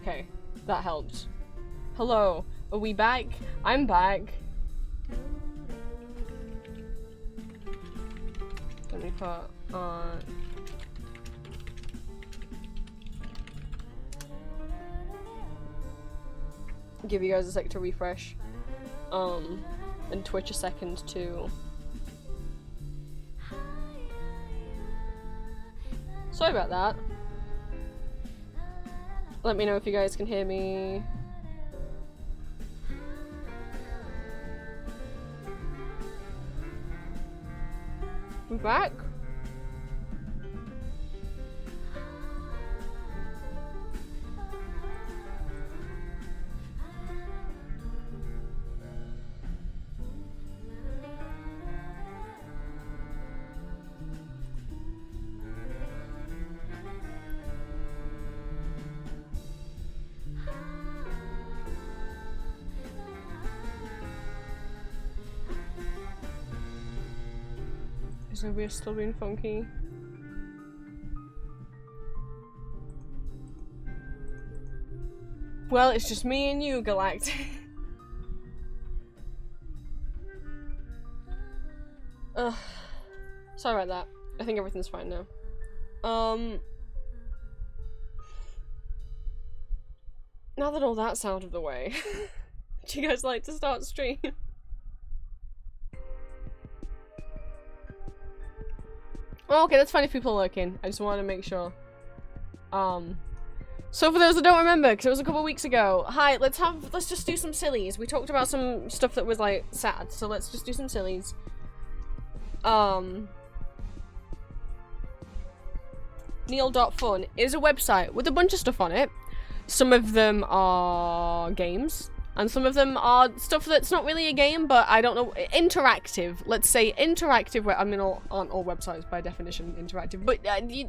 Okay, that helped. Hello, are we back? I'm back. Let me put on... give you guys a sec to refresh. And Twitch a second to... Sorry about that. Let me know if you guys can hear me. I'm back. Is nobody still being funky? Well, it's just me and you, Galactic. Ugh. Sorry about that. I think everything's fine now. Now that all that's out of the way, do you guys like to start stream? Oh, okay, that's fine if people are looking. I just wanted to make sure. So for those that don't remember, because it was a couple weeks ago, hi, let's just do some sillies. We talked about some stuff that was, like, sad, so let's just do some sillies. Neal.fun is a website with a bunch of stuff on it. Some of them are games, and some of them are stuff that's not really a game, but I don't know, interactive. Let's say interactive, I mean, aren't all websites by definition interactive, but you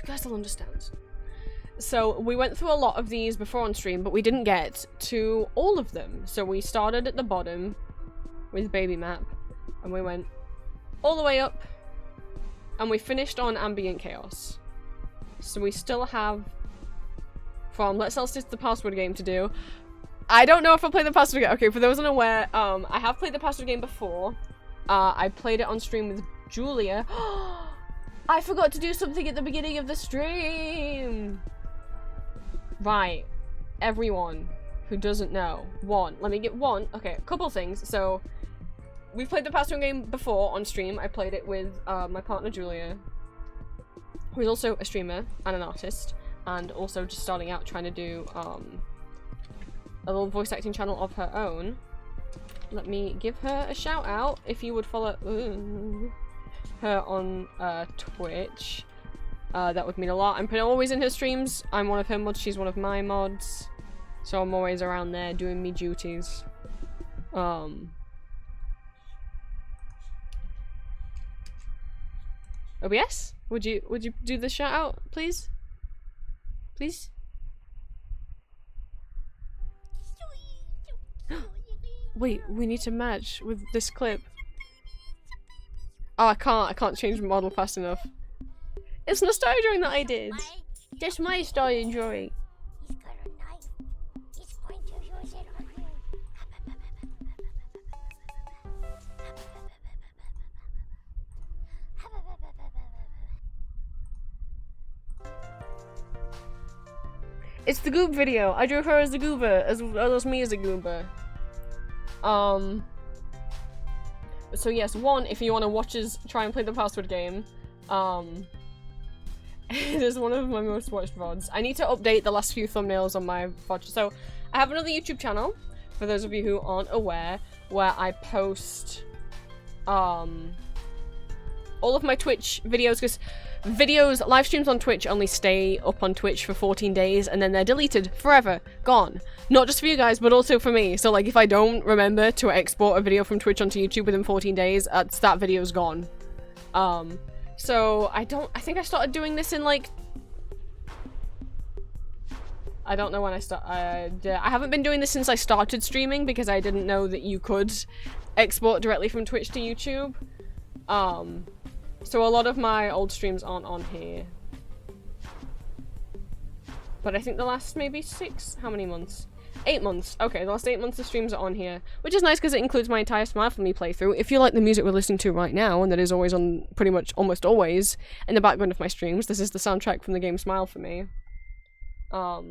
guys will understand. So we went through a lot of these before on stream, but we didn't get to all of them. So we started at the bottom with Baby Map, and we went all the way up, and we finished on Ambient Chaos. So we still have from Let's Sell the Password game to do. I don't know if I'll play the password game. Okay, for those unaware, I have played the password game before. I played it on stream with Julia. I forgot to do something at the beginning of the stream. Right, everyone who doesn't know. Let me get one. Okay, a couple things. So, we've played the password game before on stream. I played it with my partner Julia, who is also a streamer and an artist, and also just starting out trying to do a little voice acting channel of her own. Let me give her a shout out if you would follow her on Twitch. That would mean a lot. I'm always in her streams. I'm one of her mods, she's one of my mods. So I'm always around there doing me duties. OBS? Would you do the shout out, please? Please? Wait, we need to match with this clip. Oh, I can't change the model fast enough. It's not a story drawing that I did. That's my story drawing. He's got a knife. He's going to use it on you. It's the Goob video. I drew her as the Goober, as well as me as a Goober. So yes, one, if you want to watch us try and play the password game, it is one of my most watched VODs. I need to update the last few thumbnails on my VOD. So, I have another YouTube channel, for those of you who aren't aware, where I post, all of my Twitch videos, because live streams on Twitch only stay up on Twitch for 14 days, and then they're deleted forever, gone. Not just for you guys, but also for me. So, like, if I don't remember to export a video from Twitch onto YouTube within 14 days, that video's gone. So, I think I started doing this in, like, I don't know when I I haven't been doing this since I started streaming, because I didn't know that you could export directly from Twitch to YouTube. So a lot of my old streams aren't on here. But I think the last maybe how many months? 8 months. Okay, the last 8 months of streams are on here, which is nice because it includes my entire Smile For Me playthrough. If you like the music we're listening to right now, and that is always on, pretty much almost always, in the background of my streams, this is the soundtrack from the game Smile For Me. I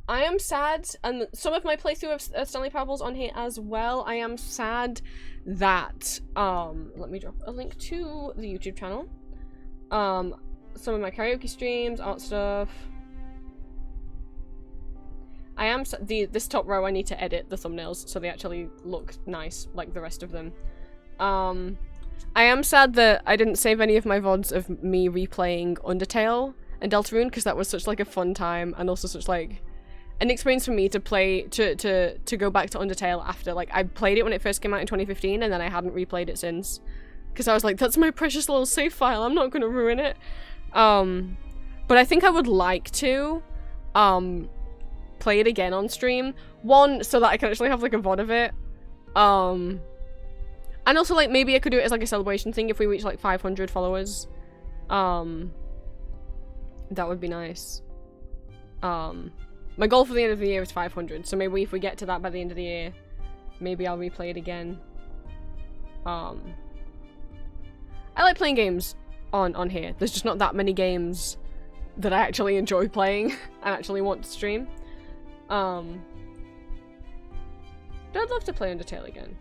am sad, and some of my playthrough of Stanley Parables on here as well. I am sad that, let me drop a link to the YouTube channel. Some of my karaoke streams, art stuff. I am this top row. I need to edit the thumbnails so they actually look nice like the rest of them. I am sad that I didn't save any of my VODs of me replaying Undertale and Deltarune because that was such like a fun time and also such like an experience for me to play to go back to Undertale after like I played it when it first came out in 2015 and then I hadn't replayed it since because I was like, that's my precious little save file. I'm not gonna ruin it. But I think I would like to play it again on stream. One, so that I can actually have like a VOD of it. And also like maybe I could do it as like a celebration thing if we reach like 500 followers. That would be nice. My goal for the end of the year is 500, so maybe if we get to that by the end of the year, maybe I'll replay it again. I like playing games on here. There's just not that many games that I actually enjoy playing and actually want to stream. But I'd love to play Undertale again.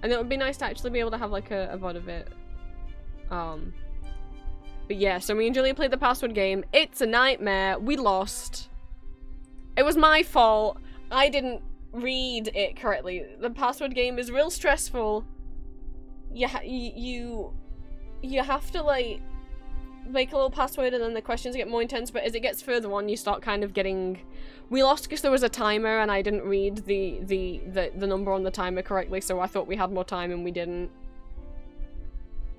And it would be nice to actually be able to have like a VOD of it. But yeah, so me and Julia played the password game. It's a nightmare. We lost. It was my fault. I didn't read it correctly. The password game is real stressful. You have to like make a little password and then the questions get more intense, but as it gets further on you start kind of getting... We lost because there was a timer and I didn't read the number on the timer correctly, so I thought we had more time and we didn't.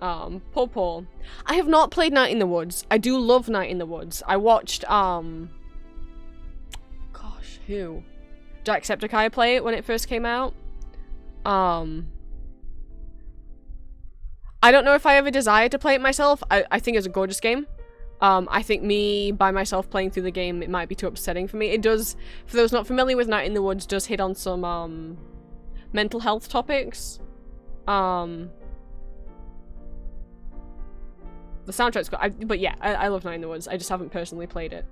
Poor Paul. I have not played Night in the Woods. I do love Night in the Woods. I watched, gosh, who? Jacksepticeye play it when it first came out. I don't know if I ever desired to play it myself. I think it's a gorgeous game. I think me, by myself, playing through the game, it might be too upsetting for me. It does, for those not familiar with Night in the Woods, does hit on some, mental health topics. The soundtrack's good, but yeah, I love Night in the Woods. I just haven't personally played it.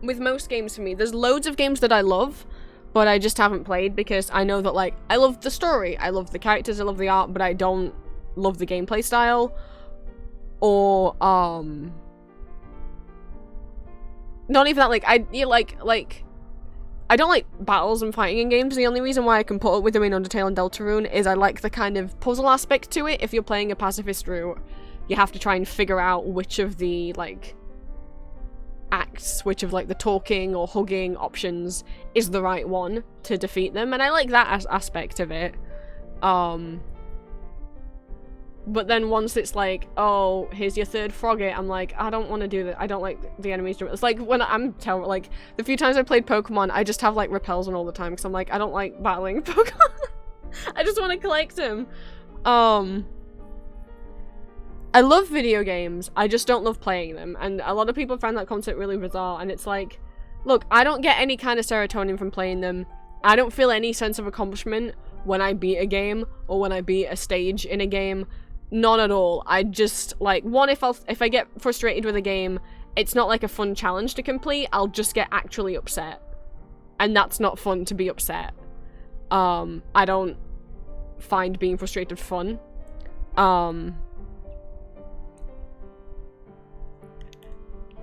With most games for me, there's loads of games that I love, but I just haven't played because I know that, like, I love the story, I love the characters, I love the art, but I don't love the gameplay style. Or, not even that, like, I don't like battles and fighting in games. The only reason why I can put up with them in Undertale and Deltarune is I like the kind of puzzle aspect to it. If you're playing a pacifist route, you have to try and figure out which of the, like, acts, which of, like, the talking or hugging options is the right one to defeat them, and I like that aspect of it. But then once it's like, oh, here's your third frogget, I'm like, I don't want to do that. I don't like the enemies. It's like when I'm terrible, like, the few times I played Pokemon, I just have, like, repels on all the time, because I'm like, I don't like battling Pokemon. I just want to collect them. I love video games, I just don't love playing them, and a lot of people find that concept really bizarre, and it's like, look, I don't get any kind of serotonin from playing them. I don't feel any sense of accomplishment when I beat a game, or when I beat a stage in a game. None at all. I just, like, one, if I get frustrated with a game, it's not like a fun challenge to complete, I'll just get actually upset. And that's not fun to be upset. I don't find being frustrated fun.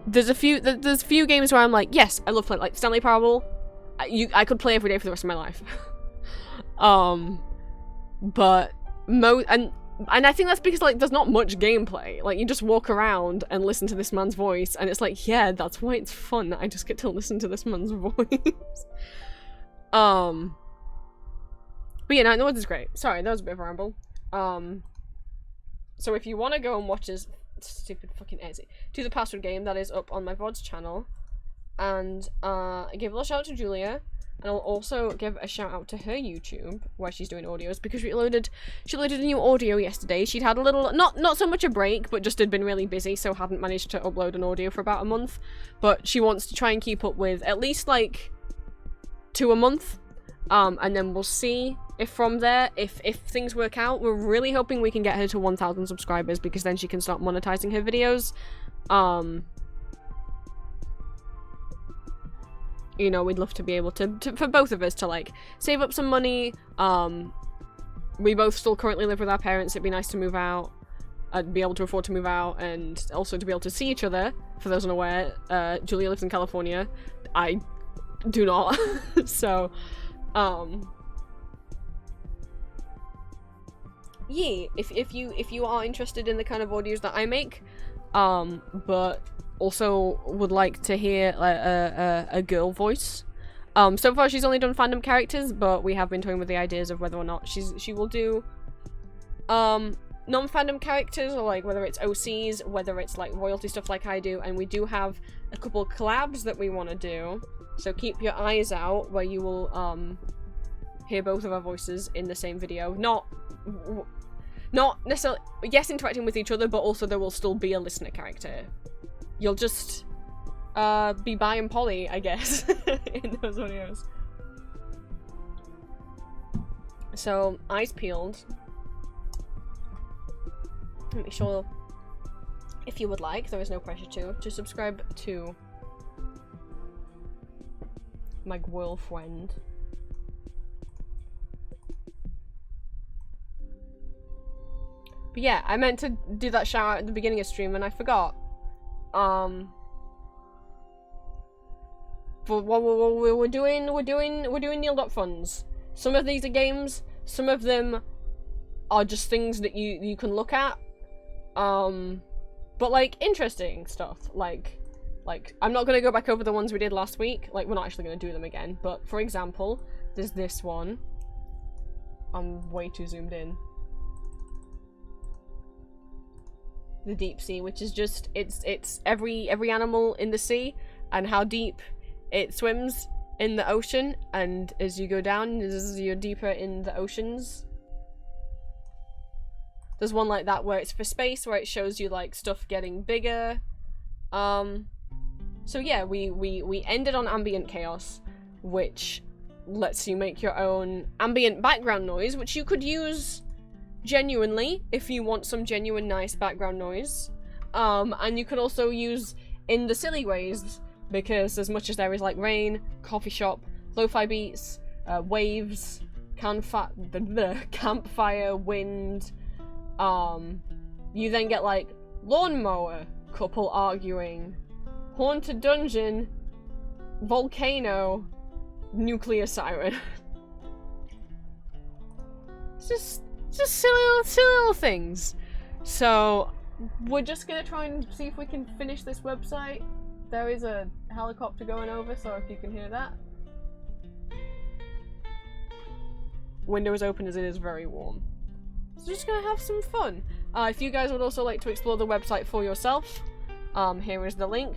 There's a few games where I'm like, yes, I love playing, like Stanley Parable. I could play every day for the rest of my life. But and I think that's because, like, there's not much gameplay. Like, you just walk around and listen to this man's voice, and it's like, yeah, that's why it's fun. I just get to listen to this man's voice. But yeah, Night in the Woods is great. Sorry, that was a bit of a ramble. So if you want to go and watch his stupid fucking Ezzy to the password game, that is up on my VODs channel. and give a little shout out to Julia. And I'll also give a shout out to her YouTube where she's doing audios, because she loaded a new audio yesterday. She'd had a little, not so much a break, but just had been really busy, so hadn't managed to upload an audio for about a month. But she wants to try and keep up with at least like 2 a month. And then we'll see if from there, if things work out. We're really hoping we can get her to 1,000 subscribers, because then she can start monetizing her videos. You know, we'd love to be able to for both of us to like save up some money. We both still currently live with our parents. It'd be nice to move out. I'd be able to afford to move out, and also to be able to see each other. For those unaware, Julia lives in California. I do not. So, yeah, if you are interested in the kind of audios that I make, but also would like to hear a girl voice. So far she's only done fandom characters, but we have been toying with the ideas of whether or not she will do non-fandom characters, or like whether it's OCs, whether it's like royalty stuff like I do, and we do have a couple collabs that we want to do. So keep your eyes out where you will hear both of our voices in the same video. Not necessarily, yes, interacting with each other, but also there will still be a listener character. You'll just be Bi and Polly, I guess, in those videos. So, eyes peeled. Make sure, if you would like, there is no pressure to subscribe to my girlfriend. But yeah, I meant to do that shout out at the beginning of stream and I forgot. But what we're doing neal.funs. Some of these are games, some of them are just things that you can look at. But like interesting stuff. Like I'm not gonna go back over the ones we did last week. Like we're not actually gonna do them again. But for example, there's this one. I'm way too zoomed in. The deep sea, which is just it's every animal in the sea and how deep it swims in the ocean, and as you go down, you're deeper in the oceans. There's one like that where it's for space, where it shows you like stuff getting bigger. So yeah, we ended on ambient chaos, which lets you make your own ambient background noise, which you could use genuinely if you want some genuine nice background noise. And you could also use in the silly ways, because as much as there is like rain, coffee shop, lo-fi beats, waves, campfire, wind, you then get like lawnmower, couple arguing, haunted dungeon, volcano, nuclear siren. It's just silly little things. So we're just gonna try and see if we can finish this website. There is a helicopter going over, so if you can hear that. Window is open as it is very warm. So just gonna have some fun. If you guys would also like to explore the website for yourself, here is the link.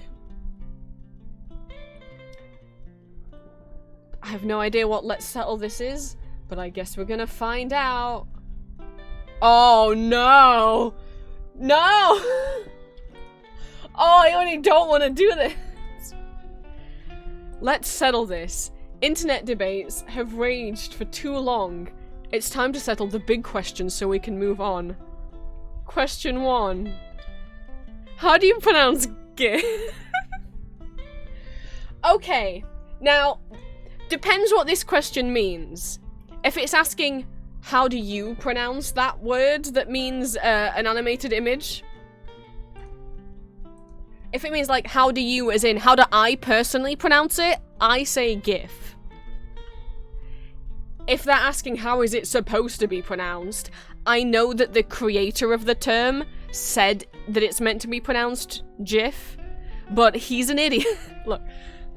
I have no idea what Let's Settle this is, but I guess we're gonna find out. Oh no! No! Oh, I only don't want to do this! Let's settle this. Internet debates have raged for too long. It's time to settle the big questions so we can move on. Question 1. How do you pronounce GIF? Okay, now, depends what this question means. If it's asking, how do you pronounce that word that means an animated image? If it means like, how do you, as in, how do I personally pronounce it? I say GIF. If they're asking how is it supposed to be pronounced, I know that the creator of the term said that it's meant to be pronounced GIF, but he's an idiot. Look,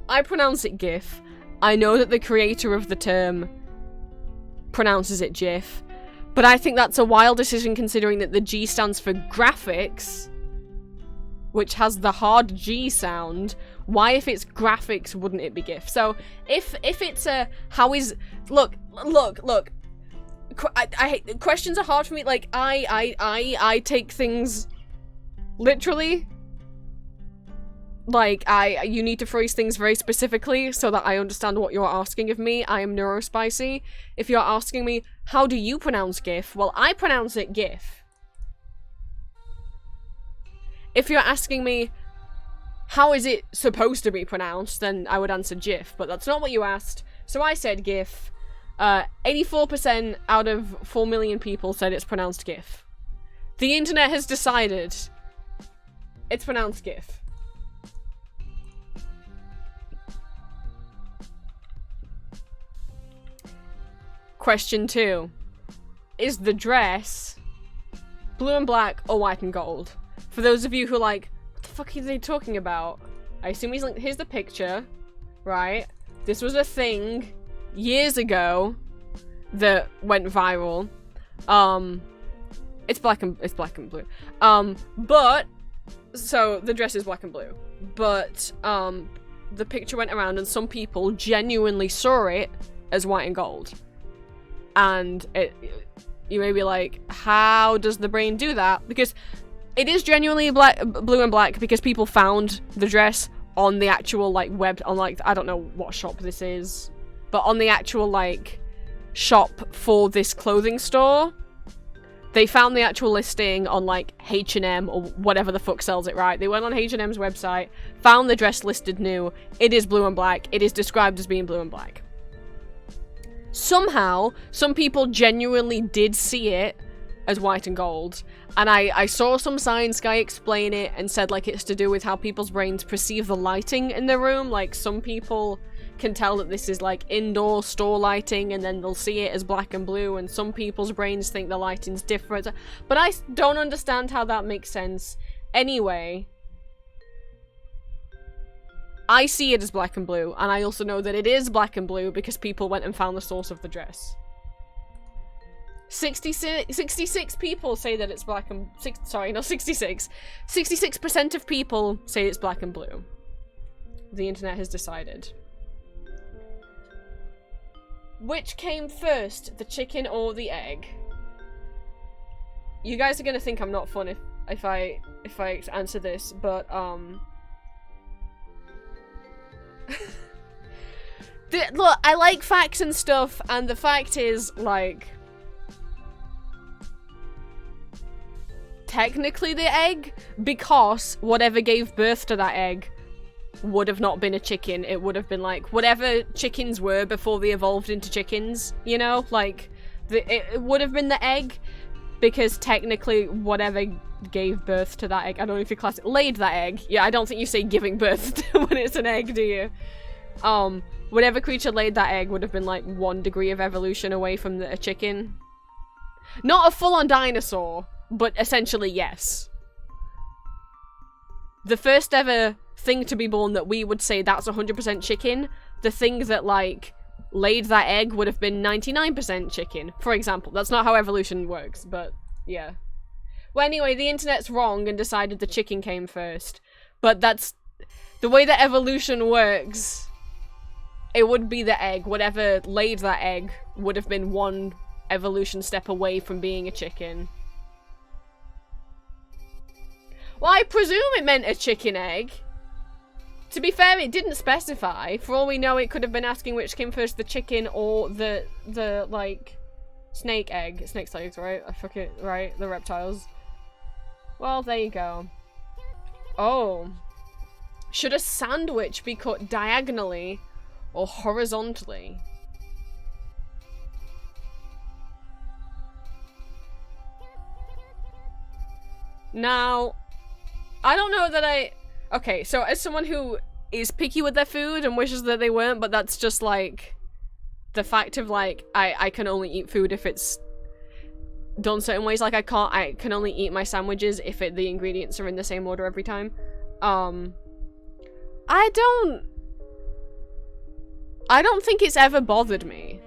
I pronounce it GIF. I know that the creator of the term pronounces it GIF, but I think that's a wild decision considering that the G stands for graphics, which has the hard G sound, Why, if it's graphics, wouldn't it be GIF? So if it's a how is look. Questions are hard for me. Like I take things literally. Like you need to phrase things very specifically so that I understand what you're asking of me. I am neurospicy. If you're asking me how do you pronounce GIF, well, I pronounce it GIF. If you're asking me how is it supposed to be pronounced, then I would answer GIF, but that's not what you asked. So I said GIF. 84% out of 4 million people said it's pronounced GIF. The internet has decided it's pronounced GIF. Question 2. Is the dress blue and black or white and gold? For those of you who are like, what the fuck are they talking about? I assume he's like, here's the picture, right? This was a thing years ago that went viral. It's black and blue. But so the dress is black and blue. But the picture went around and some people genuinely saw it as white and gold. And you may be like, how does the brain do that? Because it is genuinely blue and black because people found the dress on the actual like web, on like, I don't know what shop this is, but on the actual like shop for this clothing store, they found the actual listing on like H&M or whatever the fuck sells it, right? They went on H&M's website, found the dress listed new. It is blue and black. It is described as being blue and black. Somehow, some people genuinely did see it as white and gold. And I saw some science guy explain it and said like it's to do with how people's brains perceive the lighting in the room. Like some people can tell that this is like indoor store lighting and then they'll see it as black and blue, and some people's brains think the lighting's different. But I don't understand how that makes sense. Anyway, I see it as black and blue, and I also know that it is black and blue because people went and found the source of the dress. 66 people say that it's black and... 66. 66% of people say it's black and blue. The internet has decided. Which came first, the chicken or the egg? You guys are gonna think I'm not fun if I answer this, but look, I like facts and stuff, and the fact is, like, technically the egg, because whatever gave birth to that egg would have not been a chicken. It would have been, like, whatever chickens were before they evolved into chickens, you know? Like, it would have been the egg, because technically whatever gave birth to that egg, I don't know if you class it, laid that egg. Yeah, I don't think you say giving birth when it's an egg, do you? Whatever creature laid that egg would have been like 1 degree of evolution away from a chicken. Not a full-on dinosaur, but essentially yes. The first ever thing to be born that we would say that's 100% chicken, the thing that like laid that egg would have been 99% chicken, for example. That's not how evolution works, but yeah. Well, anyway, the internet's wrong and decided the chicken came first. But that's the way that evolution works. It would be the egg. Whatever laid that egg would have been 1 evolution step away from being a chicken. Well, I presume it meant a chicken egg. To be fair, it didn't specify. For all we know, it could have been asking which came first, the chicken or the like, snake egg. Snake's eggs, right? I forget, right? The reptiles. Well, there you go. Oh. Should a sandwich be cut diagonally or horizontally? Now, I don't know that I... Okay, so as someone who is picky with their food and wishes that they weren't, but that's just like the fact of like, I can only eat food if it's done certain ways. Like I can only eat my sandwiches if the ingredients are in the same order every time. I don't think it's ever bothered me.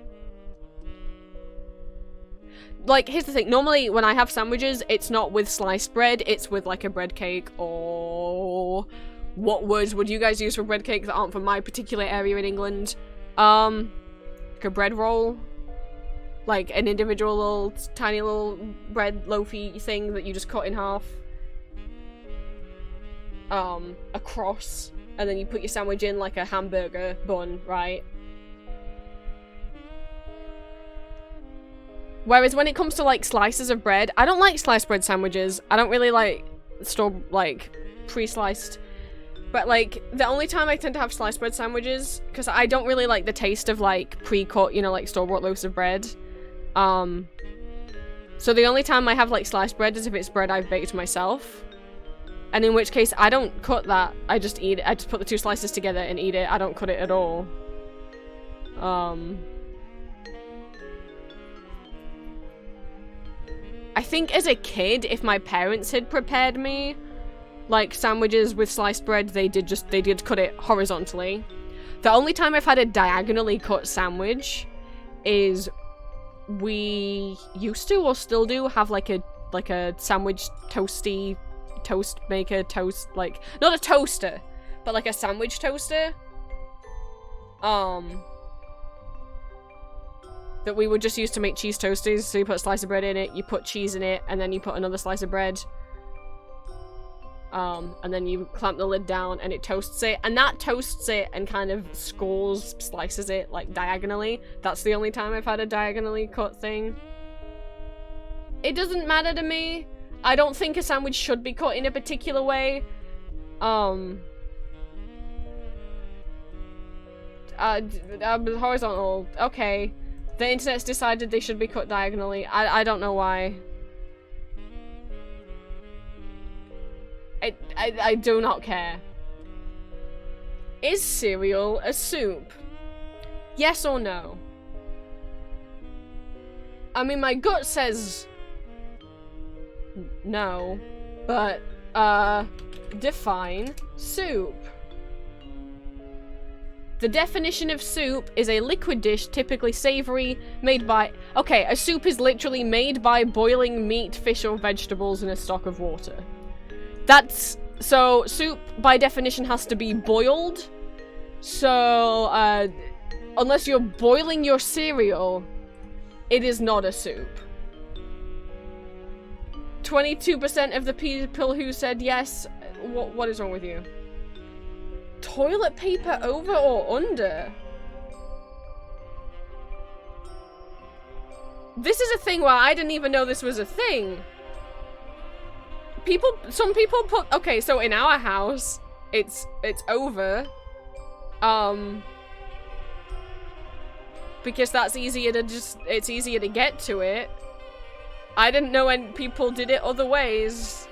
Like, here's the thing. Normally, when I have sandwiches, it's not with sliced bread. It's with, like, a bread cake or What words would you guys use for bread cake that aren't from my particular area in England? Like a bread roll? Like an individual little, tiny little bread loafy thing that you just cut in half? A cross, and then you put your sandwich in like a hamburger bun, right? Whereas when it comes to like slices of bread, I don't like sliced bread sandwiches. I don't really like pre-sliced. But like the only time I tend to have sliced bread sandwiches, because I don't really like the taste of like pre-cut, you know, like store-bought loaves of bread. So the only time I have like sliced bread is if it's bread I've baked myself. And in which case I don't cut that. I just eat it. I just put the two slices together and eat it. I don't cut it at all. I think as a kid, if my parents had prepared me like sandwiches with sliced bread, they did cut it horizontally. The only time I've had a diagonally cut sandwich is we used to or still do have like a sandwich toast maker, like not a toaster, but like a sandwich toaster. That we would just use to make cheese toasties. So you put a slice of bread in it, you put cheese in it, and then you put another slice of bread. And then you clamp the lid down and it toasts it. And that toasts it and kind of slices it, like, diagonally. That's the only time I've had a diagonally cut thing. It doesn't matter to me. I don't think a sandwich should be cut in a particular way. Horizontal. Okay. The internet's decided they should be cut diagonally. I don't know why. I do not care. Is cereal a soup? Yes or no? I mean, my gut says no, but, define soup. The definition of soup is a liquid dish, typically savory, made by... Okay, a soup is literally made by boiling meat, fish, or vegetables in a stock of water. That's... So, soup, by definition, has to be boiled. So, unless you're boiling your cereal, it is not a soup. 22% of the people who said yes. What is wrong with you? Toilet paper over or under? This is a thing where I didn't even know this was a thing. Some people put, okay, so in our house, it's over. Because that's easier to it's easier to get to it. I didn't know when people did it other ways.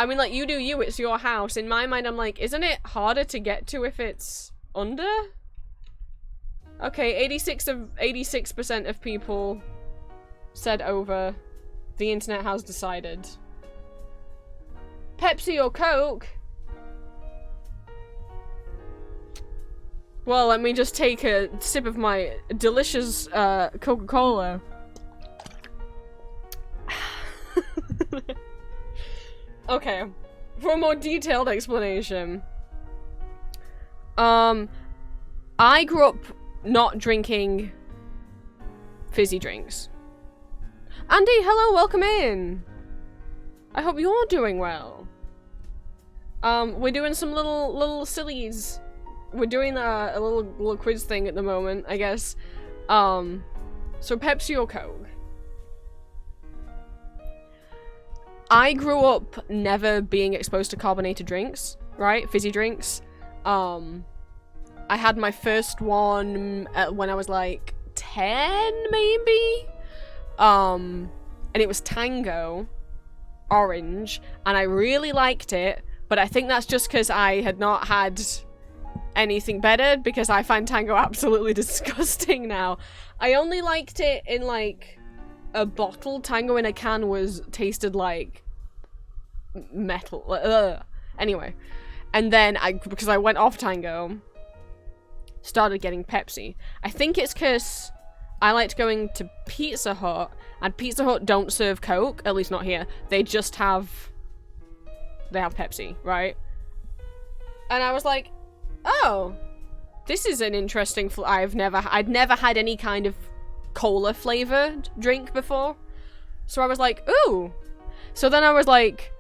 I mean, like, you do you, it's your house. In my mind, I'm like, isn't it harder to get to if it's under? Okay, 86% of people said over. The internet has decided. Pepsi or Coke? Well, let me just take a sip of my delicious Coca-Cola. Okay, for a more detailed explanation. I grew up not drinking fizzy drinks. Andy, hello, welcome in. I hope you're doing well. We're doing some little sillies. We're doing a little quiz thing at the moment, I guess. So Pepsi or Coke? I grew up never being exposed to carbonated drinks, right? Fizzy drinks. I had my first one when I was like 10, maybe? And it was Tango orange, and I really liked it, but I think that's just because I had not had anything better, because I find Tango absolutely disgusting now. I only liked it in like a bottle. Tango in a can tasted like metal. Anyway, and then because I went off Tango, started getting Pepsi. I think it's because I liked going to Pizza Hut, and Pizza Hut don't serve Coke, at least not here. They just have they have Pepsi, right? And I was like, oh, this is an interesting I'd never had any kind of cola flavored drink before. So I was like, ooh. So then I was like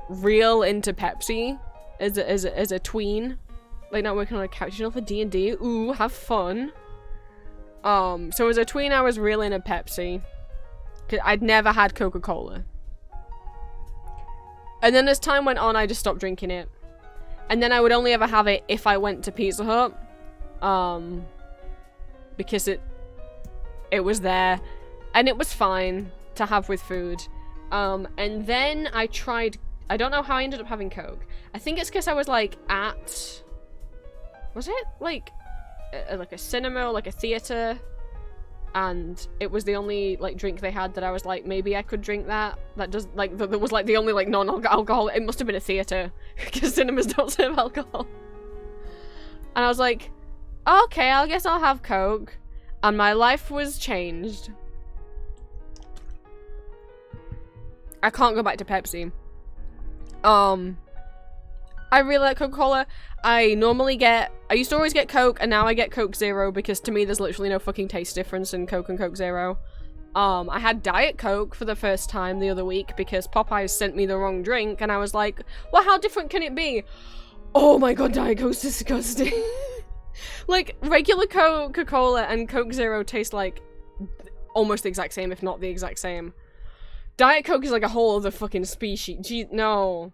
real into Pepsi as a tween. Like, not working on a couch, you know, for D&D. Ooh, have fun. So as a tween, I was real into Pepsi. 'Cause I'd never had Coca-Cola. And then as time went on, I just stopped drinking it. And then I would only ever have it if I went to Pizza Hut. Because it was there. And it was fine to have with food. And then I tried... I don't know how I ended up having Coke. I think it's because I was, like, at... Was it, like a cinema or, like, a theatre? And it was the only, like, drink they had that I was like, maybe I could drink that. That does, like, that was, like, the only, like, non-alcohol. It must have been a theatre. Because cinemas don't serve alcohol. And I was like, okay, I guess I'll have Coke. And my life was changed. I can't go back to Pepsi. I really like Coca-Cola. I used to always get Coke, and now I get Coke Zero, because to me there's literally no fucking taste difference in Coke and Coke Zero. I had Diet Coke for the first time the other week, because Popeyes sent me the wrong drink, and I was like, well, how different can it be? Oh my god, Diet Coke's disgusting. Like, regular Coca-Cola and Coke Zero taste like almost the exact same, if not the exact same. Diet Coke is like a whole other fucking species. Gee, no.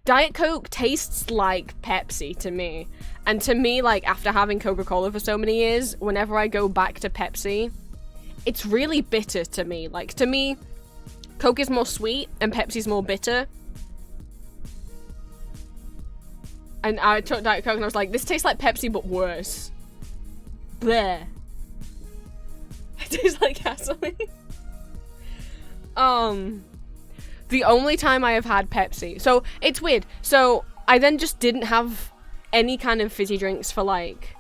Diet Coke tastes like Pepsi to me. And to me, like, after having Coca-Cola for so many years, whenever I go back to Pepsi, it's really bitter to me. Like, to me, Coke is more sweet and Pepsi's more bitter. And I took Diet Coke and I was like, this tastes like Pepsi but worse. Bleh. It tastes like gasoline. The only time I have had Pepsi. So, it's weird. So, I then just didn't have any kind of fizzy drinks for, like,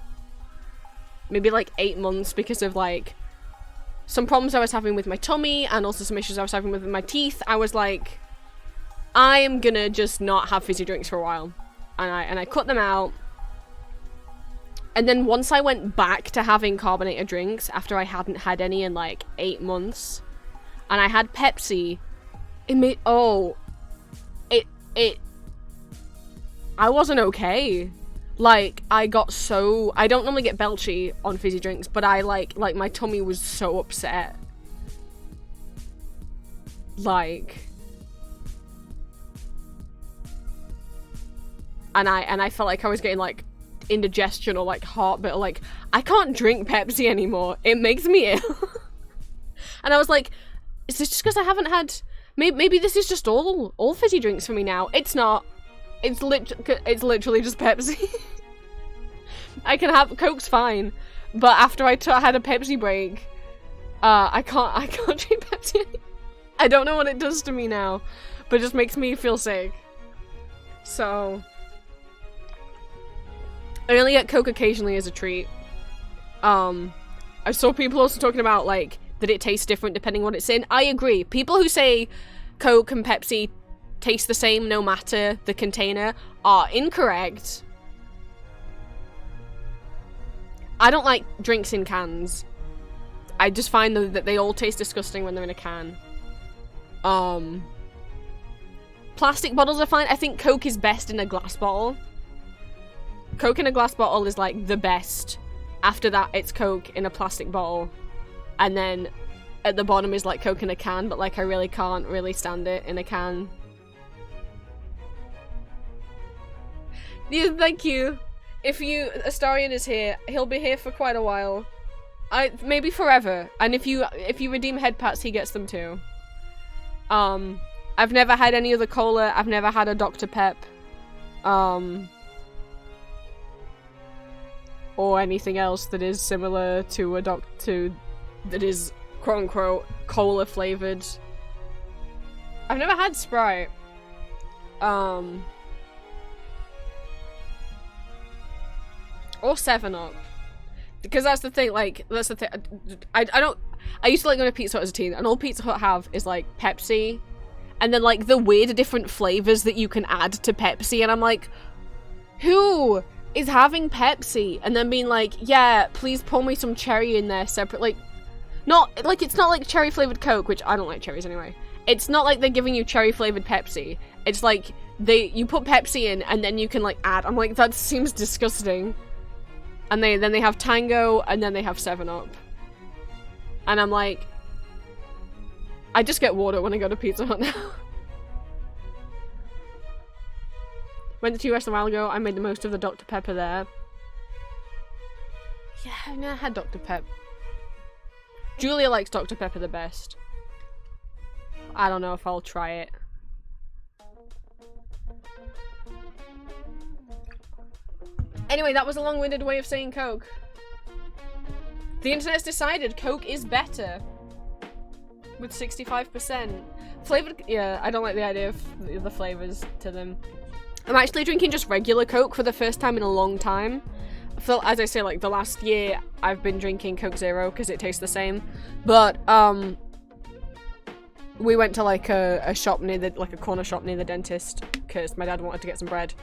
maybe, like, 8 months because of, like, some problems I was having with my tummy and also some issues I was having with my teeth. I was like, I am gonna just not have fizzy drinks for a while. And I cut them out. And then once I went back to having carbonated drinks after I hadn't had any in, like, 8 months, and I had Pepsi, it made, I wasn't okay. Like, I got so, I don't normally get belchy on fizzy drinks, but I, like, my tummy was so upset. Like, and I felt like I was getting, like, indigestion or, like, heartburn, like, I can't drink Pepsi anymore. It makes me ill. And I was like, is this just because I haven't had... Maybe this is just all fizzy drinks for me now. It's not. It's literally just Pepsi. I can have... Coke's fine. But after I had a Pepsi break, I can't drink Pepsi anymore. I don't know what it does to me now, but it just makes me feel sick. So... I only get Coke occasionally as a treat. I saw people also talking about, like, that it tastes different depending on what it's in. I agree. People who say Coke and Pepsi taste the same no matter the container are incorrect. I don't like drinks in cans. I just find that they all taste disgusting when they're in a can. Plastic bottles are fine. I think Coke is best in a glass bottle. Coke in a glass bottle is, like, the best. After that, it's Coke in a plastic bottle. And then at the bottom is, like, Coke in a can, but, like, I really can't really stand it in a can. Yeah, thank you. If Astarion is here, he'll be here for quite a while. Maybe forever. And if you redeem head pats, he gets them too. I've never had any other cola. I've never had a Dr. Pep. Or anything else that is similar to that is quote-unquote cola flavored. I've never had Sprite. Or 7-Up. Because that's the thing, like, that's the thing. I used to like going to Pizza Hut as a teen, and all Pizza Hut have is, like, Pepsi, and then like the weird different flavors that you can add to Pepsi, and I'm like, who is having Pepsi and then being like, yeah, please pour me some cherry in there separate, like, not, like, it's not like cherry flavored Coke, which I don't like cherries anyway. It's not like they're giving you cherry flavored Pepsi. It's like, you put Pepsi in and then you can like add, I'm like, that seems disgusting. And then they have Tango and then they have 7-Up. And I'm like, I just get water when I go to Pizza Hut now. Went to US a while ago, I made the most of the Dr. Pepper there. Yeah, I've never had Dr. Pep. Julia likes Dr. Pepper the best. I don't know if I'll try it. Anyway, that was a long-winded way of saying Coke. The internet's decided Coke is better. With 65%. Flavored, yeah, I don't like the idea of the flavors to them. I'm actually drinking just regular Coke for the first time in a long time. So, as I say, like, the last year, I've been drinking Coke Zero because it tastes the same. But, we went to, like, a shop near the, like, a corner shop near the dentist because my dad wanted to get some bread.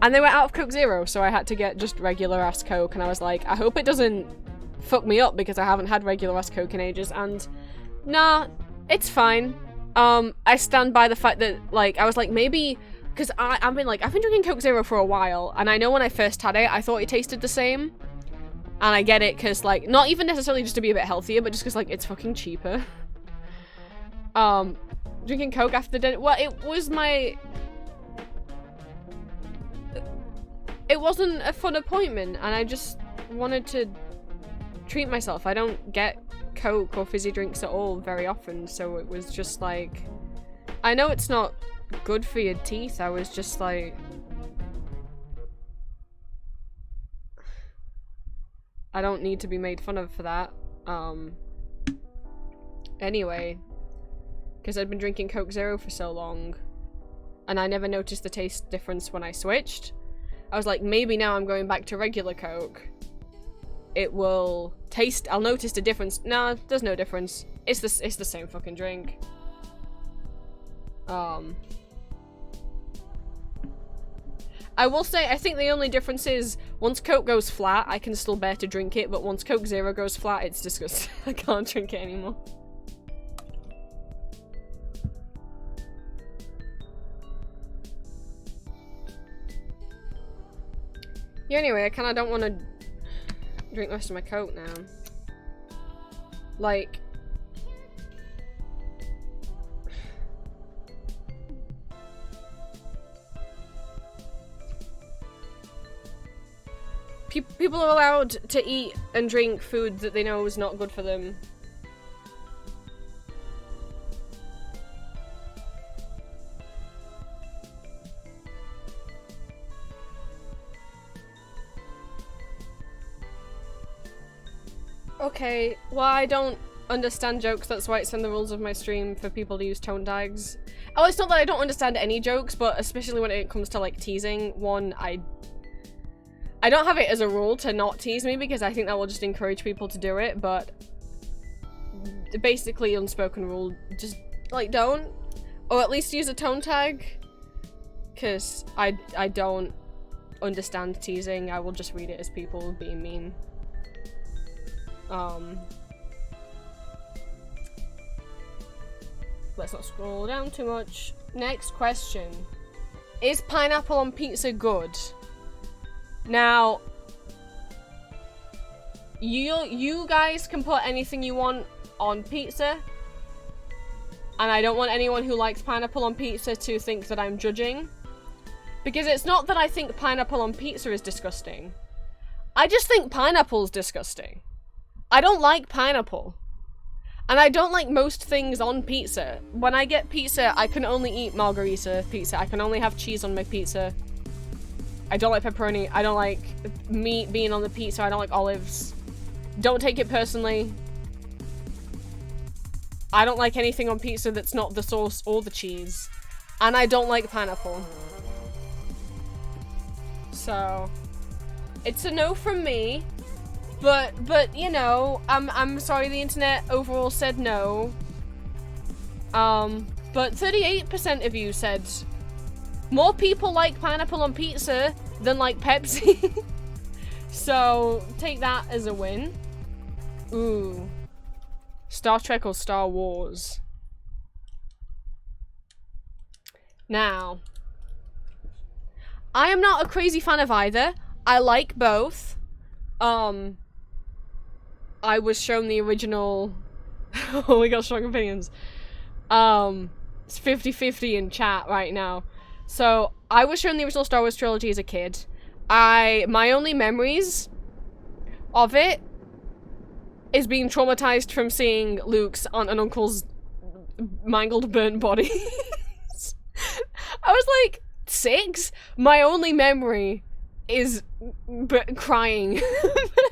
And they were out of Coke Zero, so I had to get just regular-ass Coke, and I was like, I hope it doesn't fuck me up because I haven't had regular-ass Coke in ages, and nah, it's fine. I stand by the fact that, like, I was like, maybe, because I've been drinking Coke Zero for a while, and I know when I first had it, I thought it tasted the same, and I get it, because, like, not even necessarily just to be a bit healthier, but just because, like, it's fucking cheaper. Drinking Coke after dinner, well, it wasn't a fun appointment, and I just wanted to treat myself. I don't get Coke or fizzy drinks at all very often, so it was just like, I know it's not good for your teeth, I was just like, I don't need to be made fun of for that. Anyway, because I'd been drinking Coke Zero for so long, and I never noticed the taste difference when I switched. I was like, maybe now I'm going back to regular Coke, it will taste, I'll notice the difference. Nah, there's no difference. It's the same fucking drink. I will say, I think the only difference is, once Coke goes flat, I can still bear to drink it, but once Coke Zero goes flat, it's disgusting. I can't drink it anymore. Yeah, anyway, I kinda don't want to drink the rest of my Coke now. Like, people are allowed to eat and drink food that they know is not good for them. Okay, well, I don't understand jokes, that's why it's in the rules of my stream for people to use tone tags. Oh, it's not that I don't understand any jokes, but especially when it comes to, like, teasing, one, I don't have it as a rule to not tease me because I think that will just encourage people to do it, but basically unspoken rule, just, like, don't. Or at least use a tone tag, because I don't understand teasing, I will just read it as people being mean. Let's not scroll down too much. Next question. Is pineapple on pizza good? Now, you guys can put anything you want on pizza, and I don't want anyone who likes pineapple on pizza to think that I'm judging, because it's not that I think pineapple on pizza is disgusting. I just think pineapple's disgusting. I don't like pineapple. And I don't like most things on pizza. When I get pizza, I can only eat margarita pizza. I can only have cheese on my pizza. I don't like pepperoni. I don't like meat being on the pizza. I don't like olives. Don't take it personally. I don't like anything on pizza that's not the sauce or the cheese. And I don't like pineapple. So, it's a no from me. But you know, I'm sorry the internet overall said no. But 38% of you said more people like pineapple on pizza than like Pepsi. So take that as a win. Ooh. Star Trek or Star Wars? Now, I am not a crazy fan of either. I like both. I was shown the original. Oh, we got strong opinions. It's 50-50 in chat right now. So, I was shown the original Star Wars trilogy as a kid. My only memories of it is being traumatized from seeing Luke's aunt and uncle's mangled, burnt bodies. I was like 6. My only memory is crying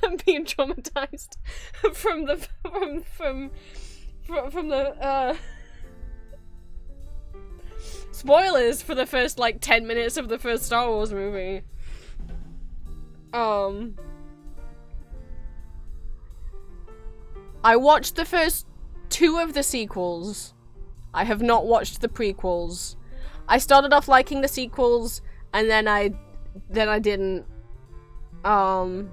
and being traumatized from the spoilers for the first like 10 minutes of the first Star Wars movie. I watched the first 2 of the sequels. I have not watched the prequels. I started off liking the sequels, and then I didn't. I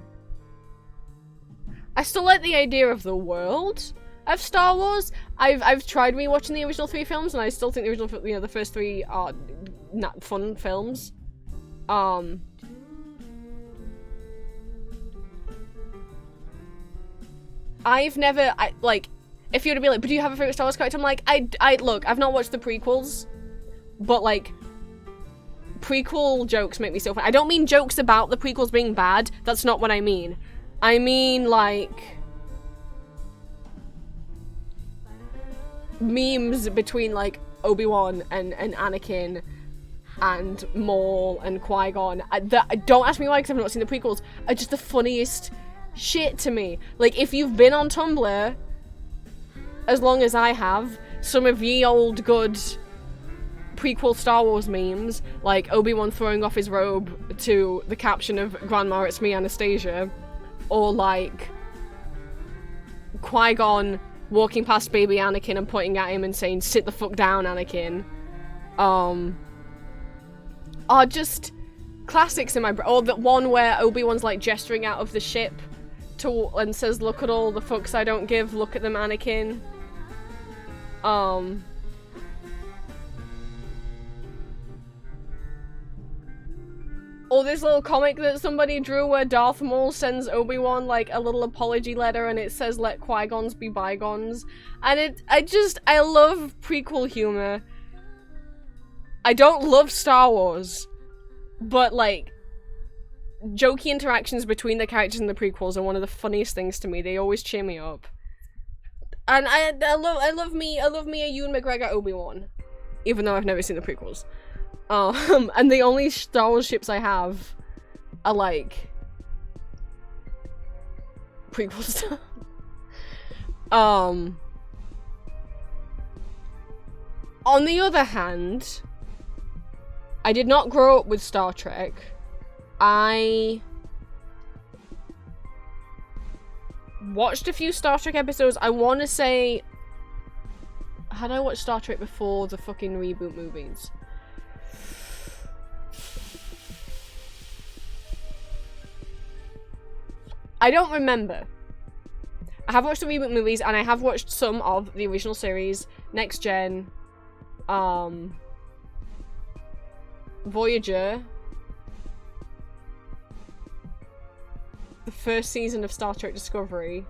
still like the idea of the world of Star Wars. I've tried rewatching the original 3 films, and I still think the original, the first 3 are not fun films. I've never, like, if you were to be like, but do you have a favorite Star Wars character? I'm like, look, I've not watched the prequels, but like, prequel jokes make me so funny. I don't mean jokes about the prequels being bad. That's not what I mean. I mean, like, memes between, like, Obi-Wan and Anakin and Maul and Qui-Gon. Don't ask me why, because I've not seen the prequels. Are just the funniest shit to me. Like, if you've been on Tumblr as long as I have, some of ye old good prequel Star Wars memes, like Obi-Wan throwing off his robe to the caption of "Grandma, it's me, Anastasia," or like Qui-Gon walking past baby Anakin and pointing at him and saying, "Sit the fuck down, Anakin," are just classics in my brain. Or that one where Obi-Wan's like gesturing out of the ship and says, "Look at all the fucks I don't give, look at them, Anakin." Or this little comic that somebody drew where Darth Maul sends Obi-Wan like a little apology letter and it says, "Let Qui-Gons be bygones." And I love prequel humor. I don't love Star Wars, but like, jokey interactions between the characters in the prequels are one of the funniest things to me. They always cheer me up. And I love me a Ewan McGregor Obi-Wan, even though I've never seen the prequels. And the only Star Wars ships I have are like prequel stuff. On the other hand, I did not grow up with Star Trek. I watched a few Star Trek episodes. I want to say, had I watched Star Trek before the fucking reboot movies? I don't remember. I have watched the reboot movies, and I have watched some of the original series, Next Gen, Voyager, the first season of Star Trek Discovery.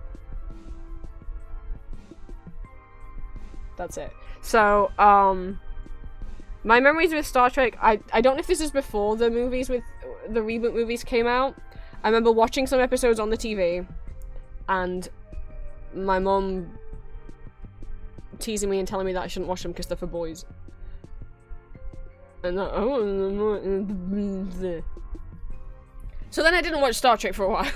That's it. So, my memories with Star Trek, I don't know if this is before the movies with the reboot movies came out. I remember watching some episodes on the TV, and my mum teasing me and telling me that I shouldn't watch them because they're for boys. And so then I didn't watch Star Trek for a while.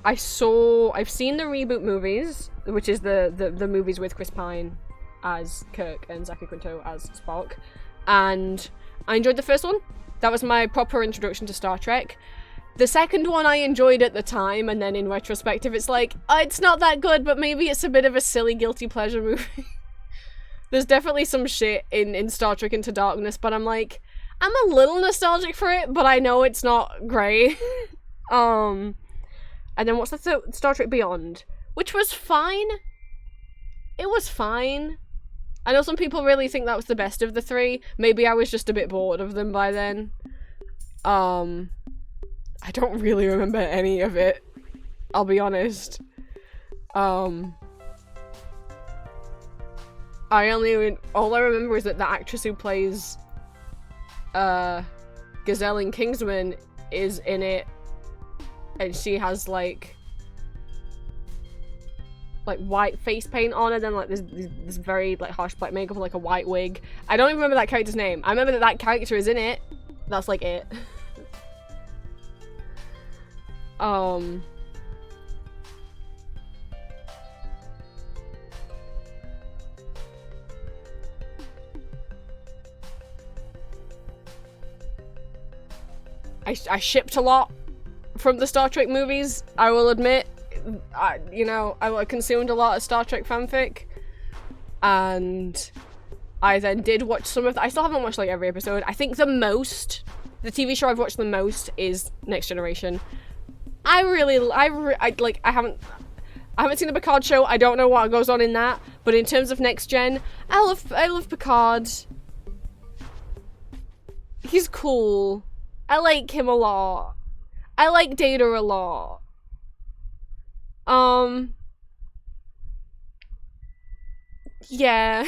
I've seen the reboot movies, which is the movies with Chris Pine as Kirk and Zachary Quinto as Spock, and I enjoyed the first one. That was my proper introduction to Star Trek. The second one I enjoyed at the time, and then in retrospective it's like, oh, it's not that good, but maybe it's a bit of a silly guilty pleasure movie. There's definitely some shit in Star Trek Into Darkness, but I'm like, I'm a little nostalgic for it, but I know it's not great. And then what's the Star Trek Beyond? Which was fine. It was fine. I know some people really think that was the best of the three. Maybe I was just a bit bored of them by then. I don't really remember any of it. I'll be honest. All I remember is that the actress who plays Gazelle in Kingsman is in it, and she has like white face paint on, and then like this very like harsh black makeup and like a white wig. I don't even remember that character's name. I remember that character is in it. That's like it. I shipped a lot from the Star Trek movies, I will admit. I consumed a lot of Star Trek fanfic, and I then did watch some of I still haven't watched like every episode. I think the TV show I've watched the most is Next Generation. I haven't seen the Picard show. I don't know what goes on in that, but in terms of Next Gen, I love Picard. He's cool. I like him a lot. I like Data a lot. Yeah.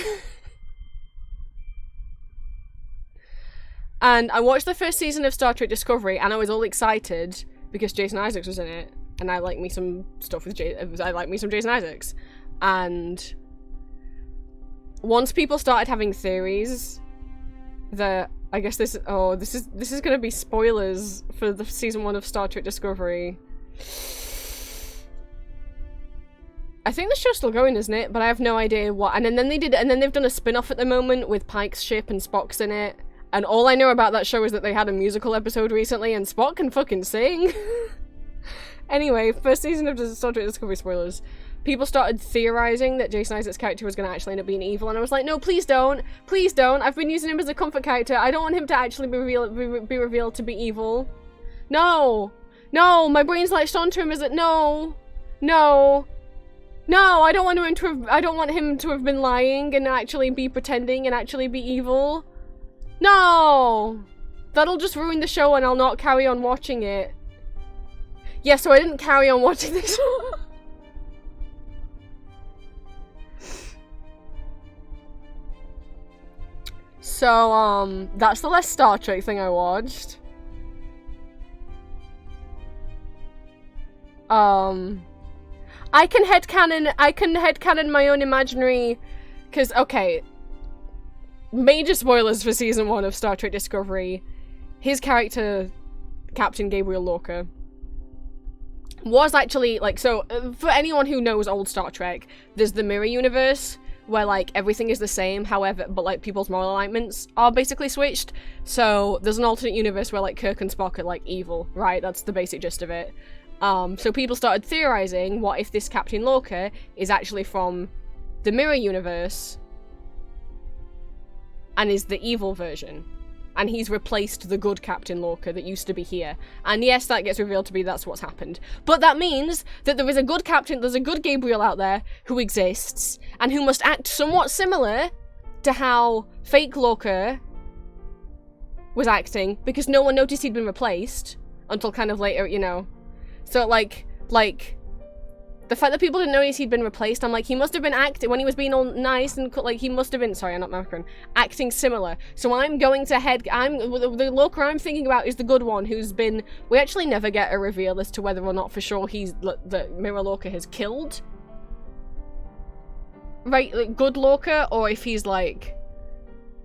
And I watched the first season of Star Trek Discovery, and I was all excited because Jason Isaacs was in it, and I like me some stuff with Jason Isaacs. And once people started having theories that I guess this is gonna be spoilers for the season 1 of Star Trek Discovery. I think the show's still going, isn't it? But I have no idea what. And then they've done a spin-off at the moment with Pike's ship and Spock's in it. And all I know about that show is that they had a musical episode recently, and Spock can fucking sing. Anyway, first season of Star Trek Discovery, spoilers. People started theorizing that Jason Isaacs' character was going to actually end up being evil, and I was like, no, please don't. Please don't. I've been using him as a comfort character. I don't want him to actually be revealed to be evil. No. No, my brain's latched onto him as it. No. No. No, I don't want him to have been lying and actually be pretending and actually be evil. No! That'll just ruin the show and I'll not carry on watching it. Yeah, so I didn't carry on watching the show. So, that's the last Star Trek thing I watched. I can headcanon my own imaginary, because, okay, major spoilers for season 1 of Star Trek Discovery. His character, Captain Gabriel Lorca, was actually, like, so, for anyone who knows old Star Trek, there's the mirror universe, where, like, everything is the same, however, but, like, people's moral alignments are basically switched. So, there's an alternate universe where, like, Kirk and Spock are, like, evil, right? That's the basic gist of it. So people started theorizing, what if this Captain Lorca is actually from the mirror universe and is the evil version, and he's replaced the good Captain Lorca that used to be here. And yes, that gets revealed to be that's what's happened. But that means that there is a good Captain, there's a good Gabriel out there who exists, and who must act somewhat similar to how fake Lorca was acting, because no one noticed he'd been replaced until kind of later, you know. So, like, the fact that people didn't notice he'd been replaced, I'm like, he must have been acting, when he was being all nice and, like, he must have been, sorry, I'm not Macron, acting similar. So I'm going to the Lorca I'm thinking about is the good one, who's been, we actually never get a reveal as to whether or not for sure that Mirror Lorca has killed, right, like, good Lorca, or if he's, like,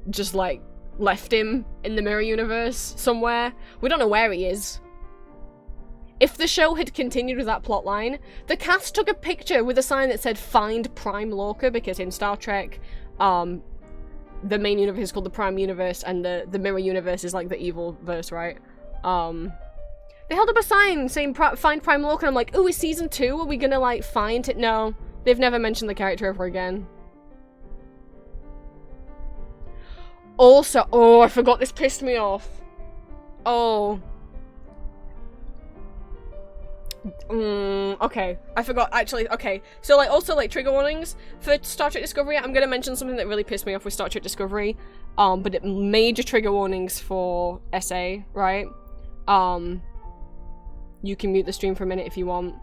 just, like, left him in the mirror universe somewhere. We don't know where he is. If the show had continued with that plotline, the cast took a picture with a sign that said "Find Prime Lorca," because in Star Trek, the main universe is called the Prime Universe, and the mirror universe is like the evil verse, right? They held up a sign saying find Prime Lorca, and I'm like, ooh, is season 2? Are we gonna, like, find it? No. They've never mentioned the character ever again. Also, oh, I forgot this pissed me off. Oh. Okay. I forgot, actually, okay. So, like, also, like, trigger warnings for Star Trek Discovery. I'm gonna mention something that really pissed me off with Star Trek Discovery. But major trigger warnings for SA, right? You can mute the stream for a minute if you want.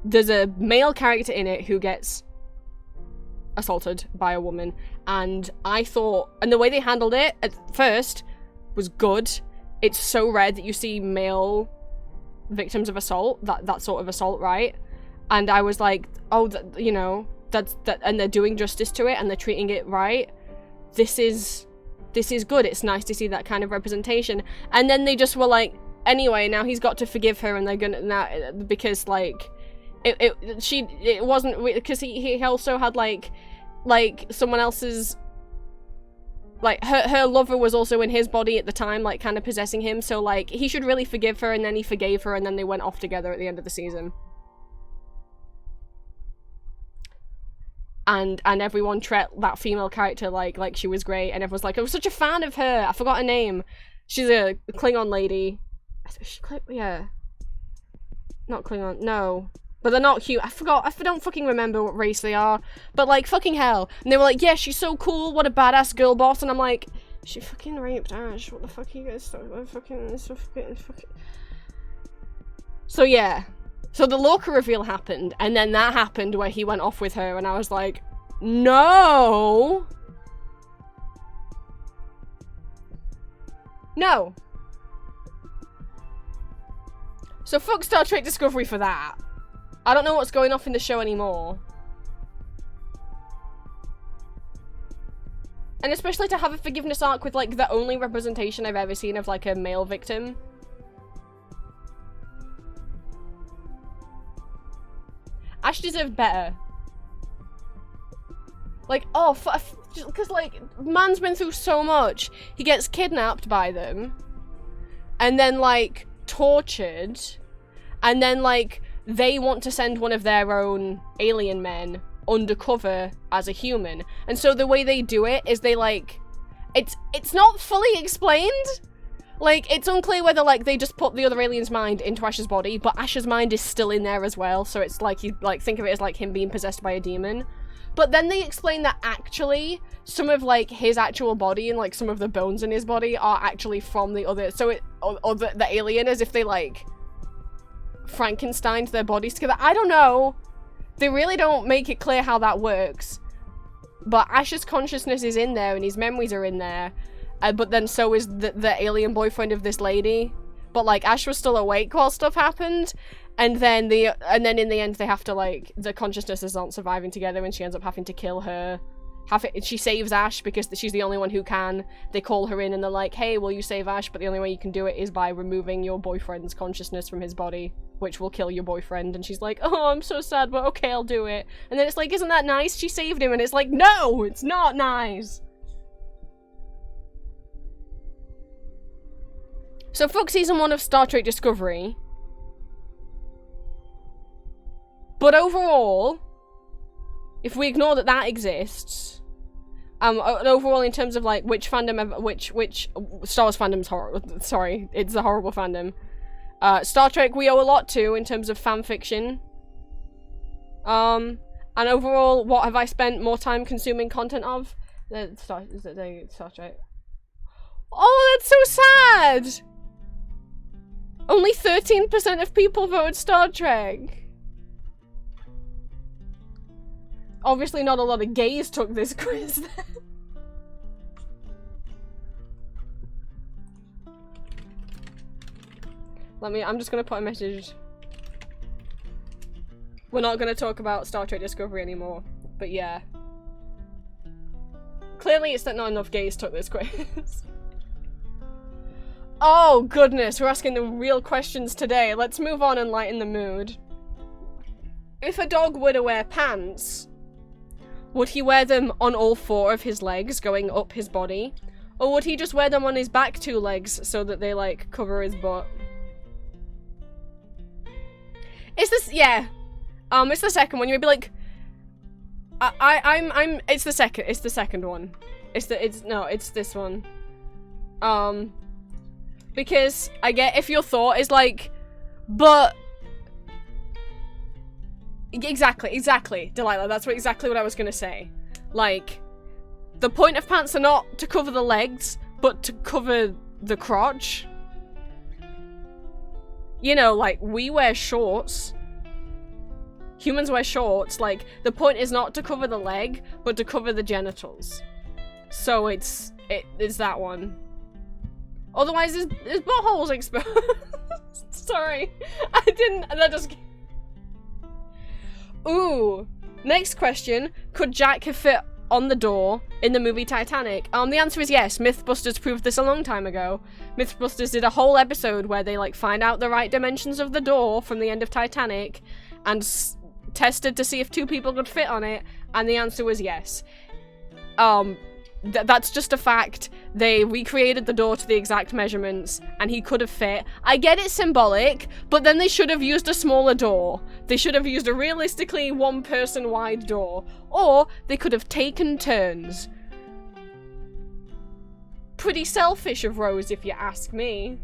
There's a male character in it who gets assaulted by a woman, and I thought, and the way they handled it at first was good. It's so rare that you see male victims of assault, that sort of assault, right? And I was like, oh, you know, that's that, and they're doing justice to it, and they're treating it right. This is good. It's nice to see that kind of representation. And then they just were like, anyway, now he's got to forgive her, and they're gonna now, because like it wasn't, because he also had like someone else's, like her lover was also in his body at the time, like kind of possessing him, so like he should really forgive her, and then he forgave her, and then they went off together at the end of the season. And everyone treated that female character like she was great, and everyone's like, I was such a fan of her. I forgot her name. She's a Klingon lady. Yeah. Not Klingon, no. But they're not cute. I don't fucking remember what race they are. But like, fucking hell. And they were like, yeah, she's so cool, what a badass girl boss. And I'm like, she fucking raped Ash. What the fuck are you guys talking about? Fucking. So yeah. So the Lorca reveal happened, and then that happened where he went off with her, and I was like, no! No. So fuck Star Trek Discovery for that. I don't know what's going off in the show anymore. And especially to have a forgiveness arc with like the only representation I've ever seen of like a male victim. Ash deserved better. Like, oh, because like, man's been through so much. He gets kidnapped by them, and then like tortured, and then like they want to send one of their own alien men undercover as a human, and so the way they do it is they like, it's not fully explained. Like, it's unclear whether, like, they just put the other alien's mind into Ash's body, but Ash's mind is still in there as well, so it's like, you, like, think of it as, like, him being possessed by a demon. But then they explain that actually, some of, like, his actual body and, like, some of the bones in his body are actually from the other, so it, or the alien, as if they, like, Frankensteined their bodies together. I don't know. They really don't make it clear how that works. But Ash's consciousness is in there, and his memories are in there. But then so is the alien boyfriend of this lady. But like Ash was still awake while stuff happened, and then in the end they have to like, the consciousnesses aren't surviving together, and she ends up having to kill her. She saves Ash because she's the only one who can. They call her in and they're like, hey, will you save Ash? But the only way you can do it is by removing your boyfriend's consciousness from his body, which will kill your boyfriend. And she's like, oh, I'm so sad, but okay, I'll do it. And then it's like, isn't that nice? She saved him. And it's like, no, it's not nice. So fuck season 1 of Star Trek Discovery. But overall, if we ignore that that exists, overall in terms of like which fandom, which Star Wars fandom's horrible. Sorry, it's a horrible fandom. Star Trek we owe a lot to in terms of fan fiction. And overall, what have I spent more time consuming content of? Star Trek. Oh, that's so sad! Only 13% of people voted Star Trek. Obviously not a lot of gays took this quiz then. I'm just gonna put a message. We're not gonna talk about Star Trek Discovery anymore, but yeah. Clearly it's that not enough gays took this quiz. Oh goodness, we're asking the real questions today. Let's move on and lighten the mood. If a dog were to wear pants, would he wear them on all 4 of his legs going up his body? Or would he just wear them on his back 2 legs so that they like cover his butt? It's this, yeah. It's the second one. You'd be like, it's the second one. It's this one. Because I get if your thought is like, but exactly, Delilah. That's exactly what I was gonna say. Like, the point of pants are not to cover the legs, but to cover the crotch. You know, like, we wear shorts. Humans wear shorts. Like, the point is not to cover the leg, but to cover the genitals. So it's that one. Otherwise, his butthole's exposed. Sorry. That just... Ooh. Next question. Could Jack have fit on the door in the movie Titanic? The answer is yes. Mythbusters proved this a long time ago. Mythbusters did a whole episode where they, like, find out the right dimensions of the door from the end of Titanic and tested to see if two people could fit on it, and the answer was yes. That's just a fact. They recreated the door to the exact measurements, and he could have fit. I get it's symbolic, but then they should have used a smaller door. They should have used a realistically one-person wide door. Or they could have taken turns. Pretty selfish of Rose, if you ask me.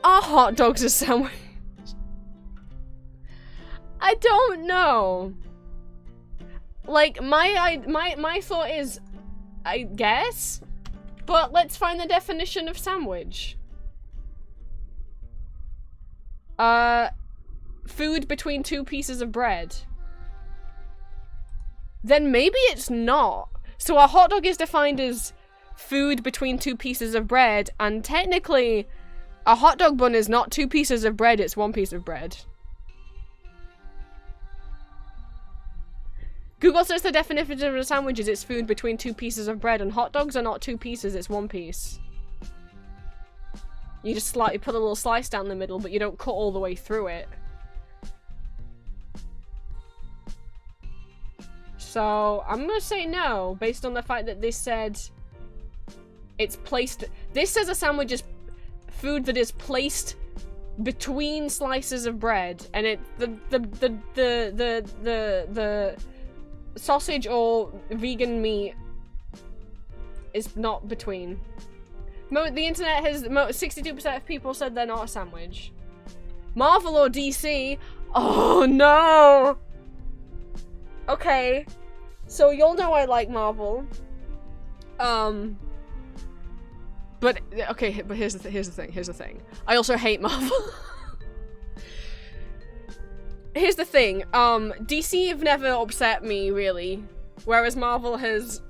Are hot dogs a sandwich? I don't know. Like, my thought is, I guess, but let's find the definition of sandwich. Food between two pieces of bread. Then maybe it's not. So a hot dog is defined as food between two pieces of bread, and technically, a hot dog bun is not two pieces of bread, it's one piece of bread. Google says the definition of a sandwich is it's food between two pieces of bread, and hot dogs are not two pieces, it's one piece. You just slightly put a little slice down the middle, but you don't cut all the way through it. So, I'm gonna say no, based on the fact that this said it's placed... This says a sandwich is food that is placed between slices of bread, and it... The sausage or vegan meat is not between. The internet has 62% of people said they're not a sandwich. Marvel or DC? Oh no! Okay, so you'll know I like Marvel. But okay, but here's the thing. I also hate Marvel. Here's the thing, DC have never upset me, really, whereas Marvel has...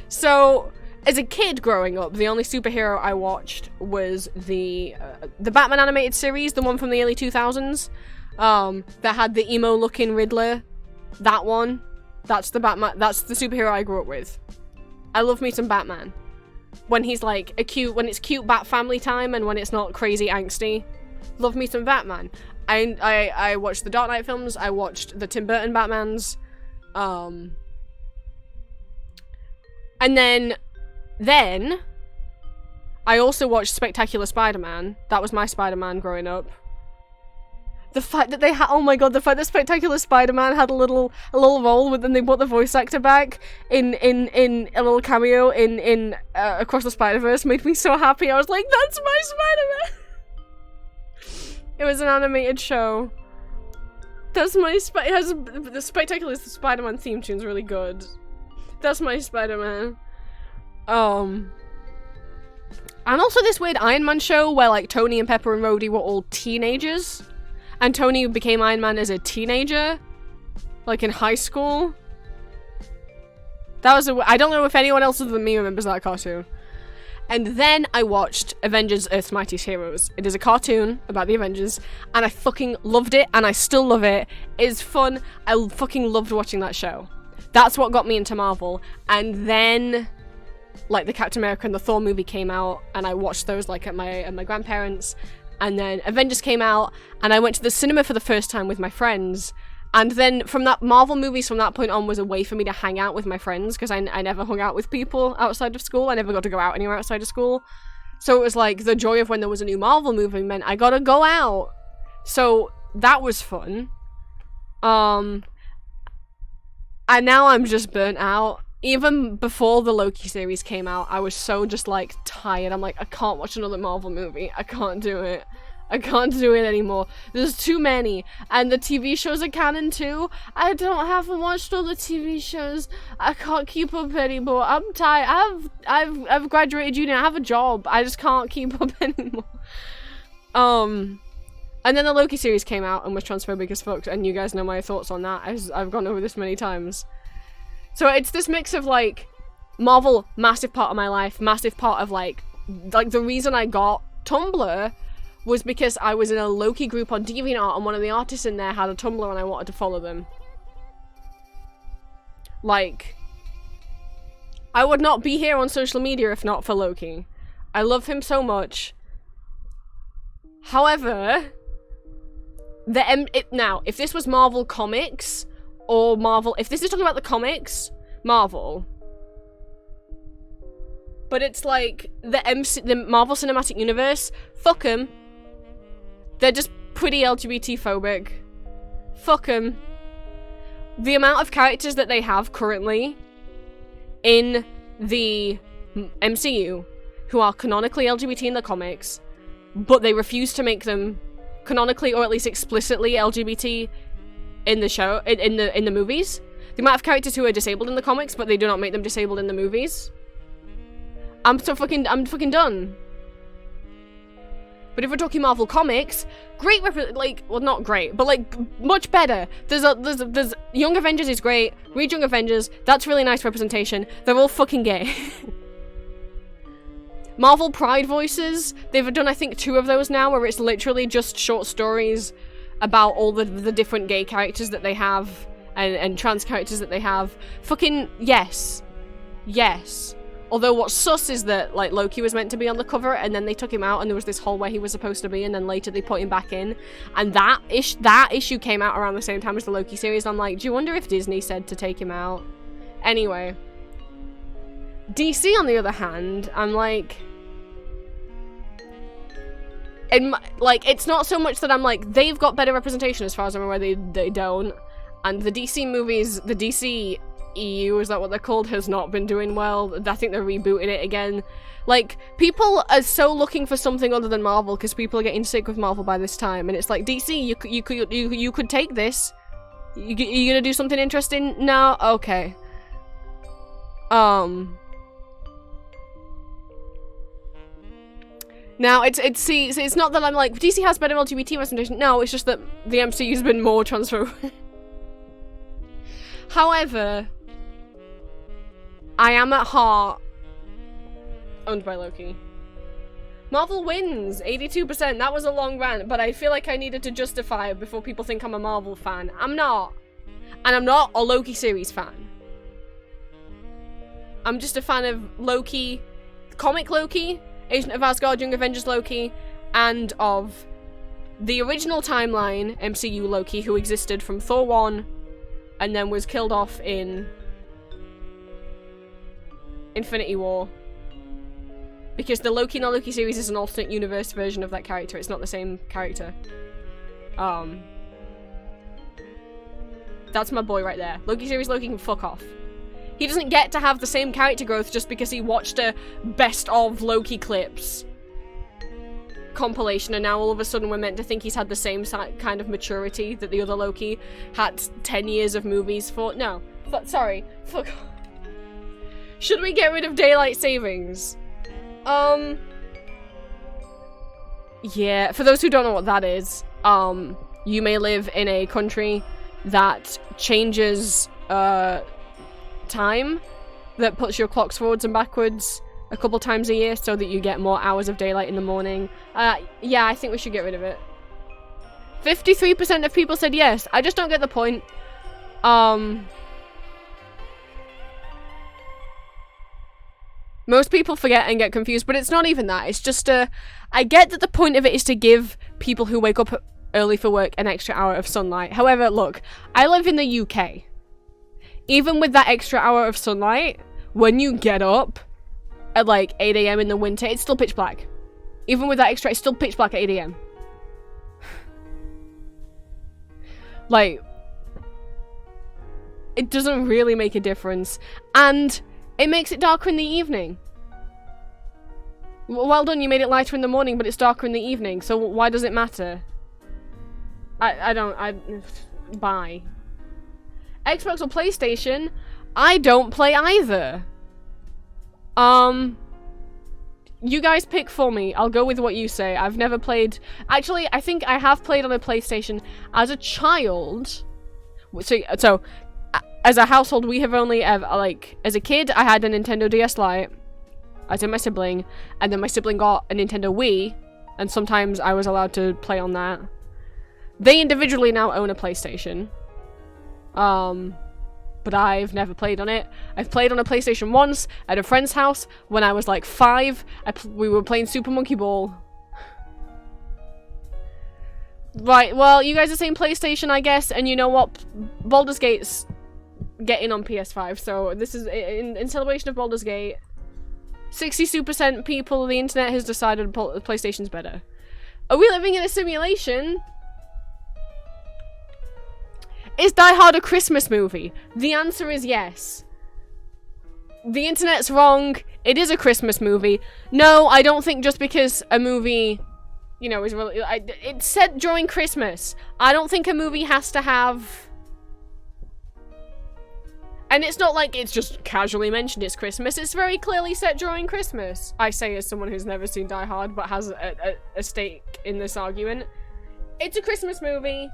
So, as a kid growing up, the only superhero I watched was the Batman animated series, the one from the early 2000s, that had the emo-looking Riddler. That one. That's the Batman, that's the superhero I grew up with. I love me some Batman. When he's like, when it's cute Bat family time and when it's not crazy angsty. Love me some Batman. I watched the Dark Knight films, I watched the Tim Burton Batmans, and then I also watched Spectacular Spider-Man. That was my Spider-Man growing up. The fact that they had, oh my god, the fact that Spectacular Spider-Man had a little role, but then they brought the voice actor back in a little cameo in Across the Spider-Verse made me so happy. I was like, that's my Spider-Man! It was an animated show. That's my the Spectacular Spider-Man theme tune's really good. That's my Spider-Man. And also this weird Iron Man show where like Tony and Pepper and Rhodey were all teenagers. And Tony became Iron Man as a teenager. Like in high school. That was I don't know if anyone else other than me remembers that cartoon. And then I watched Avengers Earth's Mightiest Heroes. It is a cartoon about the Avengers, and I fucking loved it, and I still love it. It's fun. I fucking loved watching that show. That's what got me into Marvel. And then, like, the Captain America and the Thor movie came out, and I watched those, like, at my grandparents'. And then Avengers came out, and I went to the cinema for the first time with my friends. And then from that, Marvel movies from that point on was a way for me to hang out with my friends, because I never hung out with people outside of school. I never got to go out anywhere outside of school. So it was like the joy of when there was a new Marvel movie meant I gotta go out. So that was fun. And now I'm just burnt out. Even before the Loki series came out, I was so just like tired. I'm like, I can't watch another Marvel movie. I can't do it. I can't do it anymore. There's too many. And the TV shows are canon too. I haven't watched all the TV shows. I can't keep up anymore. I'm tired. I've graduated uni. I have a job. I just can't keep up anymore. And then the Loki series came out and was transphobic as fuck, and you guys know my thoughts on that, as I've gone over this many times. So it's this mix of like Marvel, massive part of my life, massive part of like the reason I got Tumblr was because I was in a Loki group on DeviantArt and one of the artists in there had a Tumblr and I wanted to follow them. Like, I would not be here on social media if not for Loki. I love him so much. However, now, if this was Marvel Comics, or Marvel, if this is talking about the comics, Marvel. But it's like, the Marvel Cinematic Universe, fuck them. They're just pretty LGBT phobic. Fuck them. The amount of characters that they have currently in the MCU who are canonically LGBT in the comics, but they refuse to make them canonically or at least explicitly LGBT in the show, in the movies. The amount of characters who are disabled in the comics, but they do not make them disabled in the movies. I'm fucking done. But if we're talking Marvel Comics, great well, not great, but like much better. There's Young Avengers is great. Read Young Avengers, that's really nice representation. They're all fucking gay. Marvel Pride Voices, they've done I think 2 of those now, where it's literally just short stories about all the different gay characters that they have and trans characters that they have. Fucking yes. Yes. Although what's sus is that, like, Loki was meant to be on the cover, and then they took him out, and there was this hole where he was supposed to be, and then later they put him back in. And that issue came out around the same time as the Loki series, and I'm like, do you wonder if Disney said to take him out? Anyway. DC, on the other hand, I'm like... it's not so much that I'm like, they've got better representation as far as I'm aware, they don't. And the DC movies, the DC... EU, is that what they're called, has not been doing well. I think they're rebooting it again. Like, people are so looking for something other than Marvel because people are getting sick with Marvel by this time, and it's like, DC, you could take this. You gonna do something interesting? No? Okay. Now, it's not that I'm like, DC has better LGBT representation. No, it's just that the MCU's been more transphobic. However, I am at heart owned by Loki. Marvel wins, 82%. That was a long rant, but I feel like I needed to justify it before people think I'm a Marvel fan. I'm not. And I'm not a Loki series fan. I'm just a fan of Loki, comic Loki, Agent of Asgard, Young Avengers Loki, and of the original timeline MCU Loki, who existed from Thor 1 and then was killed off in Infinity War. Because the Loki not Loki series is an alternate universe version of that character. It's not the same character. That's my boy right there. Loki series Loki can fuck off. He doesn't get to have the same character growth just because he watched a best of Loki clips compilation and now all of a sudden we're meant to think he's had the same kind of maturity that the other Loki had 10 years of movies for. No. Sorry. Fuck off. Should we get rid of daylight savings? Yeah, for those who don't know what that is, you may live in a country that changes, time, that puts your clocks forwards and backwards a couple times a year so that you get more hours of daylight in the morning. Yeah, I think we should get rid of it. 53% of people said yes. I just don't get the point. Most people forget and get confused, but it's not even that. It's just I get that the point of it is to give people who wake up early for work an extra hour of sunlight. However, look, I live in the UK. Even with that extra hour of sunlight, when you get up at like 8 AM in the winter, it's still pitch black. Even with that extra, it's still pitch black at 8 AM. Like, it doesn't really make a difference. And it makes it darker in the evening. Well done, you made it lighter in the morning, but it's darker in the evening, so why does it matter? Bye. Xbox or PlayStation? I don't play either. You guys pick for me. I'll go with what you say. I've never played... Actually, I think I have played on a PlayStation as a child. So as a household, we have only ever, like, as a kid, I had a Nintendo DS Lite. I did my sibling, and then my sibling got a Nintendo Wii, and sometimes I was allowed to play on that. They individually now own a PlayStation. But I've never played on it. I've played on a PlayStation once at a friend's house when I was like 5. We were playing Super Monkey Ball. Right, well, you guys are saying PlayStation, I guess, and you know what? Baldur's Gate's getting on PS5, so this is in celebration of Baldur's Gate. 62% people, the internet has decided PlayStation's better. Are we living in a simulation? Is Die Hard a Christmas movie? The answer is yes. The internet's wrong. It is a Christmas movie. No, I don't think just because a movie, you know, is really... it's set during Christmas. I don't think a movie has to have... And it's not like it's just casually mentioned it's Christmas. It's very clearly set during Christmas. I say as someone who's never seen Die Hard but has a stake in this argument. It's a Christmas movie.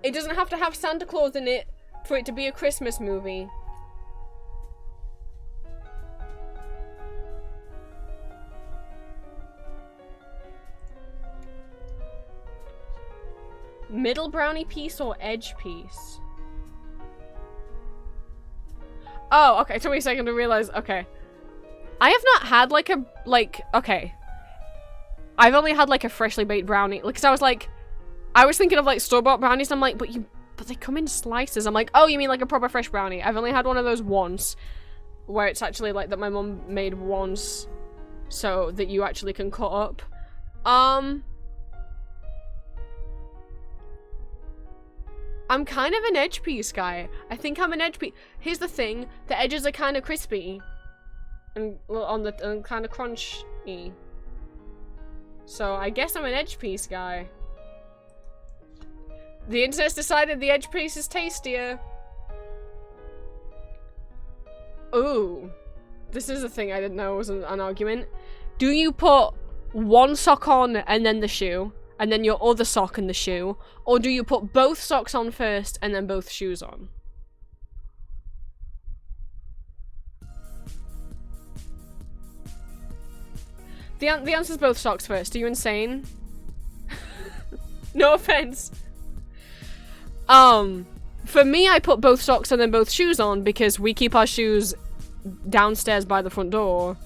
It doesn't have to have Santa Claus in it for it to be a Christmas movie. Middle brownie piece or edge piece? Oh, okay. It took me a second to realize. Okay. I have not had like a, okay. I've only had like a freshly baked brownie. Because I was thinking of like store-bought brownies. I'm like, but they come in slices. I'm like, oh, you mean like a proper fresh brownie? I've only had one of those once, where it's actually like that my mum made once, so that you actually can cut up. I'm kind of an edge piece guy. I think I'm an edge piece. Here's the thing: the edges are kind of crispy, and kind of crunchy. So I guess I'm an edge piece guy. The internet's decided the edge piece is tastier. Ooh. This is a thing I didn't know was an argument. Do you put one sock on and then the shoe, and then your other sock and the shoe? Or do you put both socks on first and then both shoes on? The answer's both socks first. Are you insane? No offense. For me, I put both socks and then both shoes on because we keep our shoes downstairs by the front door.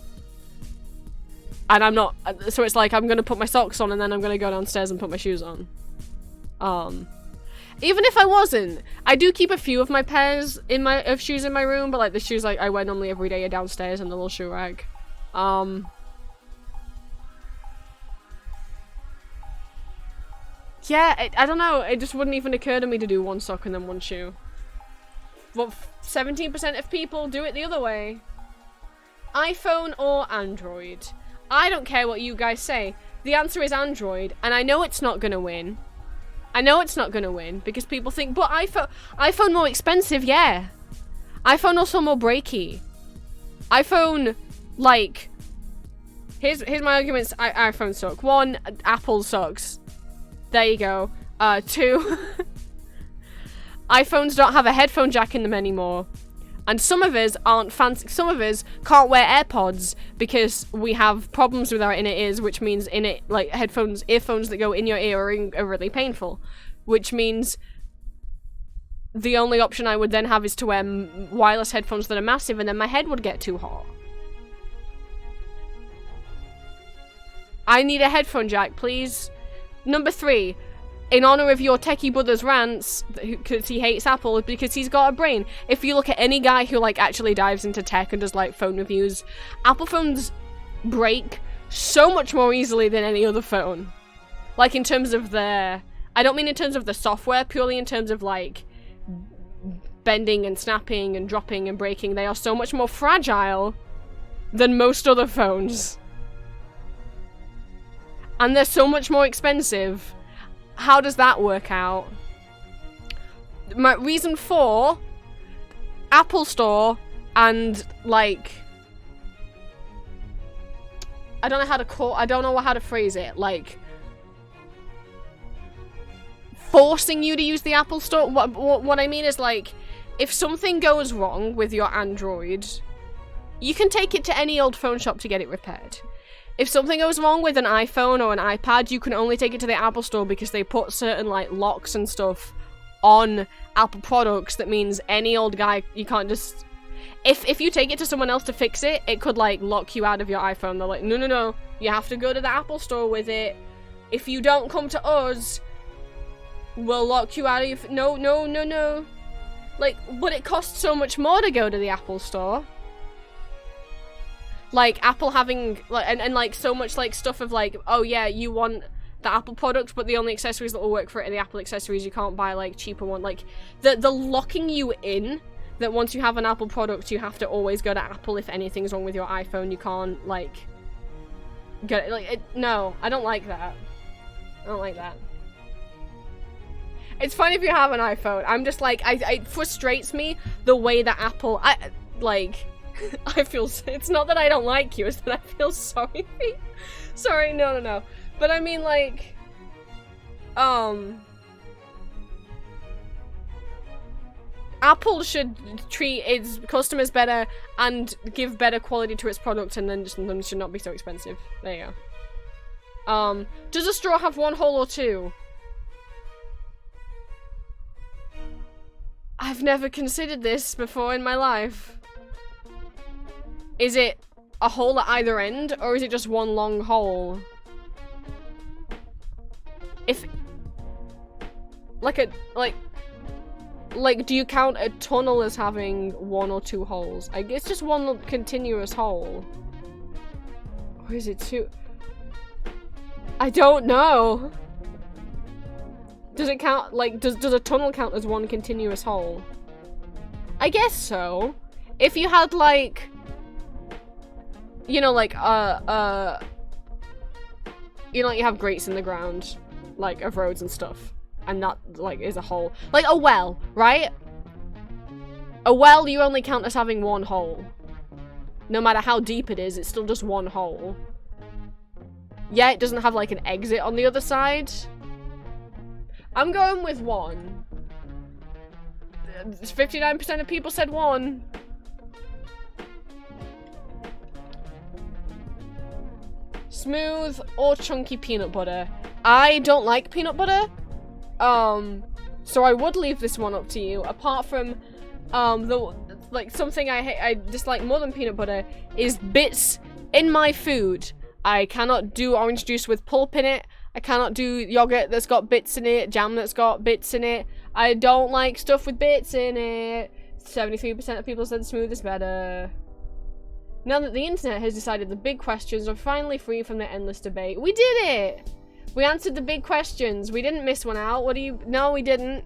And I'm not, so it's like I'm gonna put my socks on and then I'm gonna go downstairs and put my shoes on. Even if I wasn't, I do keep a few of my pairs of shoes in my room, but like the shoes I wear normally every day are downstairs in the little shoe rack. Yeah, I don't know, it just wouldn't even occur to me to do one sock and then one shoe. But 17% of people do it the other way. iPhone or Android? I don't care what you guys say. The answer is Android, and I know it's not gonna win. I know it's not gonna win, because people think, but iPhone more expensive, yeah. iPhone also more breaky. iPhone, like, here's my arguments. iPhone suck. 1, Apple sucks. There you go. 2, iPhones don't have a headphone jack in them anymore. And some of us aren't fancy. Some of us can't wear AirPods because we have problems with our inner ears, which means like earphones that go in your ear are really painful. Which means the only option I would then have is to wear wireless headphones that are massive, and then my head would get too hot. I need a headphone jack, please. Number 3. In honor of your techie brother's rants, because he hates Apple, because he's got a brain. If you look at any guy who, like, actually dives into tech and does, like, phone reviews, Apple phones break so much more easily than any other phone. Like, in terms of I don't mean in terms of the software, purely in terms of, like, bending and snapping and dropping and breaking. They are so much more fragile than most other phones. And they're so much more expensive. How does that work out? My reason 4, Apple Store and, like, I don't know how to phrase it, like, forcing you to use the Apple Store. What I mean is, like, if something goes wrong with your Android, you can take it to any old phone shop to get it repaired. If something goes wrong with an iPhone or an iPad, you can only take it to the Apple Store because they put certain, like, locks and stuff on Apple products. That means any old guy, you can't just... If you take it to someone else to fix it, it could, like, lock you out of your iPhone. They're like, no, you have to go to the Apple Store with it. If you don't come to us, we'll lock you out of your... No. Like, but it costs so much more to go to the Apple Store. Like, Apple having, like, and like, so much, like, stuff of, like, oh, yeah, you want the Apple product, but the only accessories that will work for it are the Apple accessories. You can't buy, like, cheaper one. Like, the locking you in, that once you have an Apple product, you have to always go to Apple if anything's wrong with your iPhone. You can't, like, get, like, no, I don't like that. I don't like that. It's fine if you have an iPhone. I'm just, like, it frustrates me the way that Apple, I feel, it's not that I don't like you, it's that I feel sorry for you. Sorry, no. But I mean, like, Apple should treat its customers better and give better quality to its product, and then just them should not be so expensive. There you go. Does a straw have 1 hole or 2? I've never considered this before in my life. Is it a hole at either end, or is it just one long hole? If... Like, do you count a tunnel as having 1 or 2 holes? I guess just one continuous hole. Or is it 2? I don't know. Does it count, like, does a tunnel count as 1 continuous hole? I guess so. If you had, like... You know, like, you know, like, you have grates in the ground, like, of roads and stuff, and that, like, is a hole. Like, a well, right? A well, you only count as having 1 hole. No matter how deep it is, it's still just 1 hole. Yeah, it doesn't have, like, an exit on the other side. I'm going with 1. 59% of people said 1. Smooth or chunky peanut butter? I don't like peanut butter. So I would leave this one up to you. Apart from, something I dislike more than peanut butter is bits in my food. I cannot do orange juice with pulp in it. I cannot do yogurt that's got bits in it, jam that's got bits in it. I don't like stuff with bits in it. 73% of people said smooth is better. Now that the internet has decided the big questions are finally free from the endless debate. We did it! We answered the big questions. We didn't miss one out. No, we didn't.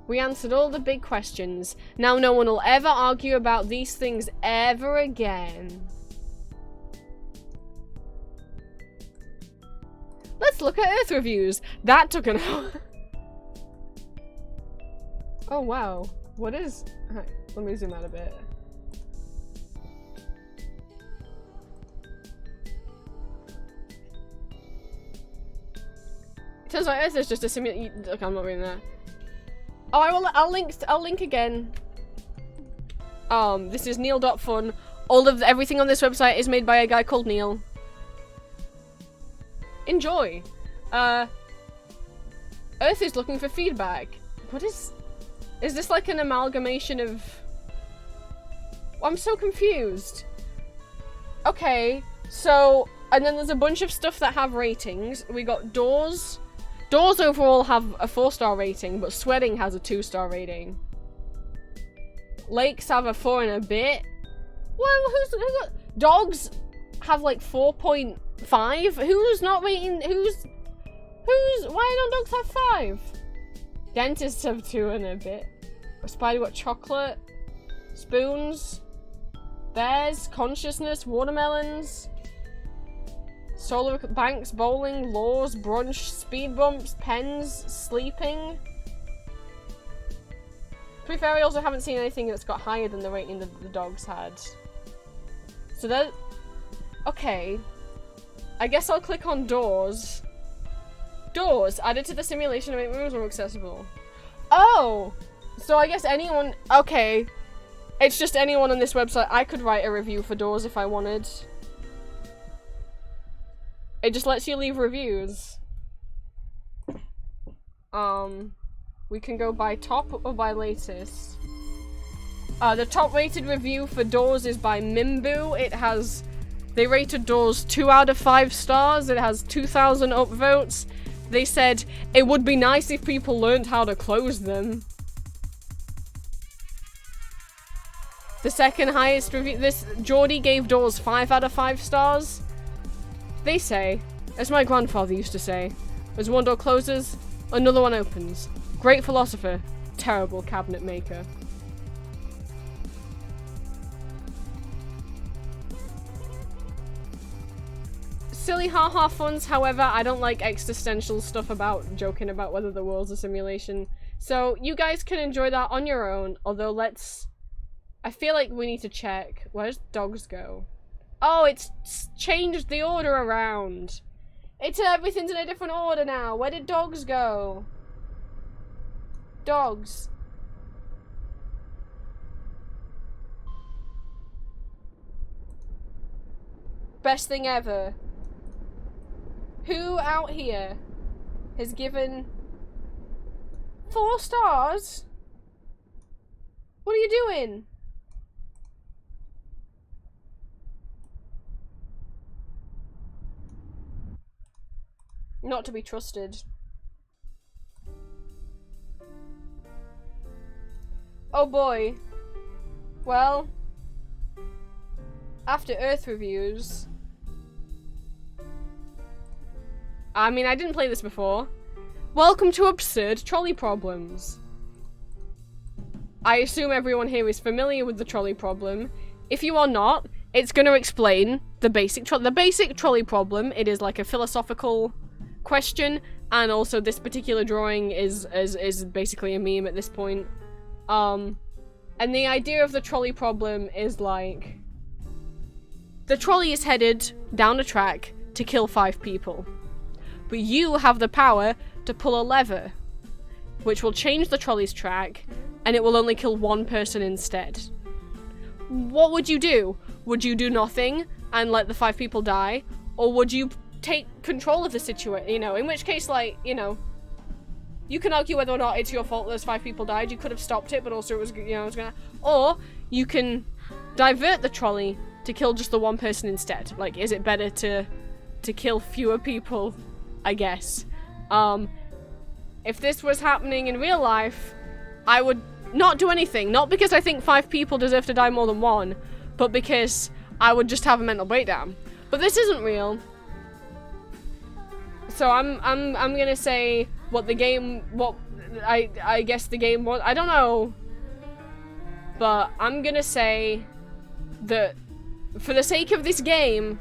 We answered all the big questions. Now no one will ever argue about these things ever again. Let's look at Earth reviews. That took an hour. Oh wow. What is... Alright, let me zoom out a bit. Turns out Earth is just a simulate. Okay, I'm not reading that. Oh, I'll link again. This is neal.fun. Everything on this website is made by a guy called Neal. Enjoy. Earth is looking for feedback. What is this like an amalgamation of... I'm so confused. Okay, so, and then there's a bunch of stuff that have ratings. We got doors. Doors overall have a 4-star rating, but sweating has a 2-star rating. Lakes have a 4 and a bit. Well, who's got... Dogs have like 4.5? Who's not rating? Why don't dogs have 5? Dentists have 2 and a bit. Spider got chocolate, spoons, bears, consciousness, watermelons, solar banks, bowling, laws, brunch, speed bumps, pens, sleeping. To be fair, I also haven't seen anything that's got higher than the rating that the dogs had. So that... Okay. I guess I'll click on doors. Doors added to the simulation to make rooms more accessible. Oh! So I guess anyone... Okay. It's just anyone on this website. I could write a review for doors if I wanted. It just lets you leave reviews. We can go by top or by latest. The top rated review for doors is by Mimbu. It has... They rated doors 2 out of 5 stars. It has 2,000 upvotes. They said, it would be nice if people learned how to close them. The second highest review... Geordie gave doors 5 out of 5 stars. They say, as my grandfather used to say, as one door closes, another one opens. Great philosopher, terrible cabinet maker. Silly haha funs, however, I don't like existential stuff about joking about whether the world's a simulation. So you guys can enjoy that on your own, although let's... I feel like we need to check. Where's dogs go? Oh, it's changed the order around. Everything's in a different order now. Where did dogs go? Dogs. Best thing ever. Who out here has given 4 stars? What are you doing? Not to be trusted. Oh boy. Well, after Earth reviews... I mean, I didn't play this before. Welcome to Absurd Trolley Problems. I assume everyone here is familiar with the trolley problem. If you are not, it's going to explain the basic trolley problem. It is like a philosophical question, and also this particular drawing is basically a meme at this point. And the idea of the trolley problem is like... The trolley is headed down a track to kill 5 people. But you have the power to pull a lever, which will change the trolley's track, and it will only kill 1 person instead. What would you do? Would you do nothing and let the 5 people die? Or would you take control of the situation? You know, in which case, like, you know, you can argue whether or not it's your fault those 5 people died. You could have stopped it, but also it was, you know, it was gonna... Or you can divert the trolley to kill just the 1 person instead. Like, is it better to kill fewer people? I guess. If this was happening in real life, I would not do anything. Not because I think 5 people deserve to die more than 1, but because I would just have a mental breakdown. But this isn't real. So I'm gonna say what I guess the game was. I don't know. But I'm gonna say that for the sake of this game,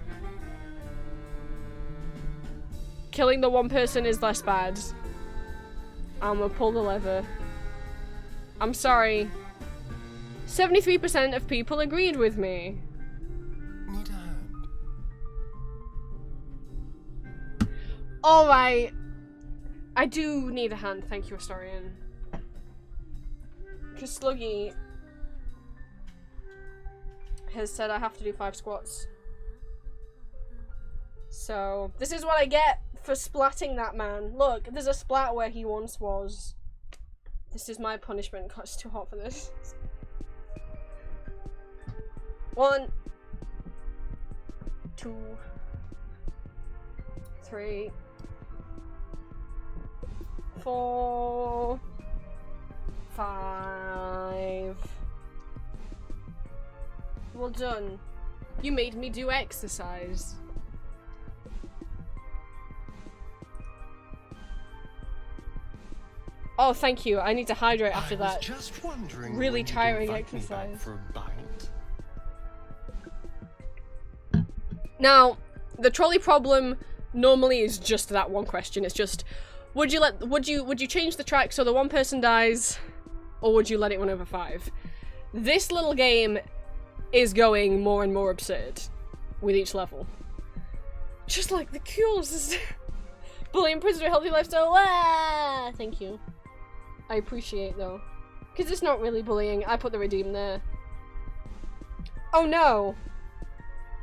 killing the 1 person is less bad. I'm gonna pull the lever. I'm sorry. 73% of people agreed with me. Need a hand. Alright. I do need a hand, thank you, Astorian. Because Sluggy has said I have to do 5 squats. So, this is what I get for splatting that man. Look, there's a splat where he once was. This is my punishment. God, it's too hot for this. 1, 2, 3, 4, 5. Well done. You made me do exercise. Oh, thank you. I need to hydrate after I was that. just wondering Really when you'd tiring invite me back exercise. for a bite. Now, the trolley problem normally is just that one question. It's just, would you change the track so the one person dies, or would you let it run over 5? This little game is going more and more absurd with each level. Just like the cures. Bullying prisoner, healthy lifestyle. Ah, thank you. I appreciate though, because it's not really bullying. I put the redeem there. Oh no!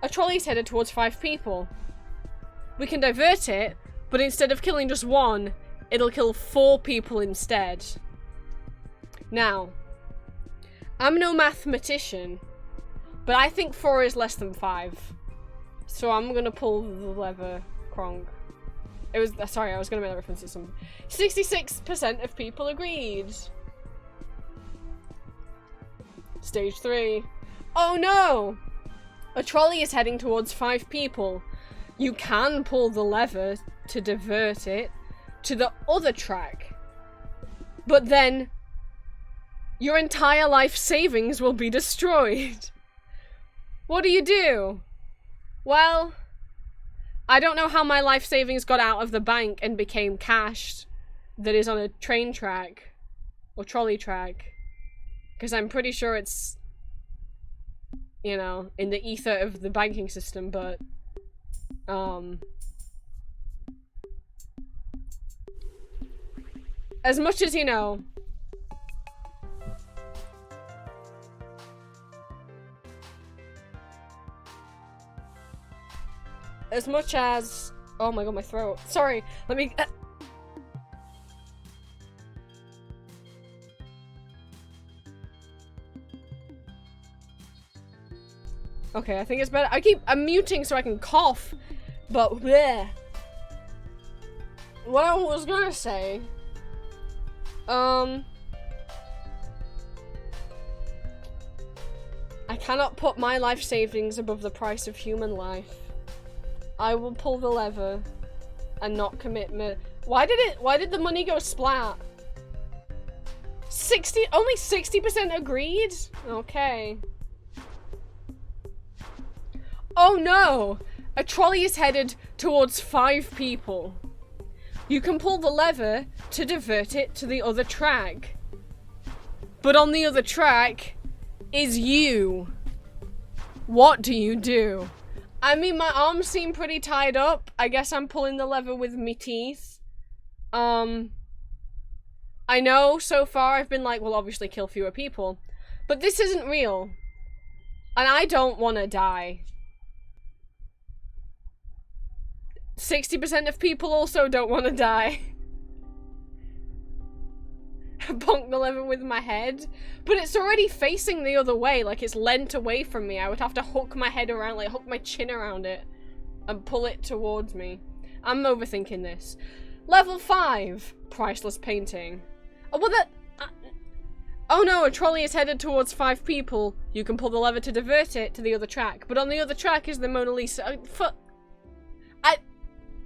A trolley's headed towards 5 people. We can divert it, but instead of killing just 1, it'll kill 4 people instead. Now, I'm no mathematician, but I think 4 is less than 5. So I'm gonna pull the lever, Kronk. It was, sorry, I was gonna make a reference to some. 66% of people agreed. Stage 3. Oh no! A trolley is heading towards 5 people. You can pull the lever to divert it to the other track. But then, your entire life savings will be destroyed. What do you do? Well, I don't know how my life savings got out of the bank and became cash that is on a train track or trolley track, because I'm pretty sure it's, you know, in the ether of the banking system, but as much as, you know, as much as, oh my god, my throat. Sorry, let me. Okay, I think it's better. I'm muting so I can cough, but bleh. What I was gonna say, I cannot put my life savings above the price of human life. I will pull the lever and not commit why did the money go splat? Only 60% agreed? Okay. Oh no! A trolley is headed towards 5 people. You can pull the lever to divert it to the other track. But on the other track is you. What do you do? I mean, my arms seem pretty tied up. I guess I'm pulling the lever with me teeth. I know so far I've been like, well, obviously kill fewer people. But this isn't real. And I don't want to die. 60% of people also don't want to die. Bonk the lever with my head. But it's already facing the other way, like it's leant away from me. I would have to hook my head around, like hook my chin around it and pull it towards me. I'm overthinking this. Level 5. Priceless painting. Oh, well that... oh no, a trolley is headed towards 5 people. You can pull the lever to divert it to the other track. But on the other track is the Mona Lisa.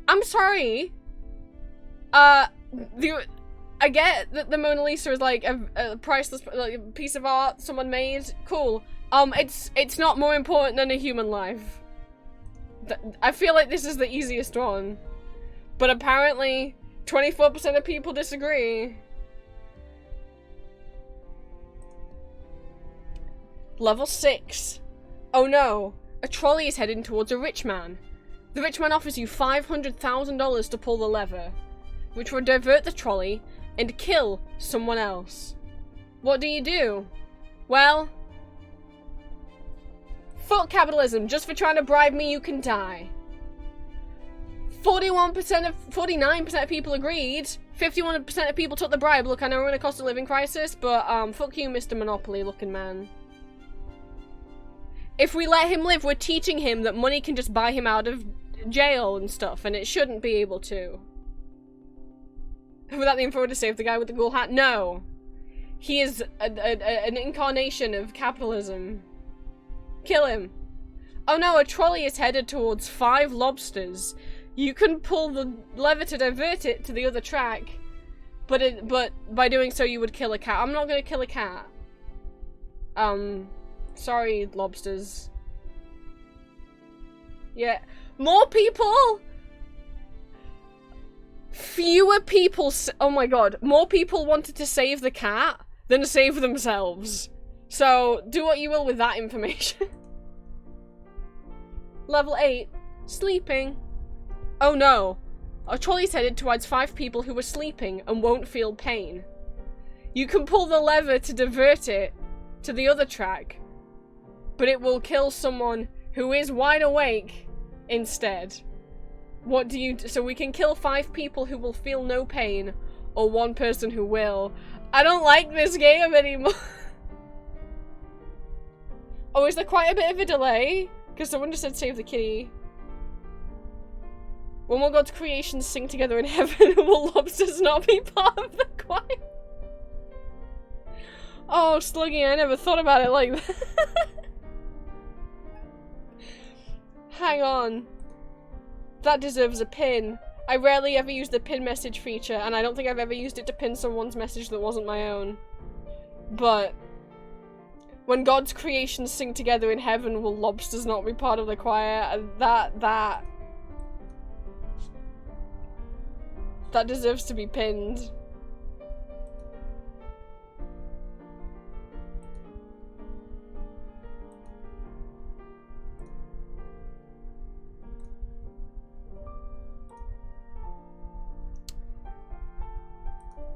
I'm sorry. I get that the Mona Lisa is like a priceless like, piece of art someone made. Cool. It's not more important than a human life. I feel like this is the easiest one. But apparently 24% of people disagree. Level 6. Oh no. A trolley is heading towards a rich man. The rich man offers you $500,000 to pull the lever, which will divert the trolley and kill someone else. What do you do? Well, fuck capitalism. Just for trying to bribe me, you can die. 49% of people agreed. 51% of people took the bribe. Look, I know we're in a cost of living crisis, but fuck you, Mr. Monopoly looking man. If we let him live, we're teaching him that money can just buy him out of jail and stuff, and it shouldn't be able to. Without the info to save the guy with the ghoul hat? No. He is an incarnation of capitalism. Kill him. Oh no, a trolley is headed towards 5 lobsters. You can pull the lever to divert it to the other track, but by doing so you would kill a cat. I'm not gonna kill a cat. Sorry, lobsters. Yeah, more people! Fewer people, oh my god, more people wanted to save the cat than save themselves. So, do what you will with that information. Level 8, sleeping. Oh no, a trolley's headed towards 5 people who are sleeping and won't feel pain. You can pull the lever to divert it to the other track, but it will kill someone who is wide awake instead. What do you do? So we can kill 5 people who will feel no pain, or 1 person who will. I don't like this game anymore. Oh, is there quite a bit of a delay? Because someone just said save the kitty. When will God's creations sing together in heaven, will lobsters not be part of the choir? Oh, Sluggy, I never thought about it like that. Hang on. That deserves a pin. I rarely ever use the pin message feature, and I don't think I've ever used it to pin someone's message that wasn't my own. But when God's creations sing together in heaven, will lobsters not be part of the choir? That deserves to be pinned.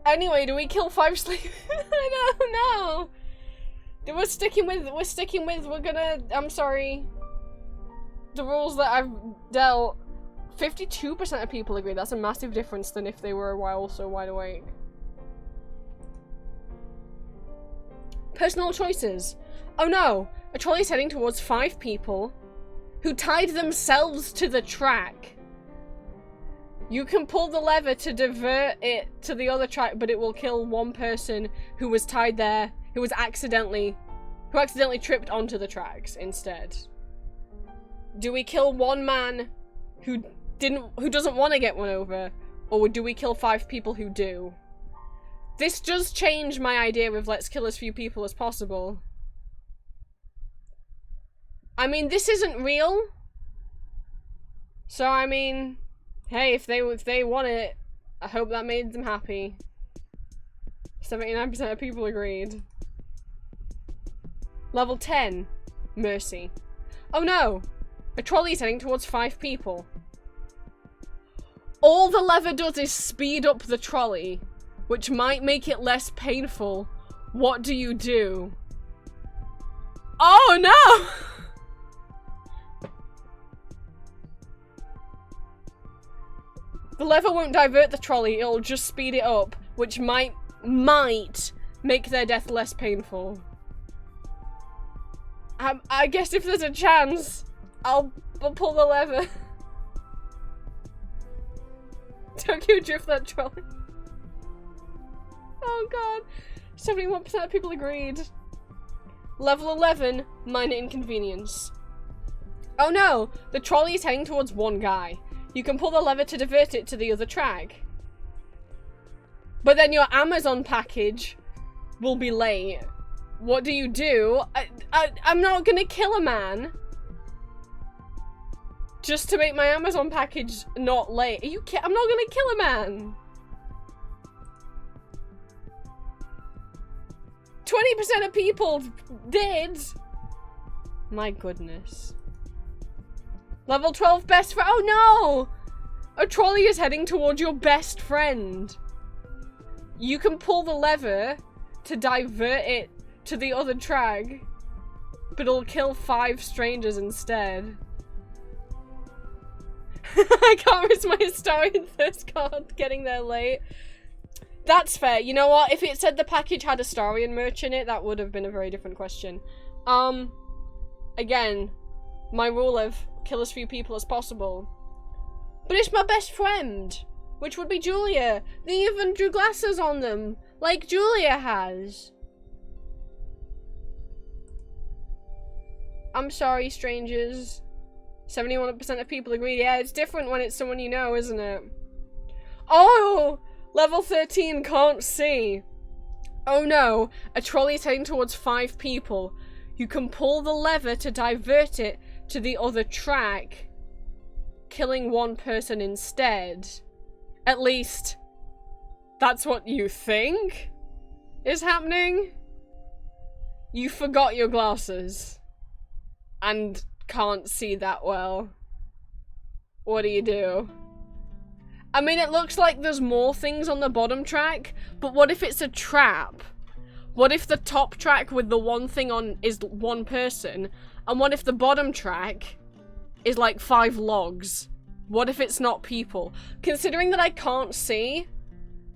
Anyway, do we kill 5 sleep? I don't know. We're sticking with, we're gonna, I'm sorry. The rules that I've dealt, 52% of people agree. That's a massive difference than if they were also wide awake. Personal choices. Oh no, a trolley's heading towards 5 people who tied themselves to the track. You can pull the lever to divert it to the other track, but it will kill 1 person who was tied there, who accidentally tripped onto the tracks instead. Do we kill 1 man who doesn't want to get one over, or do we kill 5 people who do? This does change my idea of let's kill as few people as possible. I mean, this isn't real. So I mean, hey, if they want it, I hope that made them happy. 79% of people agreed. Level 10, mercy. Oh no, a trolley's heading towards 5 people. All the lever does is speed up the trolley, which might make it less painful. What do you do? Oh no! The lever won't divert the trolley, it'll just speed it up, which might make their death less painful. I guess if there's a chance, I'll pull the lever. Tokyo drift that trolley. Oh god. 71% of people agreed. Level 11, minor inconvenience. Oh no, the trolley is heading towards 1 guy. You can pull the lever to divert it to the other track. But then your Amazon package will be late. What do you do? I'm not gonna kill a man just to make my Amazon package not late. Are you kidding? I'm not gonna kill a man. 20% of people did. My goodness. Level 12 best friend. Oh no! A trolley is heading towards your best friend. You can pull the lever to divert it to the other track, but it'll kill 5 strangers instead. I can't risk my Astarian Thirst card getting there late. That's fair. You know what? If it said the package had Astarian merch in it, that would have been a very different question. Again, my rule of kill as few people as possible. But it's my best friend, which would be Julia. They even drew glasses on them, like Julia has. I'm sorry, strangers. 71% of people agree. Yeah, it's different when it's someone you know, isn't it? Oh! Level 13, can't see. Oh no, a trolley is heading towards 5 people. You can pull the lever to divert it to the other track, killing 1 person instead. At least, that's what you think is happening. You forgot your glasses and can't see that well. What do you do? I mean, it looks like there's more things on the bottom track, but what if it's a trap? What if the top track with the one thing on is 1 person, and what if the bottom track is like 5 logs? What if it's not people? Considering that I can't see,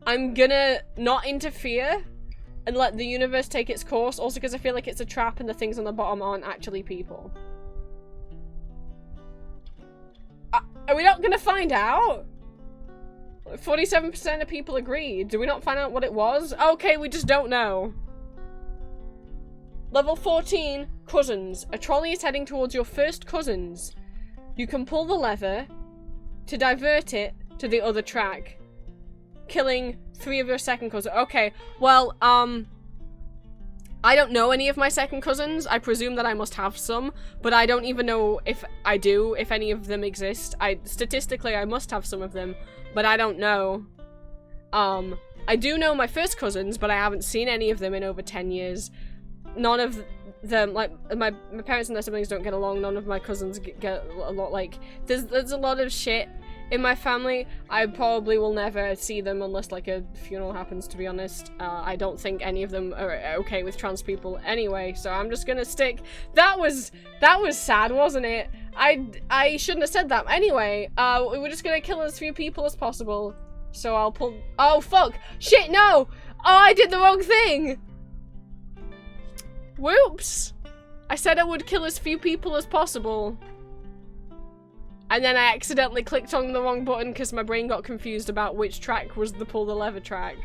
I'm gonna not interfere and let the universe take its course, also because I feel like it's a trap and the things on the bottom aren't actually people. Are we not gonna find out? 47% of people agreed. Do we not find out what it was? Okay, we just don't know. Level 14, cousins. A trolley is heading towards your first cousins. You can pull the lever to divert it to the other track, killing 3 of your second cousins. Okay, well, I don't know any of my second cousins. I presume that I must have some, but I don't even know if I do, if any of them exist. Statistically, I must have some of them, but I don't know. I do know my first cousins, but I haven't seen any of them in over 10 years. None of them, like, my parents and their siblings don't get along. None of my cousins get a lot, like, there's a lot of shit in my family. I probably will never see them unless, like, a funeral happens, to be honest. I don't think any of them are okay with trans people anyway, so I'm just gonna stick. That was sad, wasn't it? I shouldn't have said that. Anyway, we're just gonna kill as few people as possible. So I'll pull. Oh, fuck! Shit, no! Oh, I did the wrong thing! Whoops! I said I would kill as few people as possible. And then I accidentally clicked on the wrong button because my brain got confused about which track was the pull the lever track.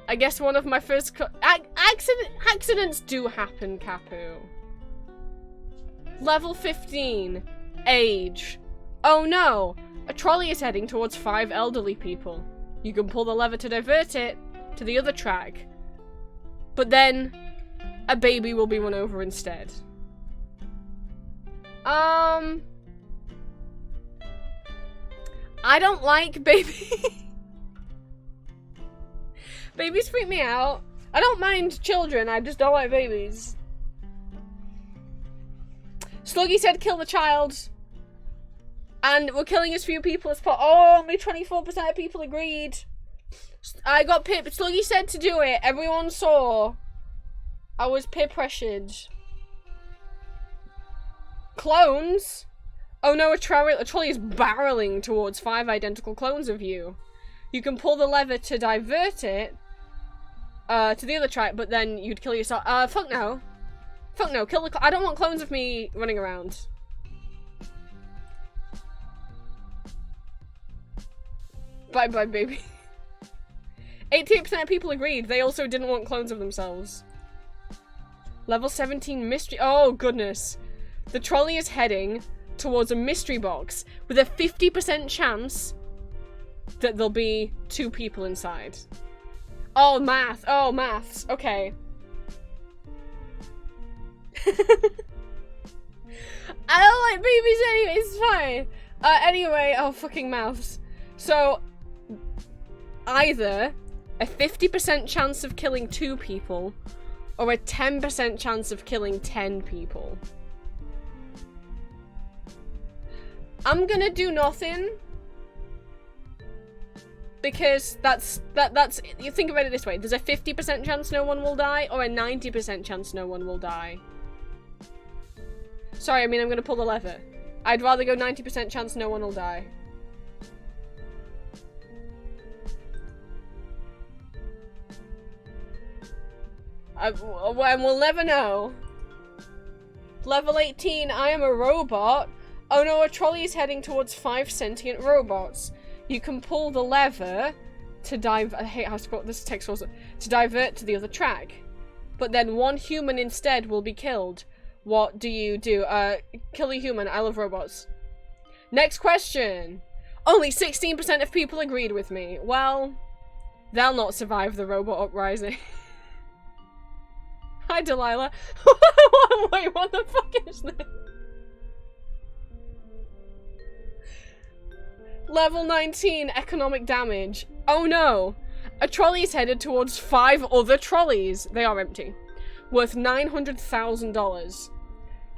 I guess one of my first accidents do happen, Capu. Level 15. Age. Oh no! A trolley is heading towards 5 elderly people. You can pull the lever to divert it to the other track. But then, a baby will be run over instead. I don't like baby. Babies freak me out. I don't mind children, I just don't like babies. Sluggy said kill the child. And we're killing as few people as possible. Oh, only 24% of people agreed. I got peer. Sluggy said to do it. Everyone saw. I was peer pressured. Clones? Oh no, a trolley is barreling towards 5 identical clones of you. You can pull the lever to divert it to the other track, but then you'd kill yourself. Fuck no. Fuck no, kill the I don't want clones of me running around. Bye bye, baby. 88% of people agreed. They also didn't want clones of themselves. Level 17 mystery. Oh, goodness. The trolley is heading towards a mystery box with a 50% chance that there'll be 2 people inside. Oh, math. Oh, maths. Okay. I don't like babies anyway. It's fine. Anyway. Oh, fucking maths. So, either a 50% chance of killing 2 people or a 10% chance of killing 10 people. I'm gonna do nothing because that's you think about it this way. There's a 50% chance no one will die or a 90% chance no one will die. Sorry, I mean I'm gonna pull the lever. I'd rather go 90% chance no one will die. And we'll never know. Level 18, I am a robot. Oh no, a trolley is heading towards 5 sentient robots. You can pull the lever to I hate how this text was, to divert to the other track. but then one human instead will be killed. What do you do? Kill a human. I love robots. Next question. Only 16% of people agreed with me. Well, they'll not survive the robot uprising. Hi, Delilah. Wait, what the fuck is this? Level 19, economic damage. Oh no! A trolley is headed towards 5 other trolleys. They are empty. Worth $900,000.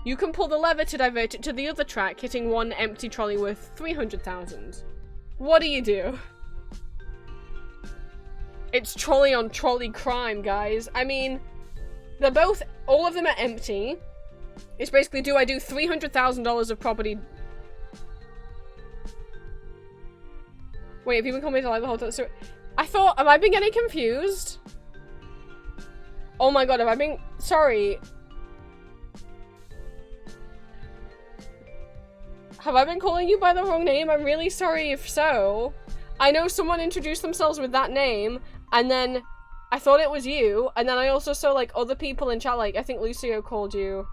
You can pull the lever to divert it to the other track, hitting one empty trolley worth $300,000. What do you do? It's trolley on trolley crime, guys. I mean, they're both, all of them are empty. It's basically, do I do $300,000 of property? Wait, have you been calling me to lie the whole time? So, I thought, have I been getting confused? Oh my god, have I been, sorry. Have I been calling you by the wrong name? I'm really sorry if so. I know someone introduced themselves with that name, and then I thought it was you, and then I also saw like other people in chat, like I think Lucio called you.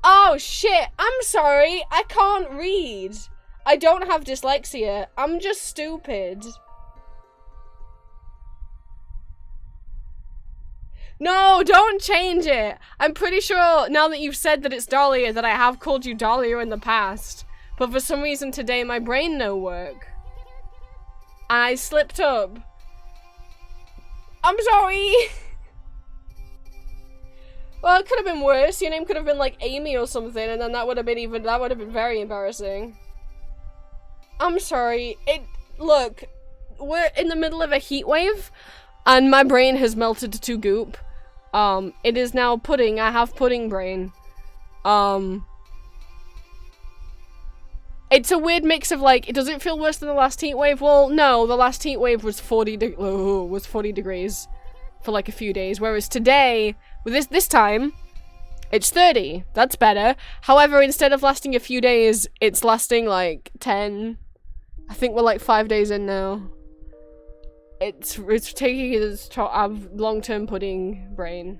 Oh shit, I'm sorry, I can't read. I don't have dyslexia, I'm just stupid. No, don't change it. I'm pretty sure now that you've said that it's Dahlia that I have called you Dahlia in the past. But for some reason today my brain no work. And I slipped up. I'm sorry. Well, it could have been worse. Your name could have been like Amy or something, and then that would have been very embarrassing. I'm sorry. Look, we're in the middle of a heat wave, and my brain has melted to goop. It is now pudding. I have pudding brain. It's a weird mix of like, does it feel worse than the last heat wave? Well, no, the last heat wave was 40 degrees for like a few days, whereas today, with this time, it's 30. That's better. However, instead of lasting a few days, it's lasting like 10. I think we're like 5 days in now. It's taking its long-term pudding brain.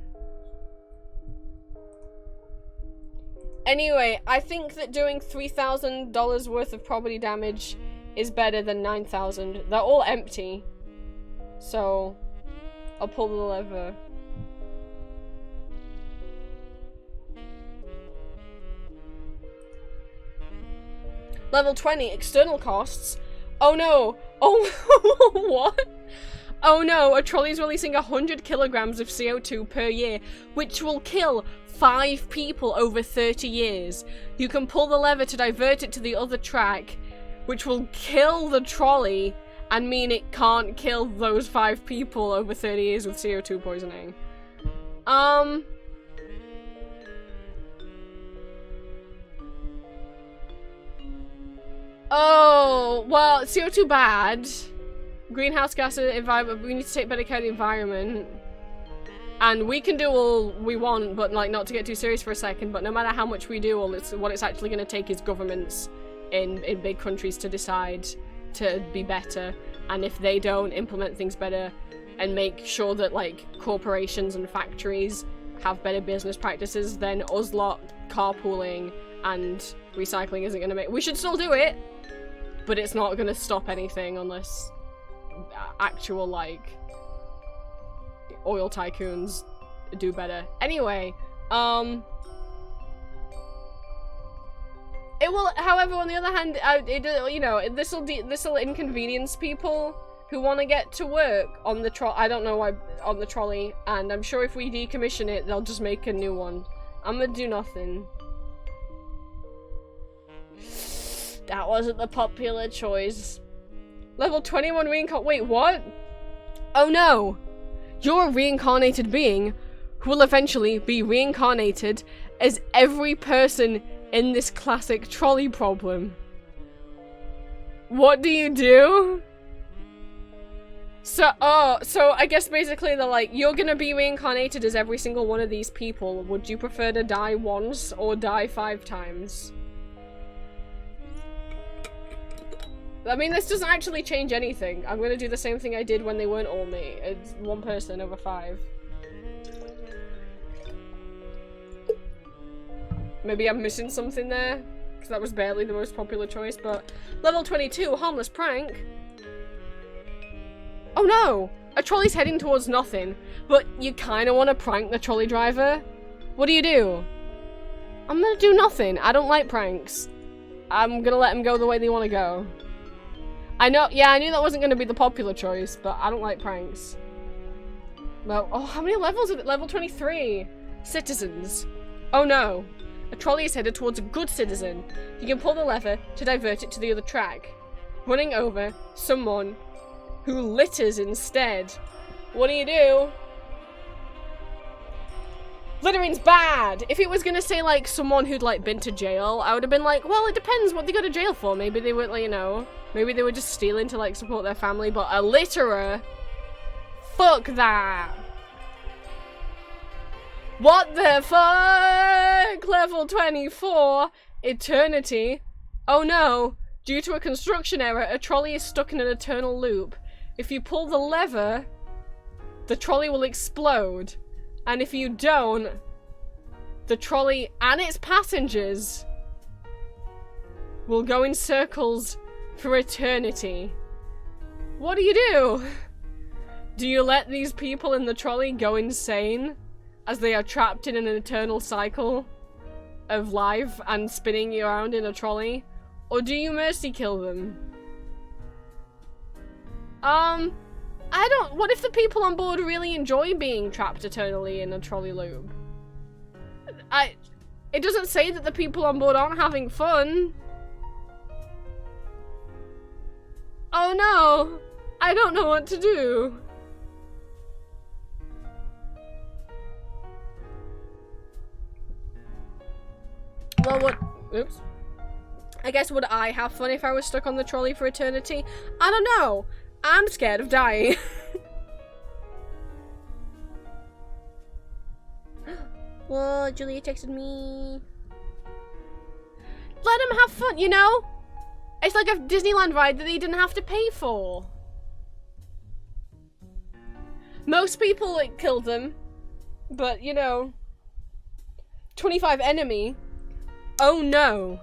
Anyway, I think that doing $3,000 worth of property damage is better than 9,000. They're all empty. So, I'll pull the lever. Level 20, external costs. Oh no! Oh, what? Oh no, a trolley is releasing 100 kilograms of CO2 per year, which will kill 5 people over 30 years. You can pull the lever to divert it to the other track, which will kill the trolley and mean it can't kill those 5 people over 30 years with CO2 poisoning. Oh, well, CO2 bad. Greenhouse gas environment, we need to take better care of the environment. And we can do all we want, but like not to get too serious for a second, but no matter how much we do, what it's actually going to take is governments in big countries to decide to be better. And if they don't implement things better and make sure that like corporations and factories have better business practices, then us lot carpooling and recycling isn't going to make... We should still do it, but it's not going to stop anything unless actual like oil tycoons do better. Anyway, it will, however, on the other hand, you know, this will inconvenience people who want to get to work on the I don't know why, on the trolley, and I'm sure if we decommission it, they'll just make a new one. I'm gonna do nothing. That wasn't the popular choice. Level 21 wait, what? Oh no! You're a reincarnated being who will eventually be reincarnated as every person in this classic trolley problem. What do you do? So I guess basically they're like, you're gonna be reincarnated as every single one of these people. Would you prefer to die once or die 5 times? I mean, this doesn't actually change anything. I'm gonna do the same thing I did when they weren't all me. It's 1 person over 5. Maybe I'm missing something there, because that was barely the most popular choice, but... Level 22, harmless prank. Oh no! A trolley's heading towards nothing, but you kind of want to prank the trolley driver. What do? I'm gonna do nothing. I don't like pranks. I'm gonna let them go the way they want to go. I know, yeah, I knew that wasn't gonna be the popular choice, but I don't like pranks. Well, oh, how many levels is it? Level 23. Citizens. Oh no. A trolley is headed towards a good citizen. You can pull the lever to divert it to the other track, running over someone who litters instead. What do? Littering's bad! If it was gonna say, like, someone who'd, like, been to jail, I would have been like, well, it depends what they go to jail for. Maybe they were, like, you know, maybe they were just stealing to, like, support their family, but a litterer? Fuck that! What the fuck? Level 24? Eternity? Oh no! Due to a construction error, a trolley is stuck in an eternal loop. If you pull the lever, the trolley will explode. And if you don't, the trolley and its passengers will go in circles for eternity. What do? Do you let these people in the trolley go insane as they are trapped in an eternal cycle of life and spinning you around in a trolley? Or do you mercy kill them? I don't... What if the people on board really enjoy being trapped eternally in a trolley loop? It doesn't say that the people on board aren't having fun. Oh no! I don't know what to do. Well, what... Oops. I guess would I have fun if I was stuck on the trolley for eternity? I don't know. I'm scared of dying. Whoa, Julia texted me. Let him have fun, you know? It's like a Disneyland ride that he didn't have to pay for. Most people, like, killed them. But, you know. 25 enemy. Oh no.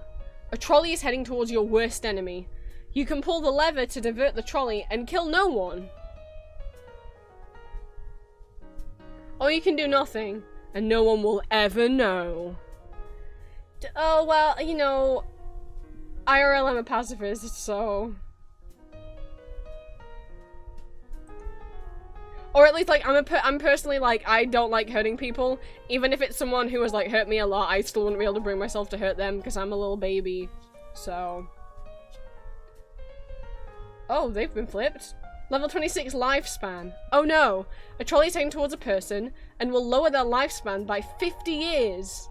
A trolley is heading towards your worst enemy. You can pull the lever to divert the trolley and kill no one. Or you can do nothing, and no one will ever know. Oh, well, you know, IRL I'm a pacifist, so... Or at least, like, I'm personally, like, I don't like hurting people. Even if it's someone who has, like, hurt me a lot, I still wouldn't be able to bring myself to hurt them, because I'm a little baby. So... Oh, they've been flipped. Level 26 lifespan. Oh no! A trolley is heading towards a person and will lower their lifespan by 50 years.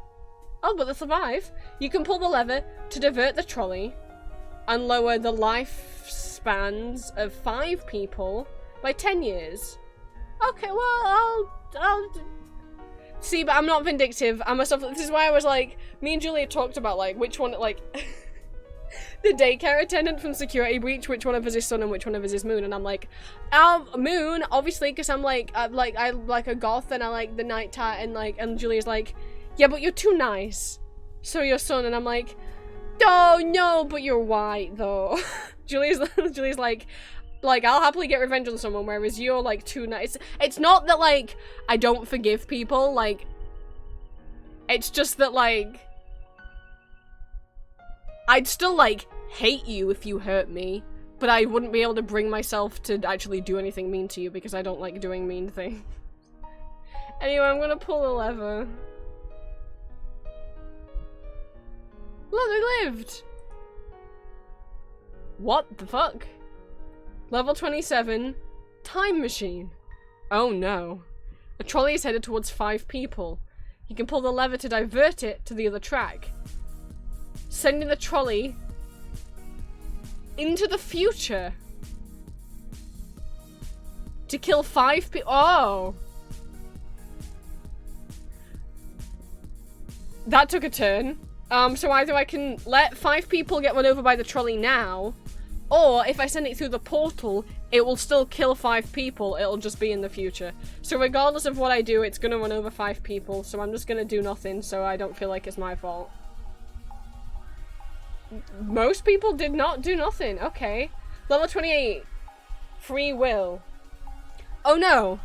Oh, but they'll survive. You can pull the lever to divert the trolley and lower the lifespans of 5 people by 10 years. Okay, well, I'll... See, but I'm not vindictive. I'm myself. This is why I was like, me and Julia talked about, like, which one, like... the daycare attendant from Security Breach, which one of us is sun and which one of us is moon, and I'm like, moon, obviously, because I'm like, I like a goth and I like the nighttime, and like, and Julia's like, yeah, but you're too nice, so you're sun, and I'm like, oh no, but you're white though. Julia's like, I'll happily get revenge on someone, whereas you're like too nice. It's not that like I don't forgive people, like, it's just that like I'd still, like, hate you if you hurt me, but I wouldn't be able to bring myself to actually do anything mean to you because I don't like doing mean things. Anyway, I'm gonna pull the lever. Look, they lived! What the fuck? Level 27, time machine. Oh no. A trolley is headed towards 5 people. You can pull the lever to divert it to the other track, sending the trolley into the future to kill 5 people. Oh! That took a turn. So either I can let 5 people get run over by the trolley now, or if I send it through the portal, it will still kill 5 people, it'll just be in the future. So regardless of what I do, it's gonna run over 5 people, so I'm just gonna do nothing so I don't feel like it's my fault. Most people did not do nothing, okay. Level 28. Free will. Oh no!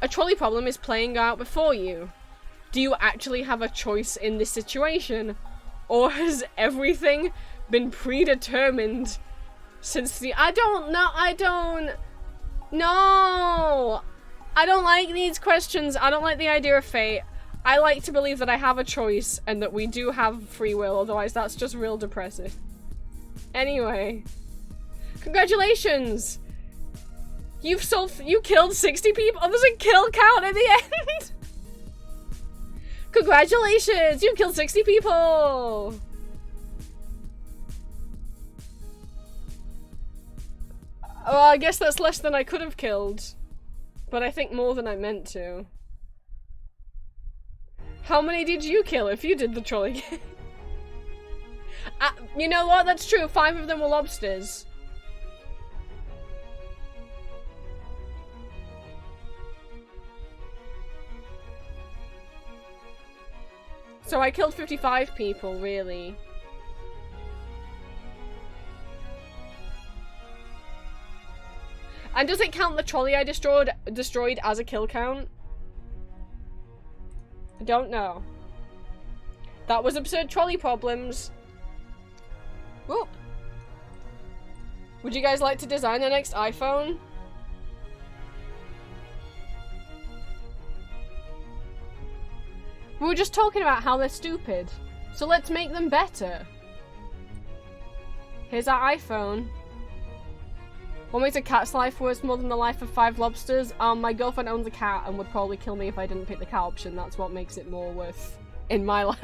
A trolley problem is playing out before you. Do you actually have a choice in this situation? Or has everything been predetermined since the- I don't know, No! I don't like these questions. I don't like the idea of fate. I like to believe that I have a choice and that we do have free will, otherwise that's just real depressing. Anyway. Congratulations! You killed 60 people? Oh, there's a kill count at the end! Congratulations! You killed 60 people! Well, I guess that's less than I could have killed. But I think more than I meant to. How many did you kill if you did the trolley game? You know what? That's true. 5 of them were lobsters. So I killed 55 people, really. And does it count the trolley I destroyed as a kill count? I don't know. That was absurd trolley problems. Whoop. Would you guys like to design the next iPhone? We were just talking about how they're stupid. So let's make them better. Here's our iPhone. What makes a cat's life worth more than the life of 5 lobsters? My girlfriend owns a cat and would probably kill me if I didn't pick the cat option. That's what makes it more worth in my life.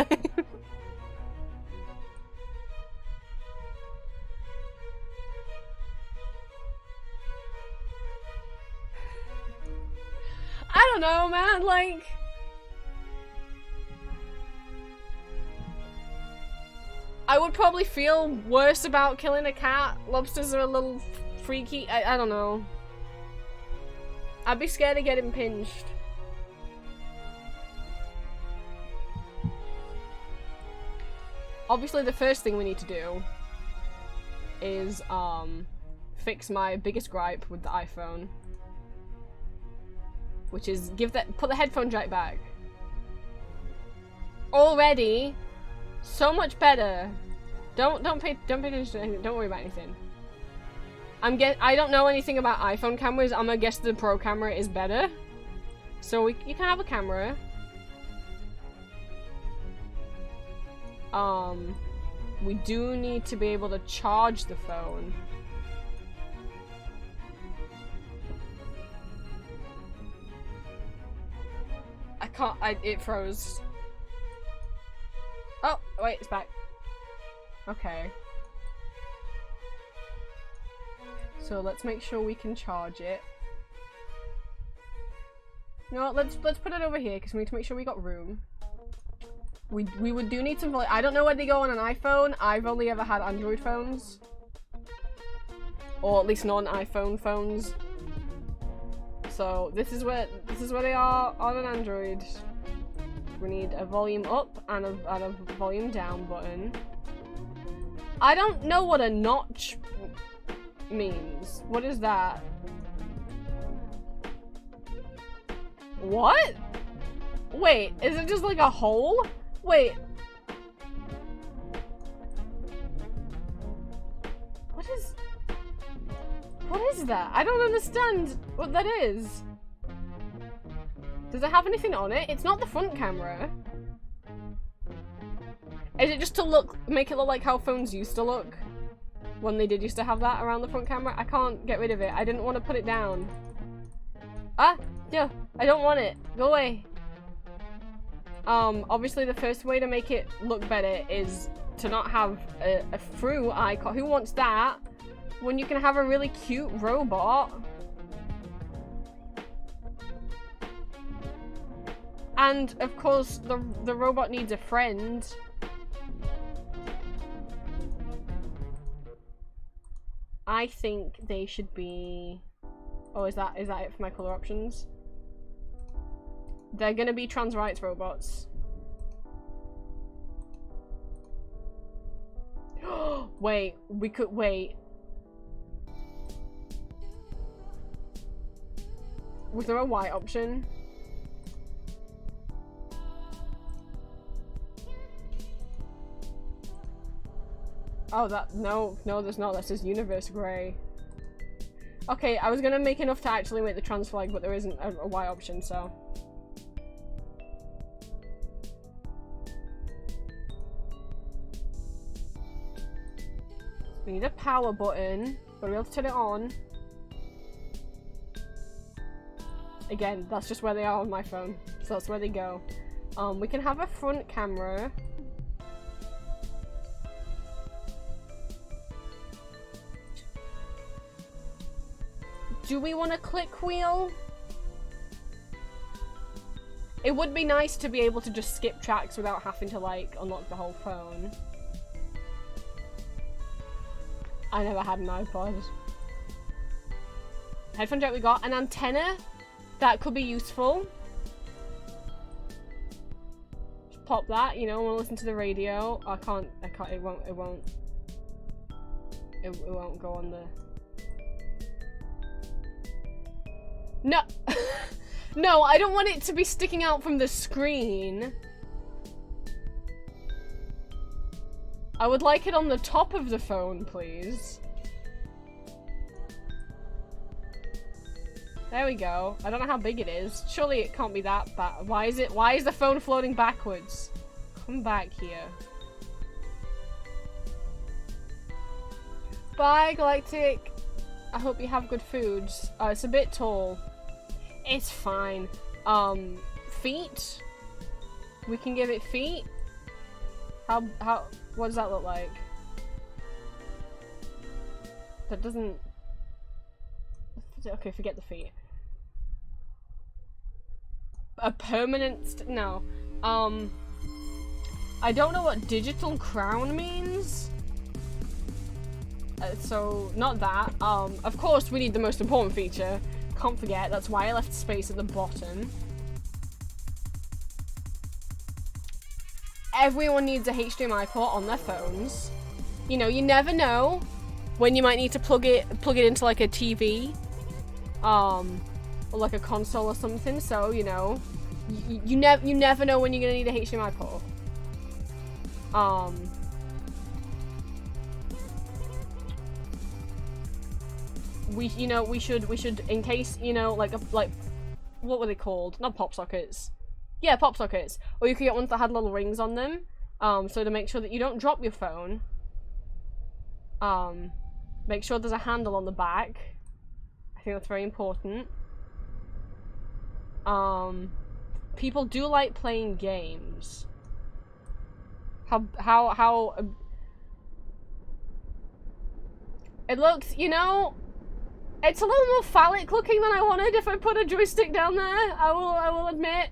I don't know, man, like... I would probably feel worse about killing a cat. Lobsters are a little freaky. I don't know. I'd be scared of getting pinched. Obviously, the first thing we need to do is fix my biggest gripe with the iPhone, which is put the headphone jack back. Already, so much better. Don't pay attention to anything. Don't worry about anything. I don't know anything about iPhone cameras. I'm gonna guess the Pro camera is better. So you can have a camera. We do need to be able to charge the phone. I can't, it froze. Oh, wait, it's back. Okay. So let's make sure we can charge it. No, let's put it over here because we need to make sure we got room. We do need some. I don't know where they go on an iPhone. I've only ever had Android phones, or at least non-iPhone phones. So this is where they are on an Android. We need a volume up and a volume down button. I don't know what a notch means. What is that? What? Wait, is it just like a hole? Wait. What is that? I don't understand what that is. Does it have anything on it? It's not the front camera. Is it just to make it look like how phones used to look? When they used to have that around the front camera? I can't get rid of it. I didn't want to put it down. Ah! Yeah, I don't want it. Go away. Obviously the first way to make it look better is to not have a through icon. Who wants that? When you can have a really cute robot. And, of course, the robot needs a friend. I think they should be Oh, is that it for my color options? They're gonna be trans rights robots. Wait, we could wait. Was there a white option? Oh, no, there's not. That says universe gray. Okay, I was gonna make enough to actually make the trans flag, but there isn't a white option, so. We need a power button. Gotta be able to turn it on. Again, that's just where they are on my phone. So that's where they go. We can have a front camera. Do we want a click wheel? It would be nice to be able to just skip tracks without having to, like, unlock the whole phone. I never had an iPod. Headphone jack we got. An antenna? That could be useful. Just pop that, you know, want to listen to the radio. I can't, it won't go on the... No! No, I don't want it to be sticking out from the screen. I would like it on the top of the phone, please. There we go. I don't know how big it is. Surely it can't be that bad. Why is the phone floating backwards? Come back here. Bye, Galactic. I hope you have good foods. It's a bit tall. It's fine. Feet? We can give it feet? What does that look like? That doesn't... Okay, forget the feet. A permanent... No. I don't know what digital crown means. So, not that. Of course, we need the most important feature. Can't forget, that's why I left space at the bottom. Everyone needs a HDMI port on their phones. You know, you never know when you might need to plug it into like a TV, or like a console or something. So you know, you never know when you're gonna need a HDMI port. We should in case, you know, like what were they called? Not pop sockets. Yeah, pop sockets. Or you could get ones that had little rings on them. So to make sure that you don't drop your phone. Make sure there's a handle on the back. I think that's very important. People do like playing games. How it looks, you know, it's a little more phallic looking than I wanted if I put a joystick down there, I will admit.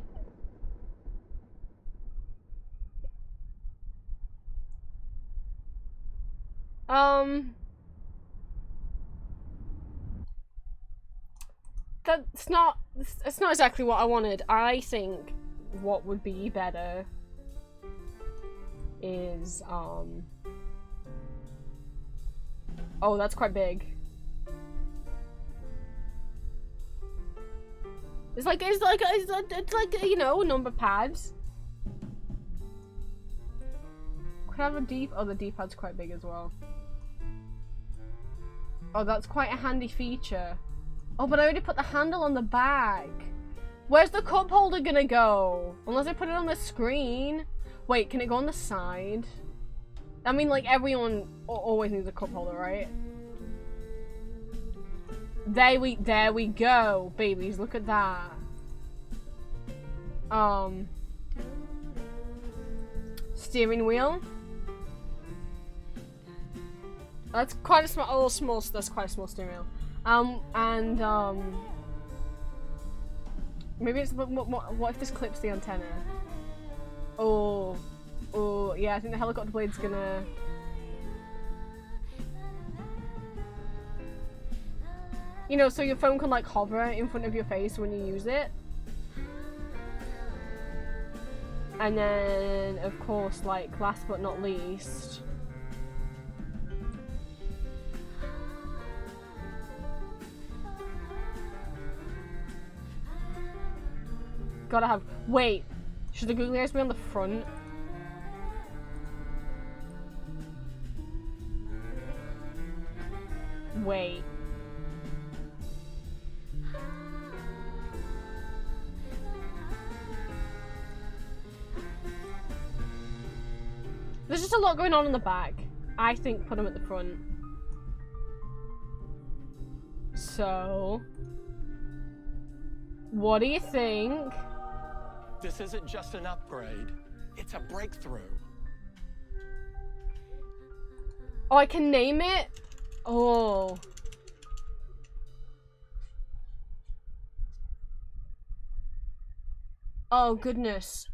It's not exactly what I wanted. I think what would be better is, oh, that's quite big. It's like, you know, number pads. Could I have a oh, the D-pad's quite big as well. Oh, that's quite a handy feature. Oh, but I already put the handle on the back. Where's the cup holder gonna go? Unless I put it on the screen. Wait, can it go on the side? I mean, like, everyone always needs a cup holder, right? There we go, babies. Look at that. Steering wheel. That's quite a small. That's quite a small steering wheel. Maybe it's what if this clips the antenna? Oh, yeah. I think the helicopter blade's gonna. You know, so your phone can like hover in front of your face when you use it. And then, of course, like, last but not least... Gotta have... Wait! Should the googly eyes be on the front? Wait. There's just a lot going on in the back. I think put them at the front. So... What do you think? This isn't just an upgrade. It's a breakthrough. Oh, I can name it? Oh. Oh, goodness.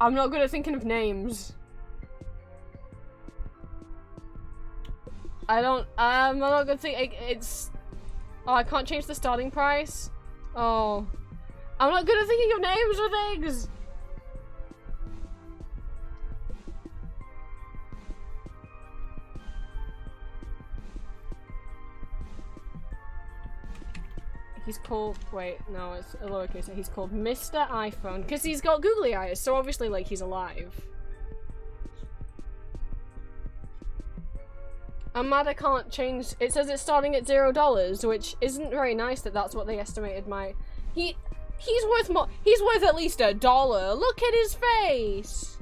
I'm not good at thinking of names. I'm not good at thinking, it's... Oh, I can't change the starting price? Oh. I'm not good at thinking of names or things! He's called, wait, no, it's a lowercase. He's called Mr. iPhone because he's got googly eyes, so obviously, like, he's alive. I'm mad I can't change. It says it's starting at $0, which isn't very nice that that's what they estimated my. He's worth more. He's worth at least $1. Look at his face.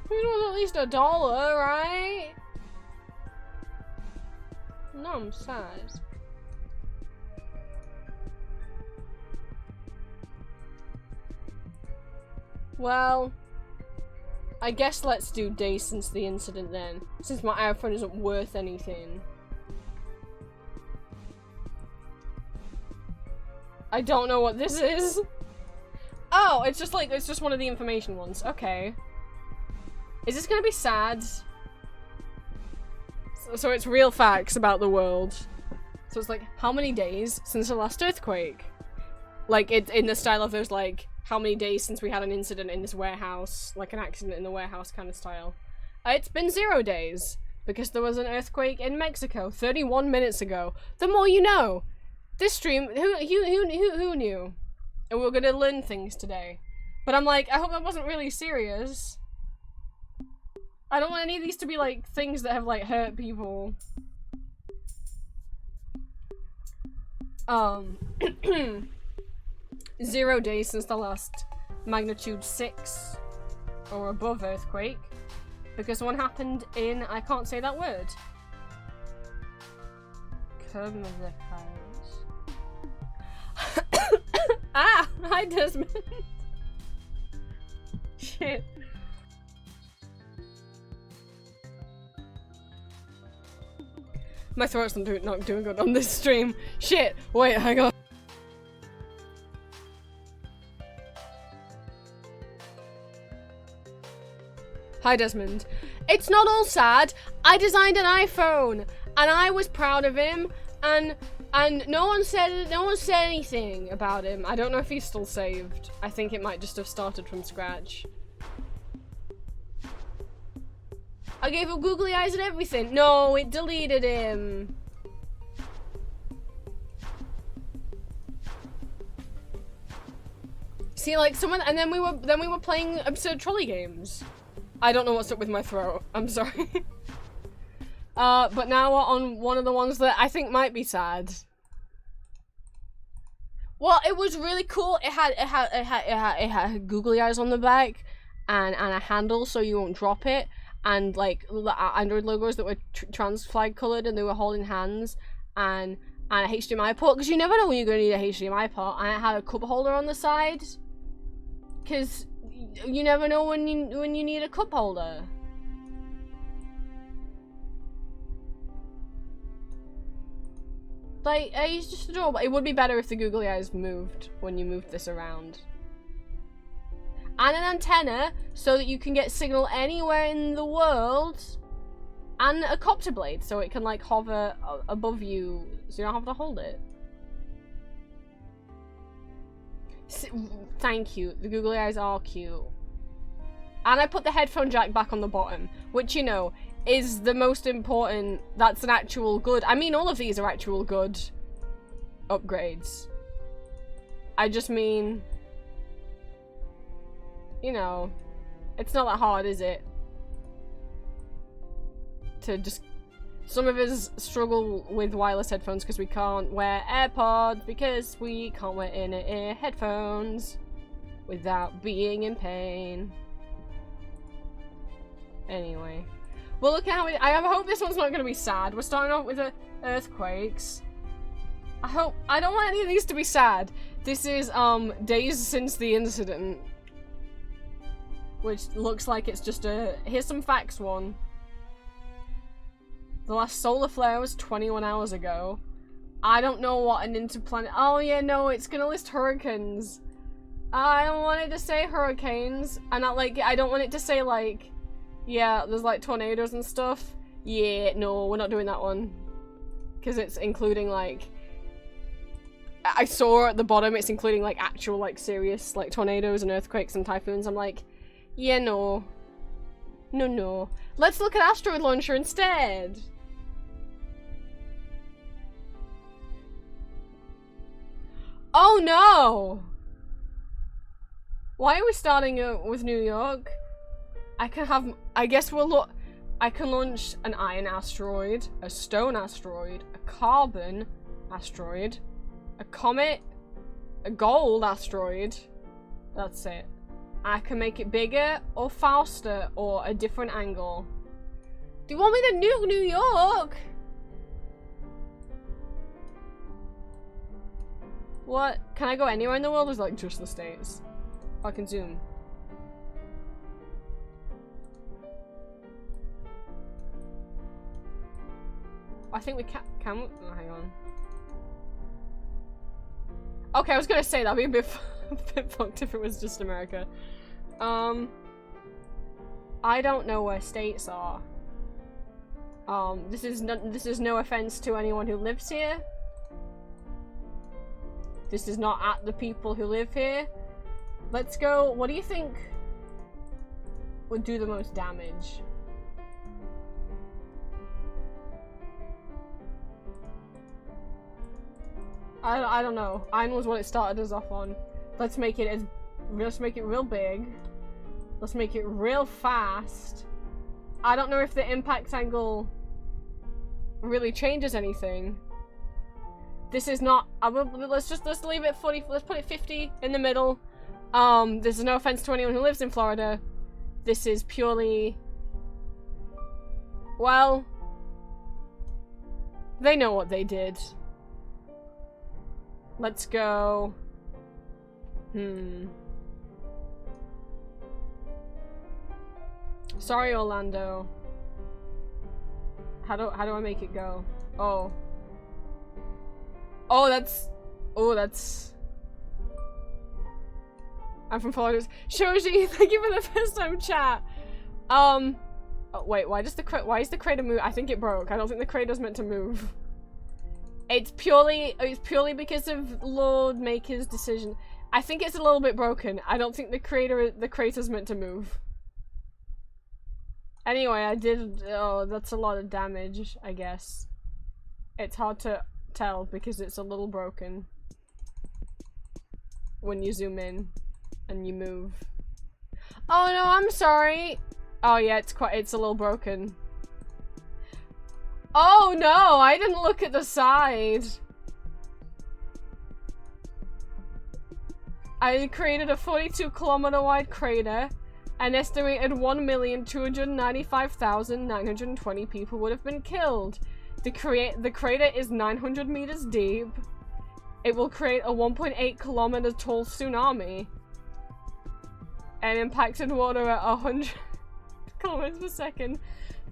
He's worth at least $1, right? No, I'm sad. Well, I guess let's do days since the incident then, since my iPhone isn't worth anything. I don't know what this is. Oh, it's just like, it's just one of the information ones. Okay. Is this gonna be sad? So it's real facts about the world. So it's like, how many days since the last earthquake? Like, it's in the style of those, like, how many days since we had an incident in this warehouse, like an accident in the warehouse kind of style. It's been 0 days, because there was an earthquake in Mexico 31 minutes ago. The more you know. This stream, who knew? And we were gonna learn things today. But I'm like, I hope that wasn't really serious. I don't want any of these to be like things that have like hurt people. 0 days since the last magnitude 6 or above earthquake, because one happened in, I can't say that word. Come the powers. Ah! Hi Desmond! Shit. My throat's not doing good on this stream. Shit! Wait, hang on. Hi Desmond. It's not all sad. I designed an iPhone and I was proud of him, and no one said anything about him. I don't know if he's still saved. I think it might just have started from scratch. I gave him googly eyes and everything. No, it deleted him. See, like someone, and then we were playing absurd trolley games. I don't know what's up with my throat. I'm sorry. But now we're on one of the ones that I think might be sad. Well, it was really cool. It had googly eyes on the back, and a handle so you won't drop it, and like Android logos that were trans flag colored, and they were holding hands, and a HDMI port, because you never know when you're going to need a HDMI port, and it had a cup holder on the side, because you never know when you need a cup holder. Like, he's just adorable. It would be better if the googly eyes moved when you moved this around. And an antenna so that you can get signal anywhere in the world. And a copter blade so it can like hover above you so you don't have to hold it. Thank you. The googly eyes are cute. And I put the headphone jack back on the bottom, which, you know, is the most important. That's an actual good. I mean, all of these are actual good upgrades. I just mean, you know, it's not that hard, is it? To just... Some of us struggle with wireless headphones because we can't wear AirPods, because we can't wear inner-ear headphones without being in pain. Anyway. Well, look at how I hope this one's not going to be sad. We're starting off with earthquakes. I don't want any of these to be sad. This is, days since the incident. Which looks like it's just a... Here's some facts one. The last solar flare was 21 hours ago. I don't know what an interplanet... Oh yeah, no, it's gonna list hurricanes. I don't want it to say hurricanes. And I don't want it to say like... Yeah, there's like tornadoes and stuff. Yeah, no, we're not doing that one. Because it's including like... I saw at the bottom it's including like actual like serious like tornadoes and earthquakes and typhoons. I'm like, yeah, no. No. Let's look at asteroid launcher instead. Oh no! Why are we starting with New York? I guess we'll look. I can launch an iron asteroid, a stone asteroid, a carbon asteroid, a comet, a gold asteroid. That's it. I can make it bigger or faster or a different angle. Do you want me to nuke New York? What? Can I go anywhere in the world or is it like just the States? I can zoom. I think we can we? Oh, hang on. Okay, I was gonna say that'd be a bit fucked if it was just America. I don't know where states are. This is no offense to anyone who lives here. This is not at the people who live here. Let's go. What do you think would do the most damage? I don't know. Iron was what it started us off on. Let's make it real big. Let's make it real fast. I don't know if the impact angle really changes anything. This is not. Let's leave it 40. Let's put it 50 in the middle. There's no offense to anyone who lives in Florida. This is purely. Well, they know what they did. Let's go. Sorry, Orlando. How do I make it go? Oh. Oh, that's. I'm from Florida. Shoji, thank you for the first time chat. Oh, wait, why is the crater move? I think it broke. I don't think the crater's meant to move. It's purely because of Lord Maker's decision. I think it's a little bit broken. I don't think the crater's meant to move. Anyway, oh, that's a lot of damage, I guess. It's hard to tell because it's a little broken when you zoom in and you move. Oh no, I'm sorry. Oh yeah, it's a little broken. Oh no, I didn't look at the side. I created a 42-kilometer wide crater. An estimated 1,295,920 people would have been killed. The crater is 900 meters deep. It will create a 1.8 kilometer tall tsunami. And impacted water at 100 kilometers per second.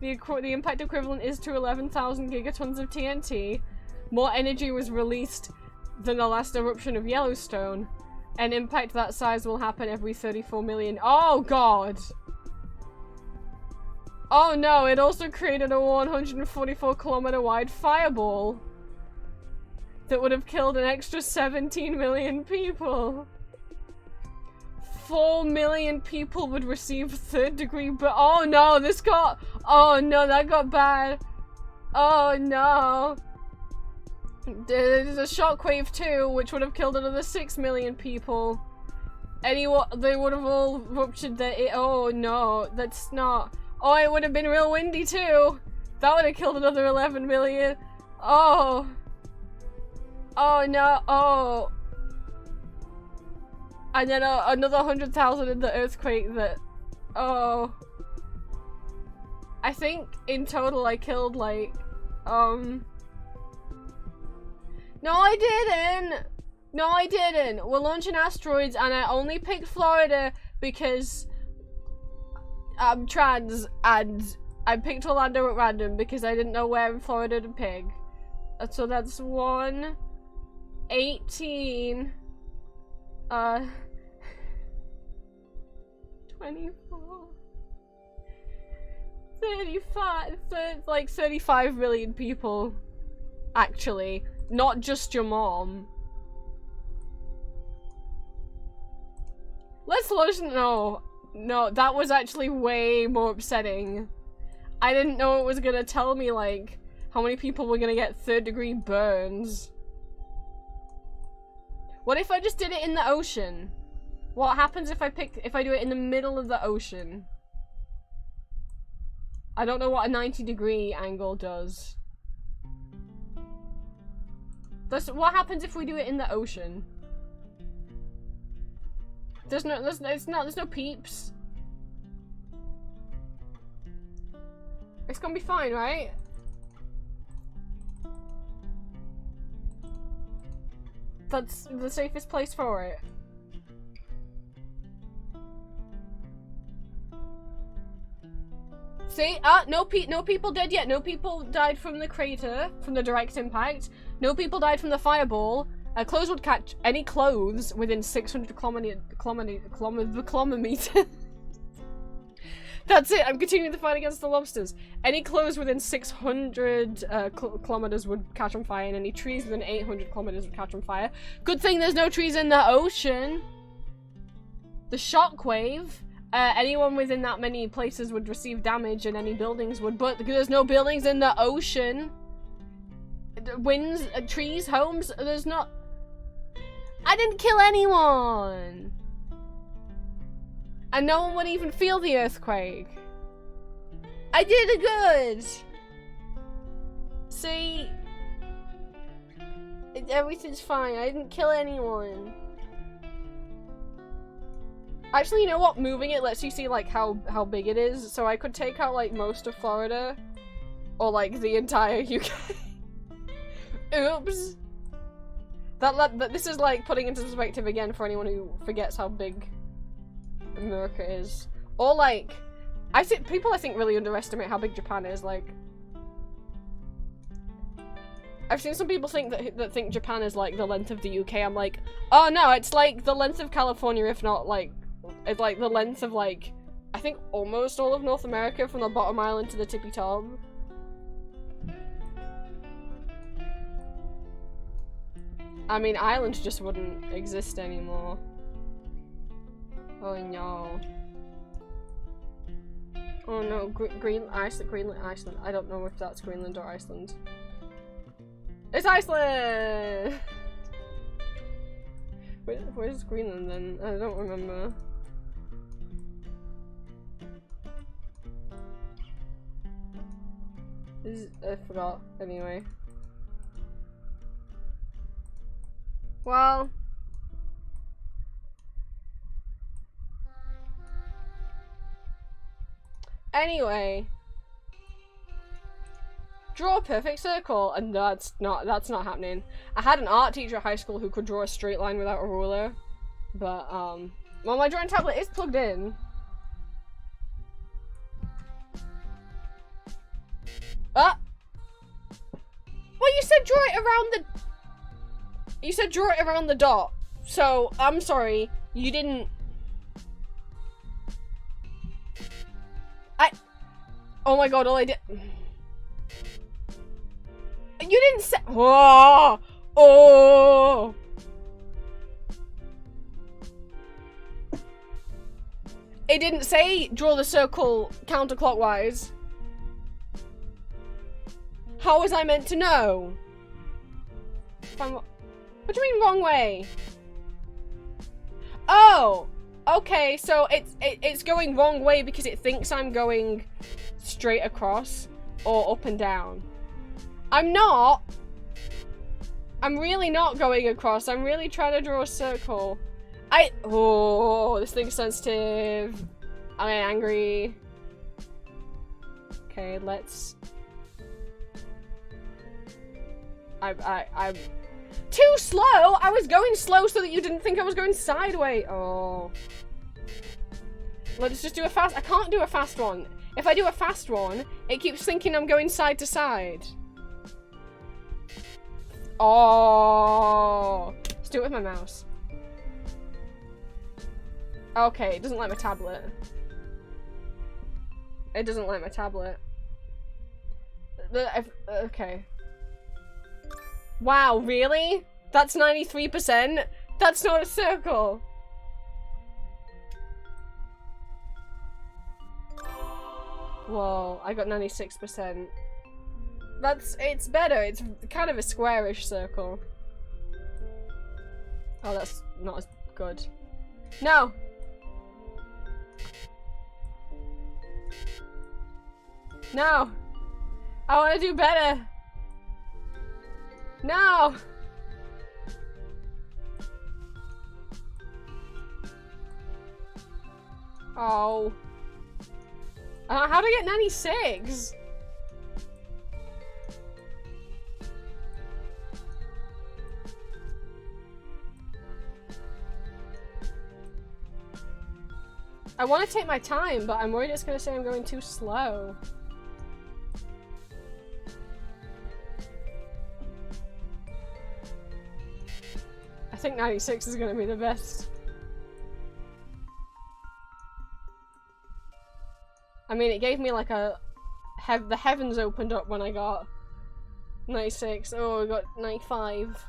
The impact equivalent is to 11,000 gigatons of TNT. more energy was released than the last eruption of Yellowstone. An impact that size will happen every 34 million. Oh god! Oh no, it also created a 144 kilometer wide fireball that would have killed an extra 17 million people. 4 million people would receive third degree, but oh no, this got, oh no, that got bad. Oh no. There's a shockwave too, which would have killed another 6 million people. They would have all ruptured their, oh no, that's not, oh it would have been real windy too. That would have killed another 11 million. Oh. Oh no, oh. And then another 100,000 in the earthquake that, oh. I think in total I killed like, no, I didn't! No, I didn't! We're launching asteroids and I only picked Florida because I'm trans and I picked Orlando at random because I didn't know where in Florida to pick. So that's 1, 18, 24, 35, like 35 million people, actually. Not just your mom. Let's launch, no, that was actually way more upsetting. I didn't know it was gonna tell me like how many people were gonna get 3rd degree burns. What if I just did it in the ocean? What happens if I do it in the middle of the ocean? I don't know what a 90-degree angle does. What happens if we do it in the ocean? There's no peeps. It's gonna be fine, right? That's the safest place for it. See? No people dead yet. No people died from the crater, from the direct impact. No people died from the fireball. Clothes would catch any clothes within 600 kilometers. That's it. I'm continuing the fight against the lobsters. Any clothes within 600 kilometers would catch on fire, and any trees within 800 kilometers would catch on fire. Good thing there's no trees in the ocean. The shockwave. Anyone within that many places would receive damage, and any buildings would, but there's no buildings in the ocean. Winds, trees, homes, there's not. I didn't kill anyone! And no one would even feel the earthquake. I did it good! See? Everything's fine, I didn't kill anyone. Actually, you know what? Moving it lets you see like how big it is, so I could take out like most of Florida. Or like the entire UK. Oops. This is like putting into perspective again for anyone who forgets how big America is. Or like, people I think really underestimate how big Japan is. Like, I've seen some people think that think Japan is like the length of the UK. I'm like, oh no, it's like the length of California, if not like, it's like the length of like, I think almost all of North America from the bottom island to the tippy top. I mean, islands just wouldn't exist anymore. Oh no. Oh no, Greenland, Iceland. I don't know if that's Greenland or Iceland. It's Iceland! Where's Greenland then? I don't remember. I forgot. Anyway. Well. Anyway. Draw a perfect circle, and that's not happening. I had an art teacher at high school who could draw a straight line without a ruler, but well, my drawing tablet is plugged in. Ah! What are you said draw it around the... You said draw it around the dot. So, I'm sorry. You didn't... Oh my god, all I did... You didn't say... Oh! Oh! It didn't say draw the circle counterclockwise. How was I meant to know? What do you mean wrong way? Oh! Okay, so it's going wrong way because it thinks I'm going straight across or up and down. I'm not. I'm really not going across. I'm really trying to draw a circle. Oh, this thing's sensitive. I'm angry. Okay, let's... I'm too slow. I was going slow so that you didn't think I was going sideways. Oh. Let's just do a fast... I can't do a fast one. If I do a fast one, it keeps thinking I'm going side to side. Oh. Let's do it with my mouse. Okay, it doesn't like my tablet. It doesn't like my tablet. Okay. Wow, really? That's 93%? That's not a circle. Whoa, I got 96%. It's better. It's kind of a squarish circle. Oh, that's not as good. No! No! I want to do better! No! Oh. How do I get 96? I want to take my time, but I'm worried it's going to say I'm going too slow. I think 96 is going to be the best. I mean, it gave me like a... the heavens opened up when I got 96. Oh, I got 95.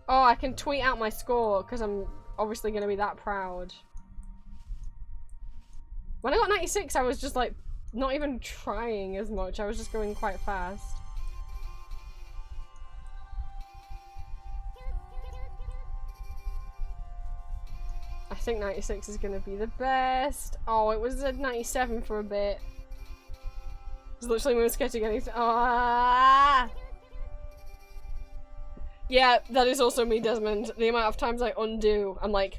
Oh, I can tweet out my score because I'm obviously going to be that proud. When I got 96, I was just like not even trying as much. I was just going quite fast. I think 96 is gonna be the best. Oh, it was at 97 for a bit. It's literally when scared to get anything. Ah! Yeah, that is also me, Desmond. The amount of times I undo, I'm like,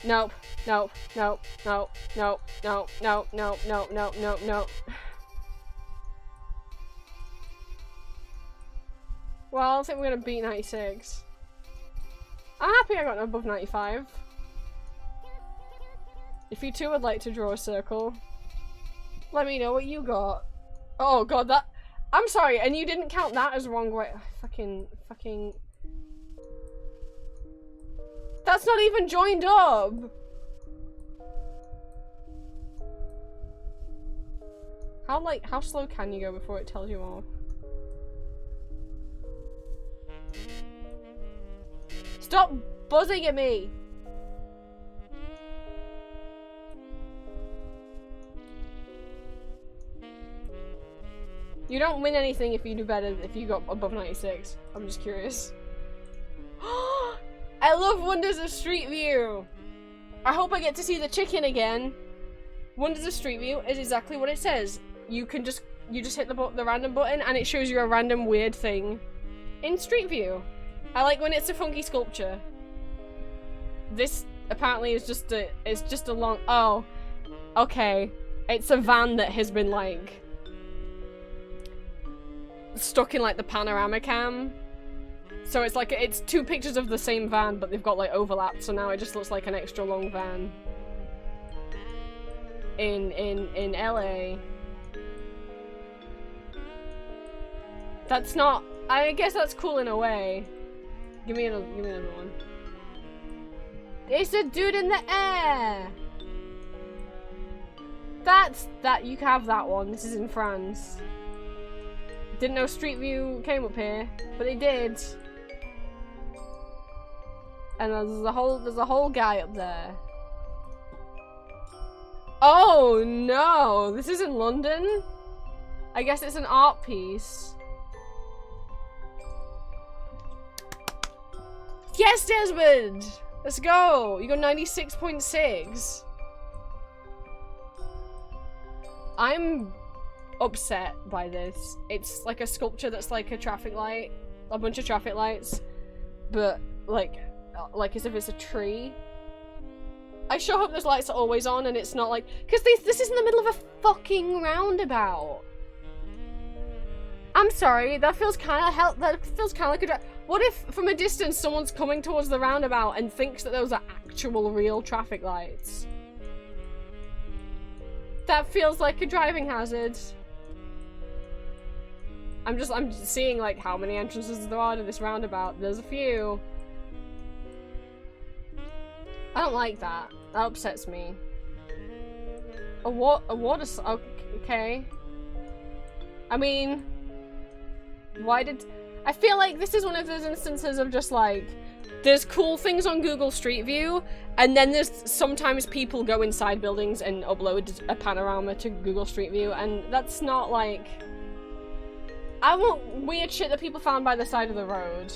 nope, nope, nope, nope, nope, nope, nope, nope, nope, nope, nope, nope. Well, I think we're gonna beat 96. I'm happy I got above 95. If you two would like to draw a circle, let me know what you got. Oh god, that- I'm sorry, and you didn't count that as wrong way- fucking- That's not even joined up! How slow can you go before it tells you off? Stop buzzing at me! You don't win anything if you do better if you got above 96. I'm just curious. I love Wonders of Street View! I hope I get to see the chicken again. Wonders of Street View is exactly what it says. You just hit the random button and it shows you a random weird thing in Street View. I like when it's a funky sculpture. This apparently is just a long- oh. Okay. It's a van that has been like stuck in like the panorama cam. So it's like, it's two pictures of the same van, but they've got like overlapped, so now it just looks like an extra long van. In LA. That's not... I guess that's cool in a way. Give me another one. It's a dude in the air! You can have that one. This is in France. Didn't know Street View came up here, but they did. And there's a whole guy up there. Oh no! This is in London? I guess it's an art piece. Yes, Desmond! Let's go! You got 96.6. I'm upset by this. It's like a sculpture that's like a traffic light. A bunch of traffic lights. But, like as if it's a tree. I sure hope those lights are always on and it's not like... Because this is in the middle of a fucking roundabout. I'm sorry, that feels kind of like a... What if, from a distance, someone's coming towards the roundabout and thinks that those are actual, real traffic lights? That feels like a driving hazard. I'm just seeing, like, how many entrances there are to this roundabout. There's a few. I don't like that. That upsets me. A water... Okay. I mean... Why did... I feel like this is one of those instances of just like, there's cool things on Google Street View, and then there's sometimes people go inside buildings and upload a panorama to Google Street View, and that's not like... I want weird shit that people found by the side of the road.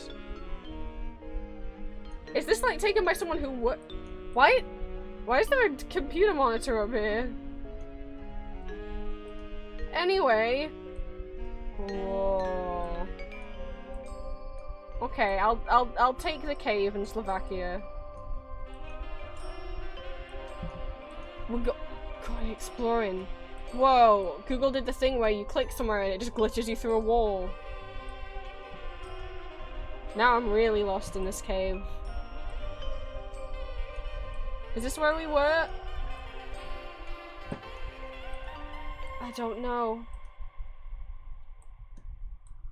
Is this like taken by someone who would... Why is there a computer monitor up here? Anyway. Whoa. Okay, I'll take the cave in Slovakia. We're going exploring. Whoa, Google did the thing where you click somewhere and it just glitches you through a wall. Now I'm really lost in this cave. Is this where we were? I don't know.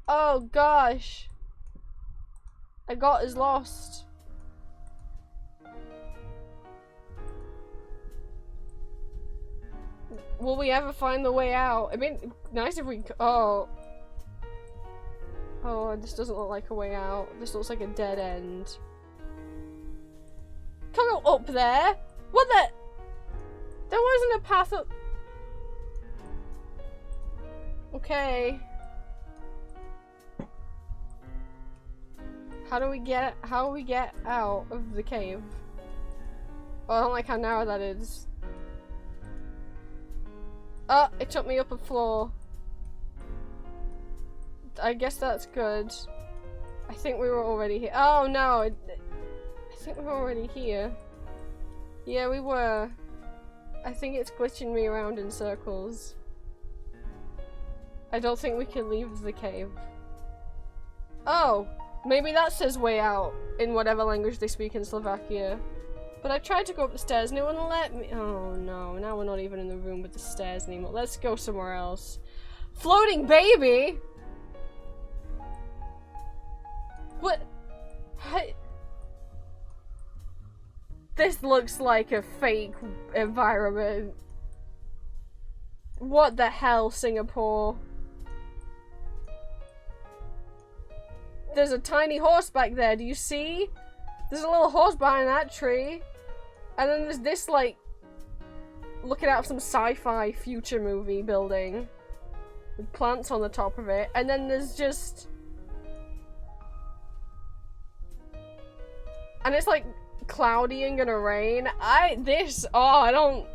Oh gosh. I got as lost. Will we ever find the way out? I mean, nice if we... Oh. Oh, this doesn't look like a way out. This looks like a dead end. Can't go up there! What the... There wasn't a path up... Okay. How do we get out of the cave? Oh, I don't like how narrow that is. Oh, it took me up a floor. I guess that's good. I think we were already here. Oh no, I think we were already here. Yeah, we were. I think it's glitching me around in circles. I don't think we can leave the cave. Oh! Maybe that says way out in whatever language they speak in Slovakia. But I tried to go up the stairs and it wouldn't let me. Oh no, now we're not even in the room with the stairs anymore. Let's go somewhere else. Floating baby? What? This looks like a fake environment. What the hell, Singapore? There's a tiny horse back there, do you see? There's a little horse behind that tree. And then there's this, like, looking out of some sci-fi future movie building. With plants on the top of it. And then there's just... And it's, like, cloudy and gonna rain. I don't...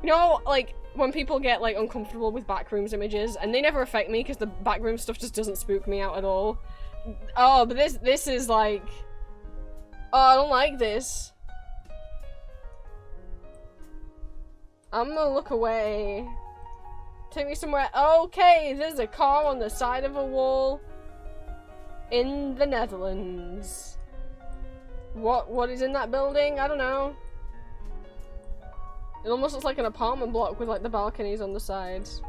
You know, like, when people get, like, uncomfortable with backrooms images, and they never affect me because the backroom stuff just doesn't spook me out at all. Oh, but this is like... Oh, I don't like this. I'm gonna look away. Take me somewhere. Okay, there's a car on the side of a wall in the Netherlands. What is in that building? I don't know. It almost looks like an apartment block with like the balconies on the sides.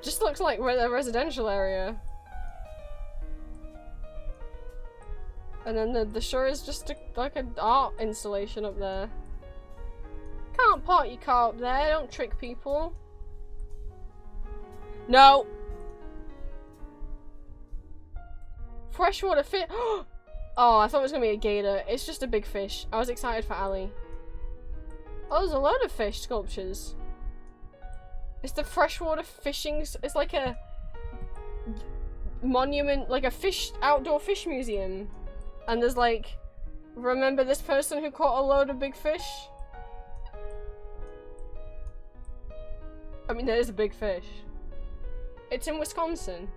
Just looks like a residential area. And then the shore is just like an art installation up there. Can't park your car up there, don't trick people. No! Freshwater fish. Oh, I thought it was gonna be a gator. It's just a big fish. I was excited for Ali. Oh, there's a load of fish sculptures. It's the freshwater fishing. It's like a monument, like a outdoor fish museum. And there's like, remember this person who caught a load of big fish? I mean, there is a big fish. It's in Wisconsin.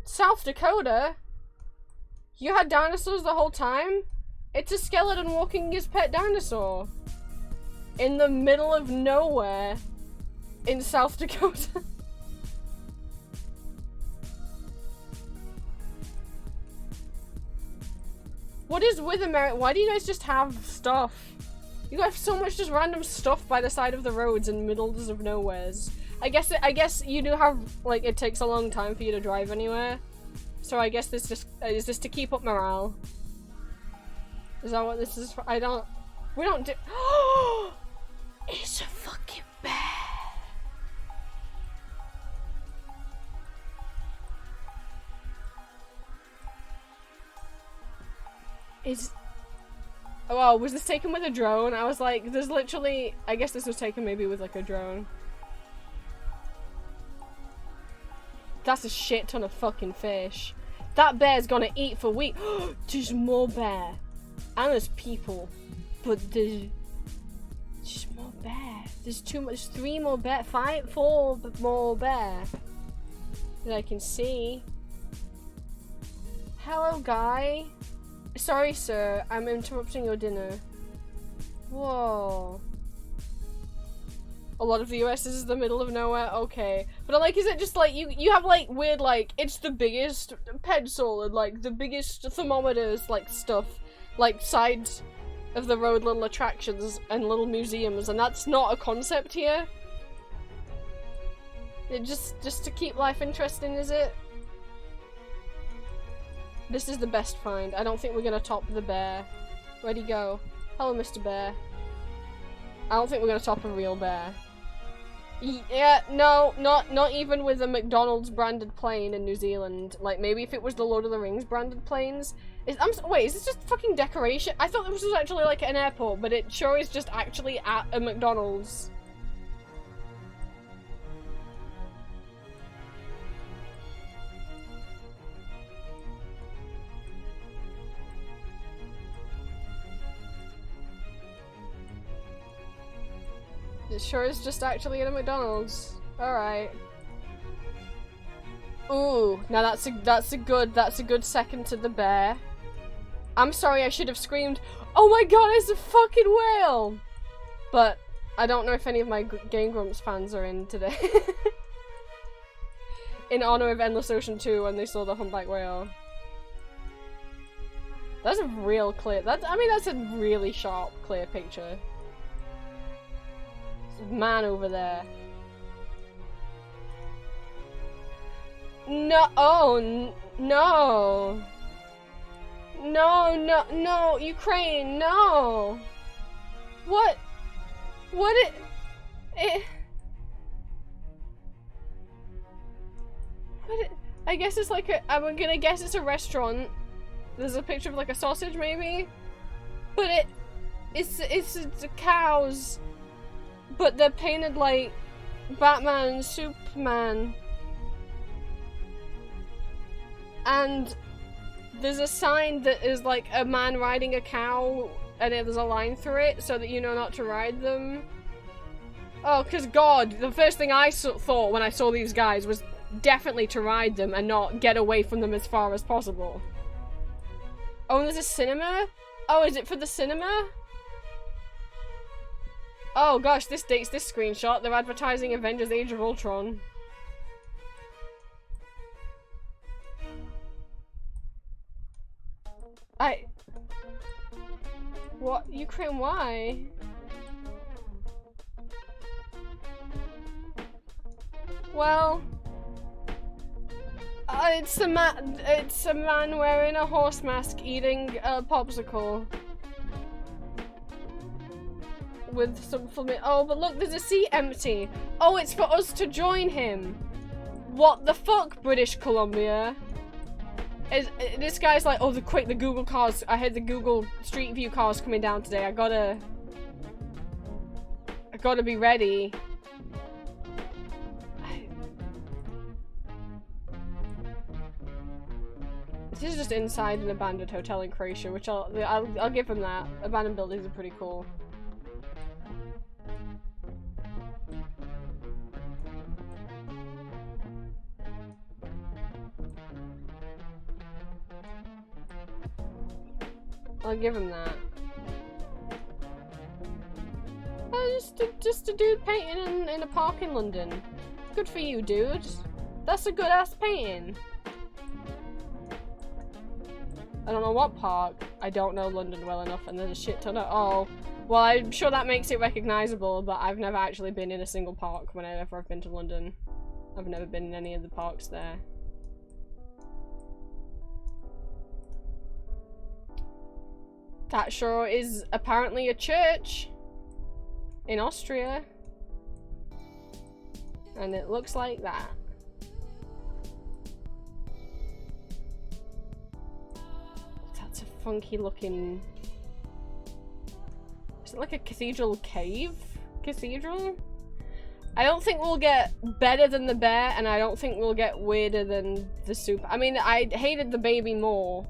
South Dakota? You had dinosaurs the whole time? It's a skeleton walking his pet dinosaur. In the middle of nowhere. In South Dakota. What is with America? Why do you guys just have stuff? You have so much just random stuff by the side of the roads in middles of nowheres. I guess you do have, like, it takes a long time for you to drive anywhere. So I guess this just is this to keep up morale. Is that what this is for? We don't do. It's a fucking bear. Oh, wow, was this taken with a drone? I was like, there's literally, I guess this was taken maybe with like a drone. That's a shit ton of fucking fish. That bear's gonna eat for weeks. There's more bear. And there's people. But there's more bear. There's 3 more bear. 4 more bear. That I can see. Hello, guy. Sorry, sir. I'm interrupting your dinner. Whoa. A lot of the US is the middle of nowhere? Okay. But like, is it just like, you have like weird like, it's the biggest pencil and like the biggest thermometers like stuff. Like sides of the road little attractions and little museums, and that's not a concept here? It just to keep life interesting, is it? This is the best find. I don't think we're gonna top the bear. Where'd he go? Hello, Mr. Bear. I don't think we're gonna top a real bear. Yeah, no, not even with a McDonald's branded plane in New Zealand. Like, maybe if it was the Lord of the Rings branded planes. Wait, is this just fucking decoration? I thought this was actually like an airport, but it sure is just actually at a McDonald's. It sure is just actually at a McDonald's. Alright. Ooh, now that's a good second to the bear. I'm sorry, I should have screamed, oh my god, it's a fucking whale! But I don't know if any of my Game Grumps fans are in today. In honor of Endless Ocean 2 when they saw the humpback whale. That's a real clear, I mean that's a really sharp, clear picture. Man over there. No, oh, no. No, Ukraine, no. What I guess it's like I'm gonna guess it's a restaurant. There's a picture of like a sausage maybe? But it's cows. But they're painted like Batman and Superman. And there's a sign that is like a man riding a cow and there's a line through it so that you know not to ride them. Oh, cause god, the first thing I thought when I saw these guys was definitely to ride them and not get away from them as far as possible. Oh, and there's a cinema? Oh, is it for the cinema? Oh gosh, this dates this screenshot. They're advertising Avengers Age of Ultron. What? Ukraine? Why? Well, it's a man wearing a horse mask eating a popsicle with some flamin. Oh, but look, there's a seat empty. Oh, it's for us to join him. What the fuck, British Columbia? This guy's like, oh, the Google cars. I heard the Google Street View cars coming down today. I gotta be ready. This is just inside an abandoned hotel in Croatia, which I'll give him that. Abandoned buildings are pretty cool. I'll give him that. Just a dude painting in a park in London. Good for you, dude. That's a good ass painting. I don't know what park. I don't know London well enough, and there's a shit ton of— oh. Well, I'm sure that makes it recognizable, but I've never actually been in a single park whenever I've been to London. I've never been in any of the parks there. That sure is apparently a church in Austria. And it looks like that. That's a funky looking— is it like a cathedral cave? Cathedral? I don't think we'll get better than the bear, and I don't think we'll get weirder than the super— I mean, I hated the baby more.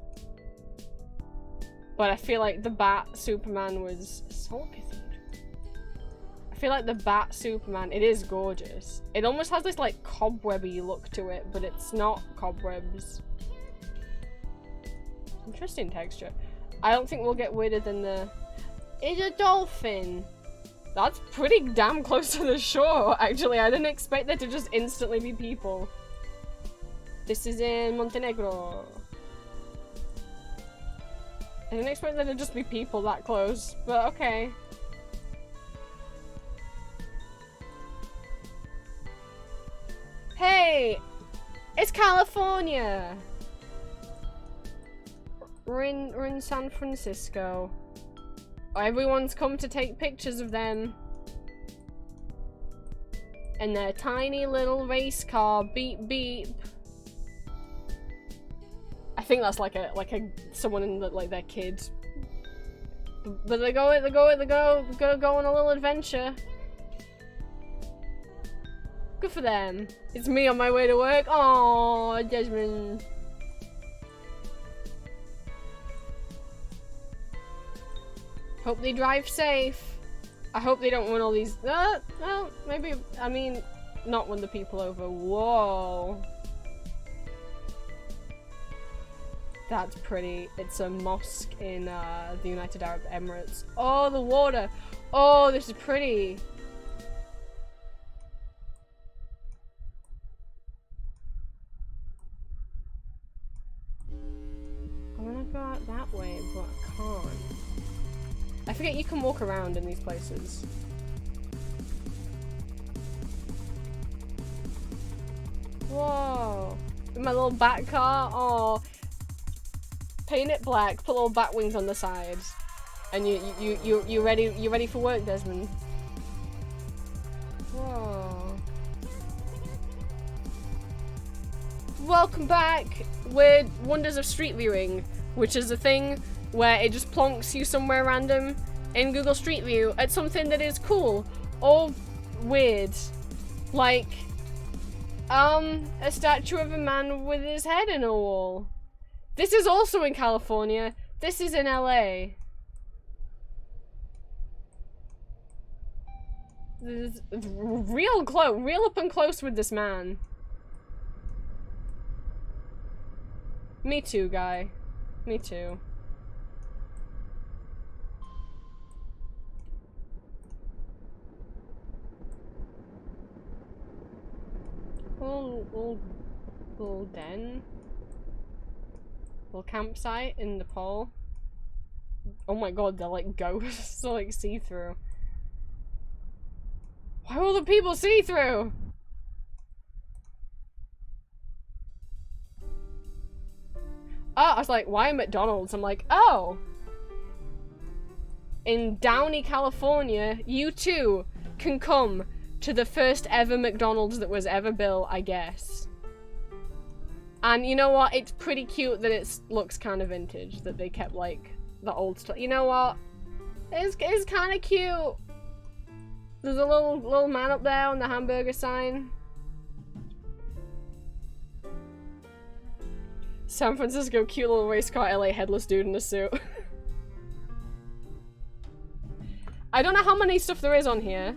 But I feel like the Bat Superman was— Salt Cathedral. I feel like the Bat Superman, it is gorgeous. It almost has this like cobwebby look to it, but it's not cobwebs. Interesting texture. I don't think we'll get weirder than the— it's a dolphin. That's pretty damn close to the shore, actually. I didn't expect there to just instantly be people. This is in Montenegro. I didn't expect there to just be people that close, but okay. Hey! It's California! We're in San Francisco. Everyone's come to take pictures of them. And their tiny little race car, beep beep. I think that's like a someone in the, like their kid. But they go on a little adventure. Good for them. It's me on my way to work. Oh, Desmond. Hope they drive safe. I hope they don't run all these. Well, maybe. I mean, not run the people over. Whoa. That's pretty. It's a mosque in the United Arab Emirates. Oh, the water. Oh, this is pretty. I want to go out that way, but I can't. I forget you can walk around in these places. Whoa. In my little bat car. Oh. Paint it black, put little bat wings on the sides, and you ready for work, Desmond? Whoa! Welcome back. We're Wonders of Street Viewing, which is a thing where it just plonks you somewhere random in Google Street View at something that is cool or weird, like a statue of a man with his head in a wall. This is also in California. This is in LA. This is real close, real up and close with this man. Me too, guy. Me too. Little den. Little campsite in Nepal. Oh my god, they're like ghosts. They're like see-through. Why will the people see through? Oh, I was like, why McDonald's? I'm like, oh. In Downey, California, you too can come to the first ever McDonald's that was ever built, I guess. And you know what? It's pretty cute that it looks kind of vintage, that they kept like the old stuff. You know what? It's kind of cute. There's a little man up there on the hamburger sign. San Francisco, cute little race car, LA headless dude in a suit. I don't know how many stuff there is on here.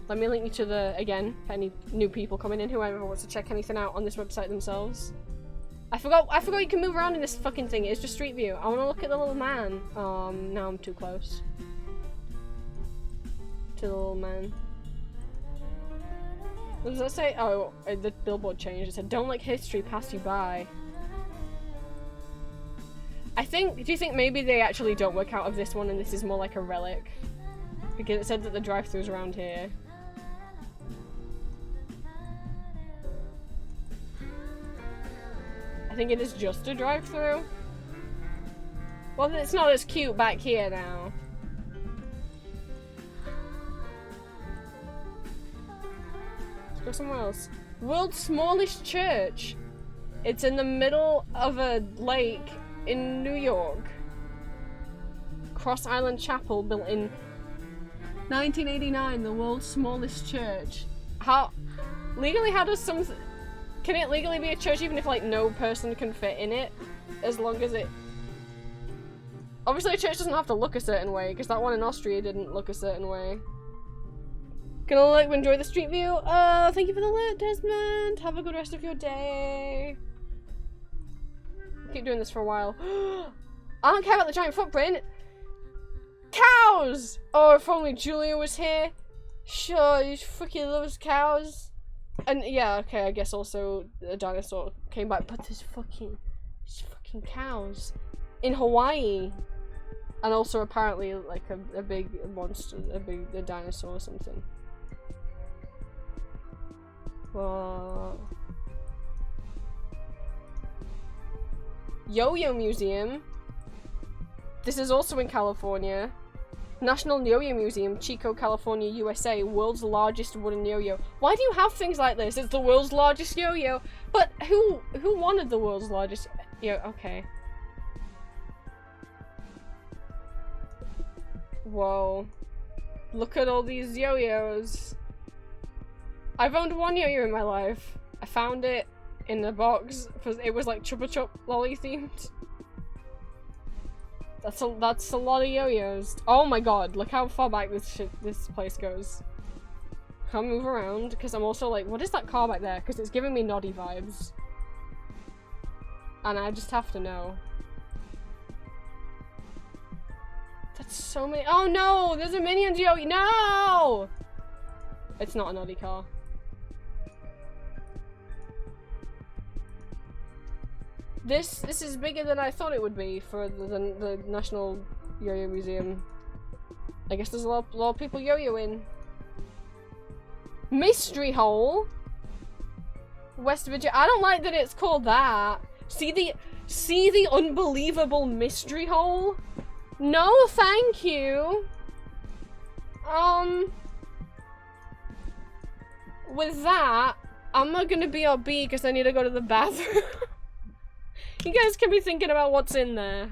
Let me link you to the, again, for any new people coming in, whoever wants to check anything out on this website themselves. I forgot you can move around in this fucking thing. It's just Street View. I want to look at the little man. Now I'm too close. To the little man. What does that say? Oh, the billboard changed. It said, don't let history pass you by. Do you think maybe they actually don't work out of this one and this is more like a relic? Because it said that the drive-thru's around here. I think it is just a drive-thru. Well, it's not as cute back here now. Let's go somewhere else. World's smallest church. It's in the middle of a lake in New York. Cross Island Chapel, built in 1989, the world's smallest church. Legally, how does can it legally be a church even if, like, no person can fit in it? As long as it... Obviously, a church doesn't have to look a certain way, because that one in Austria didn't look a certain way. Can I, like, enjoy the street view? Oh, thank you for the alert, Desmond! Have a good rest of your day. Keep doing this for a while. I don't care about the giant footprint! Cows! Oh, if only Julia was here. Sure, he fucking loves cows. And yeah, okay, I guess also a dinosaur came back, but there's fucking cows in Hawaii, and also apparently like a big monster, a dinosaur or something. Yo-Yo Museum. This is also in California. National Yo-Yo Museum, Chico, California, USA. World's largest wooden yo-yo. Why do you have things like this? It's the world's largest yo-yo. But who wanted the world's largest yo? Okay. Whoa. Look at all these yo-yos. I've owned one yo-yo in my life. I found it in a box because it was like Chupa Chup lolly themed. That's a lot of yo-yos. Oh my god, look how far back this place goes. Can't move around because I'm also like, what is that car back there? Because it's giving me Noddy vibes. And I just have to know. That's so many. Oh no, there's a Minions yo-yo. No! It's not a Noddy car. This is bigger than I thought it would be for the National Yo-Yo Museum. I guess there's a lot of people yo-yoing. Mystery Hole? West Virginia. I don't like that it's called that. See the unbelievable Mystery Hole? No, thank you. With that, I'm not gonna BRB because I need to go to the bathroom. You guys can be thinking about what's in there.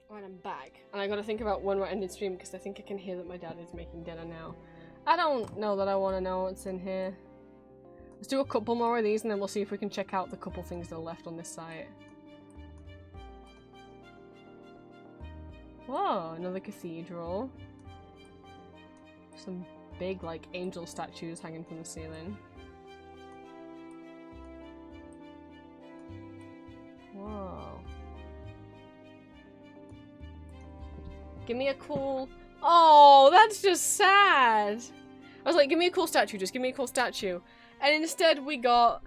Right, I'm back. And I gotta think about when we're ending stream because I think I can hear that my dad is making dinner now. I don't know that I want to know what's in here. Let's do a couple more of these and then we'll see if we can check out the couple things that are left on this site. Whoa, another cathedral. Some big, like, angel statues hanging from the ceiling. Whoa. Give me a cool... Oh, that's just sad! I was like, give me a cool statue, just give me a cool statue. And instead we got...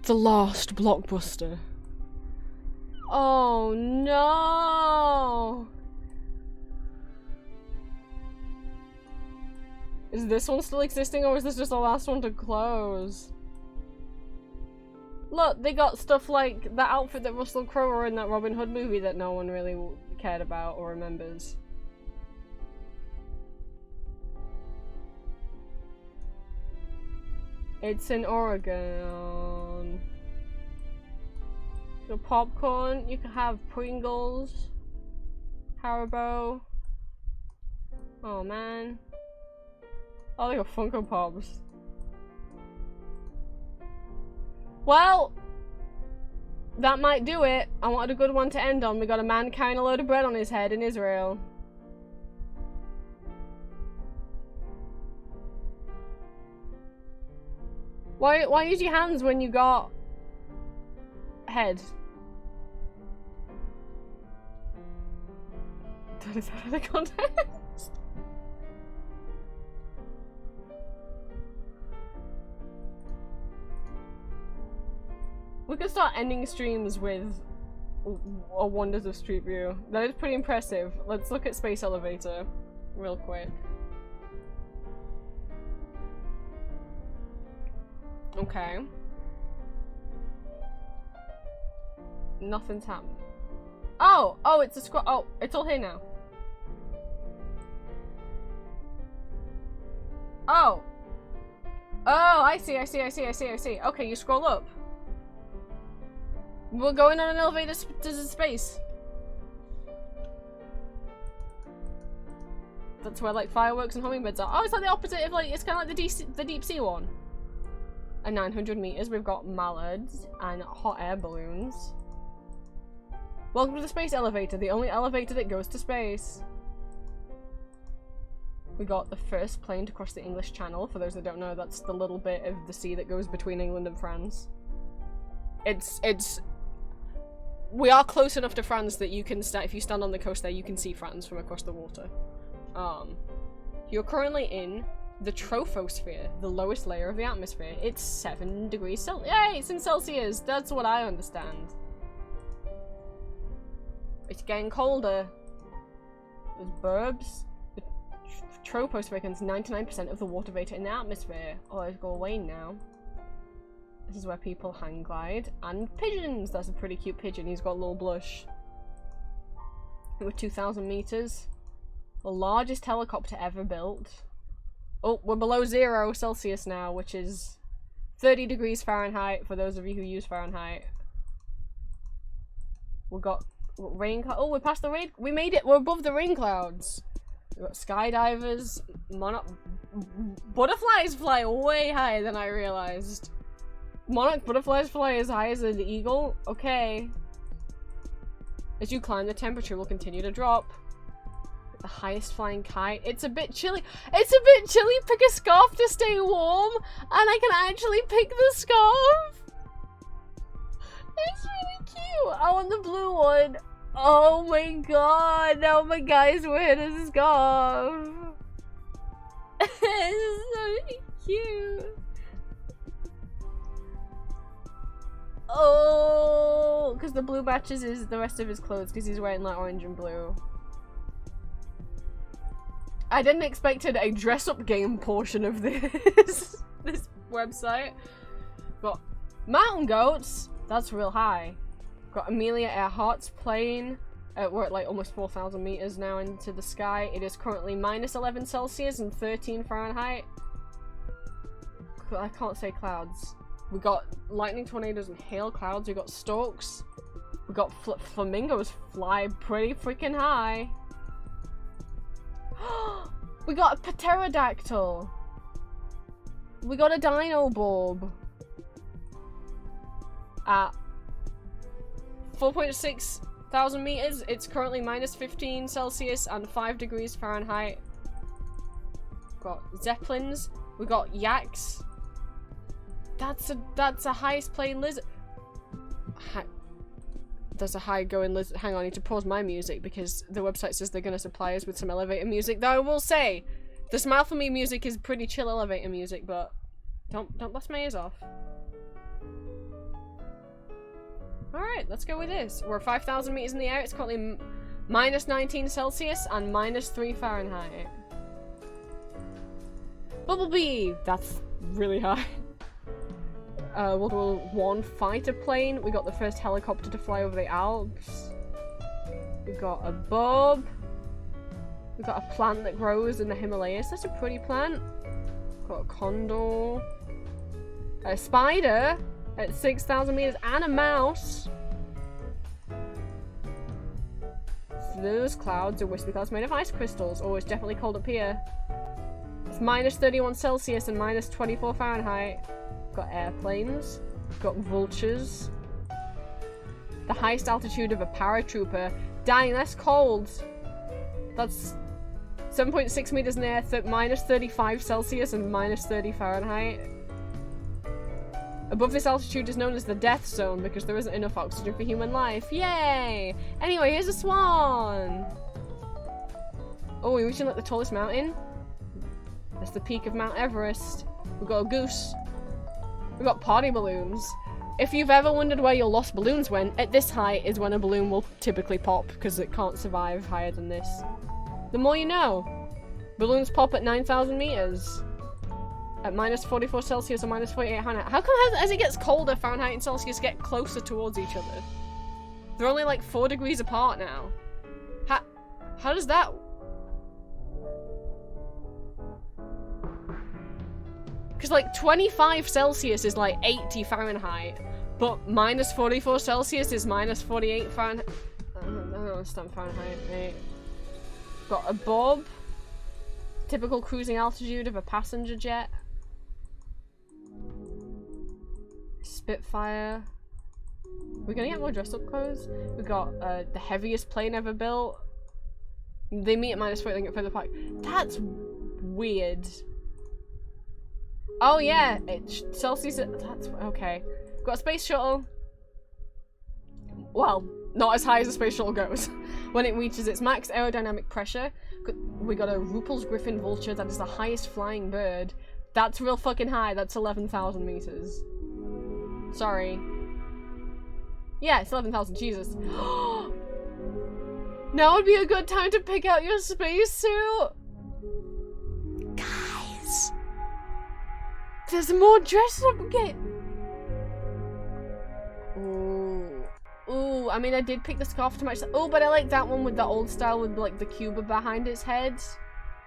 The last blockbuster. Oh no! Is this one still existing or is this just the last one to close? Look, they got stuff like that outfit that Russell Crowe wore in that Robin Hood movie that no one really cared about or remembers. It's in Oregon. So popcorn, you can have Pringles, Haribo. Oh man. Oh, they got Funko Pops. Well, that might do it. I wanted a good one to end on. We got a man carrying a load of bread on his head in Israel. Why use your hands when you got head? Is that out of context? We could start ending streams with a Wonders of Street View. That is pretty impressive. Let's look at Space Elevator real quick. Okay. Nothing's happened. Oh! Oh, it's a scroll. Oh, it's all here now. Oh! Oh, I see. Okay, you scroll up. We're going on an elevator to space. That's where, like, fireworks and hummingbirds are. Oh, it's like the opposite of, like, it's kind of like the deep sea one. At 900 meters, we've got mallards and hot air balloons. Welcome to the space elevator, the only elevator that goes to space. We got the first plane to cross the English Channel. For those that don't know, that's the little bit of the sea that goes between England and France. We are close enough to France that you can if you stand on the coast there, you can see France from across the water. You're currently in the troposphere, the lowest layer of the atmosphere. It's 7 degrees Celsius. Yay, it's in Celsius. That's what I understand. It's getting colder. There's burbs. The troposphere contains 99% of the water vapor in the atmosphere. Oh, let's go away now. This is where people hang glide. And pigeons! That's a pretty cute pigeon. He's got a little blush. We're 2,000 meters. The largest helicopter ever built. Oh, we're below 0 Celsius now, which is 30 degrees Fahrenheit for those of you who use Fahrenheit. We got rain clouds. Oh, we're past the rain. We made it. We're above the rain clouds. We've got skydivers. Monarch. Butterflies fly way higher than I realized. Monarch butterflies fly as high as an eagle? Okay. As you climb, the temperature will continue to drop. The highest flying kite. It's a bit chilly. It's a bit chilly. Pick a scarf to stay warm. And I can actually pick the scarf. It's really cute. I want the blue one. Oh my god. Now my guy's wearing a scarf. It's so cute. Oh, because the blue matches is the rest of his clothes because he's wearing like orange and blue. I didn't expect a dress-up game portion of this this website. Got mountain goats. That's real high. Got Amelia Earhart's plane. We're at like almost 4,000 meters now into the sky. It is currently minus 11 Celsius and 13 Fahrenheit. I can't say clouds. We got lightning, tornadoes, and hail clouds. We got storks. We got flamingos fly pretty freaking high. We got a pterodactyl. We got a dino bulb. At 4.6 thousand meters, it's currently minus 15 Celsius and 5 degrees Fahrenheit. Got zeppelins. We got yaks. That's a highest plane lizard. There's a high going lizard. Hang on, I need to pause my music because the website says they're gonna supply us with some elevator music. Though I will say, the Smile For Me music is pretty chill elevator music, but don't blast my ears off. Alright, let's go with this. We're 5,000 meters in the air. It's currently minus 19 Celsius and minus 3 Fahrenheit. Bumblebee! That's really high. World War I fighter plane. We got the first helicopter to fly over the Alps. We got a bulb. We got a plant that grows in the Himalayas. That's a pretty plant. Got a condor. A spider at 6,000 meters and a mouse. Those clouds are wispy clouds made of ice crystals. Oh, it's definitely cold up here. It's minus 31 Celsius and minus 24 Fahrenheit. Got airplanes. Got vultures. The highest altitude of a paratrooper. Dang, that's cold. That's 7.6 meters in the air, minus 35 Celsius and minus 30 Fahrenheit. Above this altitude is known as the death zone because there isn't enough oxygen for human life. Yay! Anyway, here's a swan! Oh, we're reaching like the tallest mountain. That's the peak of Mount Everest. We've got a goose. We've got party balloons. If you've ever wondered where your lost balloons went, at this height is when a balloon will typically pop because it can't survive higher than this. The more you know. Balloons pop at 9,000 meters. At minus 44 Celsius or minus 48 Fahrenheit. How come as it gets colder, Fahrenheit and Celsius get closer towards each other? They're only like 4 degrees apart now. How does that... Because like 25 Celsius is like 80 Fahrenheit, but minus 44 Celsius is minus 48 Fahrenheit. I don't understand Fahrenheit, mate. Got a bob. Typical cruising altitude of a passenger jet. Spitfire. We're gonna get more dress up clothes. We got the heaviest plane ever built. They meet at minus 40, they get further back. That's weird. Oh yeah, it's Celsius. That's okay. Got a space shuttle. Well, not as high as a space shuttle goes. When it reaches its max aerodynamic pressure, we got a Ruppel's Griffin vulture that is the highest flying bird. That's real fucking high. That's 11,000 meters. Sorry. Yeah, it's 11,000. Jesus. Now would be a good time to pick out your spacesuit. Guys. There's more dress up again. Ooh, I mean, I did pick the scarf to match the— oh, but I like that one with the old style with like the Cuba behind its head.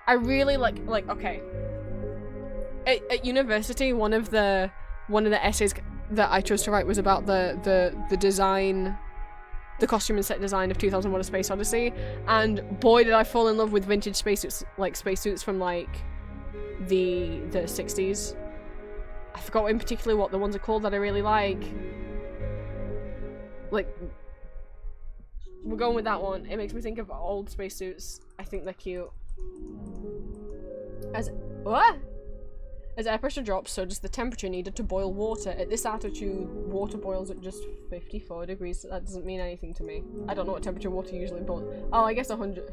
I really like okay. At university, one of the essays that I chose to write was about the design, the costume and set design of 2001: A Space Odyssey, and boy did I fall in love with vintage spacesuits, like spacesuits from like the 60s. I forgot in particular what the ones are called that I really like. Like, we're going with that one. It makes me think of old spacesuits. I think they're cute. As air pressure drops, so does the temperature needed to boil water. At this altitude, water boils at just 54 degrees. That doesn't mean anything to me. I don't know what temperature water usually boils. Oh, I guess 100.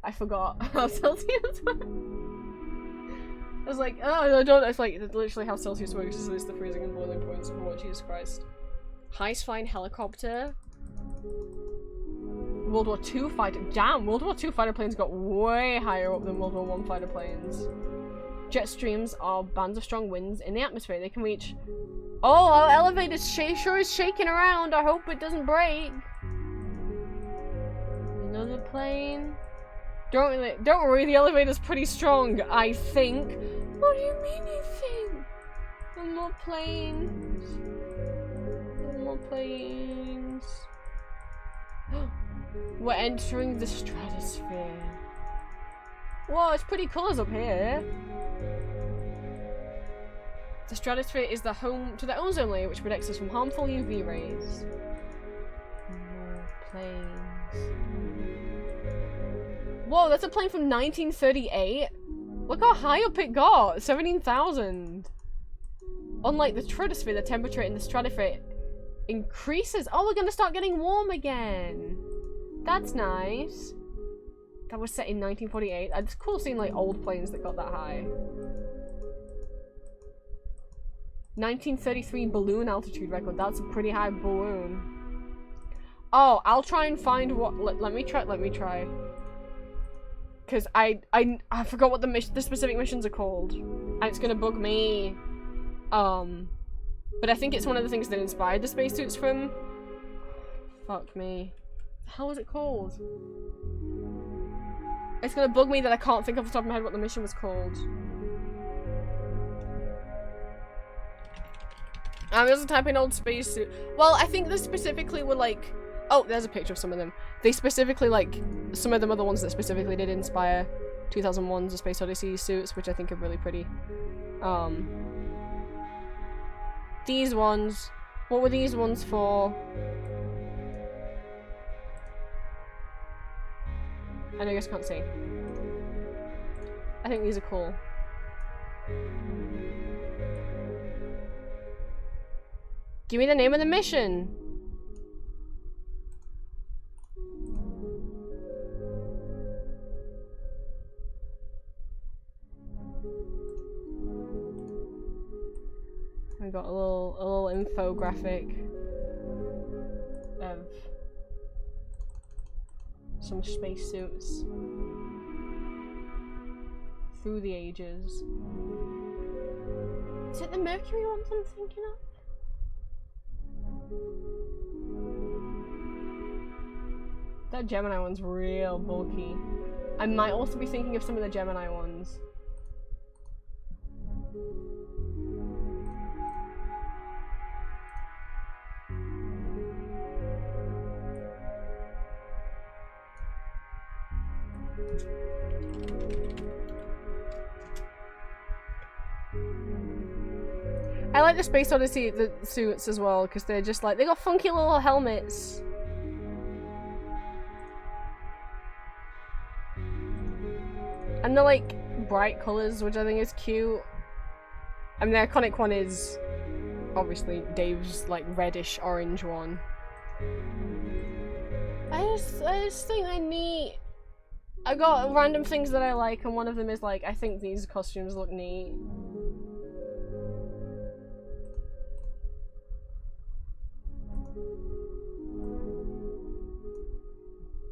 I forgot how Celsius works. I was like, oh, I don't. It's like literally how Celsius works. Is the freezing and boiling points of what? Jesus Christ. Highest flying helicopter. World War II fighter. Damn, World War II fighter planes got way higher up than World War I fighter planes. Jet streams are bands of strong winds in the atmosphere. They can reach. Oh, our elevator sure is shaking around. I hope it doesn't break. Another plane. Don't worry, the elevator's pretty strong, I think. What do you mean you think? And more planes. And more planes. We're entering the stratosphere. Whoa, it's pretty colours up here. The stratosphere is the home to the ozone layer, which protects us from harmful UV rays. More planes. Whoa, that's a plane from 1938? Look how high up it got! 17,000! Unlike the stratosphere, the temperature in the stratosphere increases. Oh, we're gonna start getting warm again! That's nice. That was set in 1948. It's cool seeing like old planes that got that high. 1933 balloon altitude record. That's a pretty high balloon. Oh, I'll try and find what. Let me try. Cause I forgot what the specific missions are called, and it's gonna bug me. But I think it's one of the things that inspired the spacesuits from. Fuck me. How is it called? It's gonna bug me that I can't think off the top of my head what the mission was called. I'm just typing old spacesuit. Well, I think they specifically were like. Oh, there's a picture of some of them. They specifically like some of them are the ones that specifically did inspire 2001's A Space Odyssey suits, which I think are really pretty. These ones. What were these ones for? I know you guys can't see. I think these are cool. Give me the name of the mission! I got a little infographic of some spacesuits through the ages. Is it the Mercury ones I'm thinking of? That Gemini one's real bulky. I might also be thinking of some of the Gemini ones. I like the Space Odyssey the suits as well, because they're just like, they got funky little helmets. And they're like bright colours, which I think is cute. I mean, the iconic one is obviously Dave's like reddish orange one. I just think they're neat. I got random things that I like, and one of them is like, I think these costumes look neat.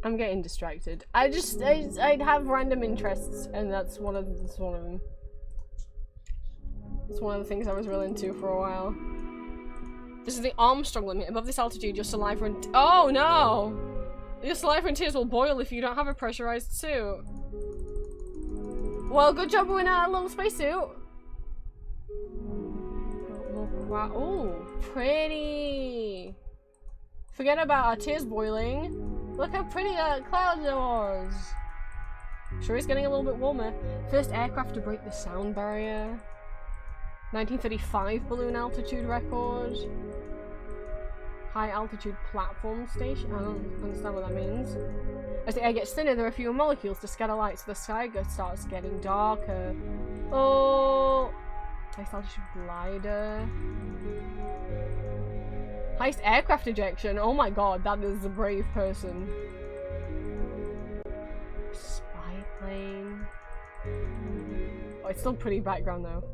I'm getting distracted. I have random interests, and that's one of them. It's one of the things I was really into for a while. This is the Armstrong limit. Above this altitude, your saliva and oh no! Your saliva and tears will boil if you don't have a pressurized suit. Well, good job with a little spacesuit. Oh, pretty. Forget about our tears boiling. Look how pretty that cloud was. Sure, it's getting a little bit warmer. First aircraft to break the sound barrier. 1935 balloon altitude record. High altitude platform station. I don't understand what that means. As the air gets thinner, there are fewer molecules to scatter light, so the sky starts getting darker. Oh, highest altitude glider. Highest aircraft ejection. Oh my god, that is a brave person. Spy plane. Oh, it's still pretty background though.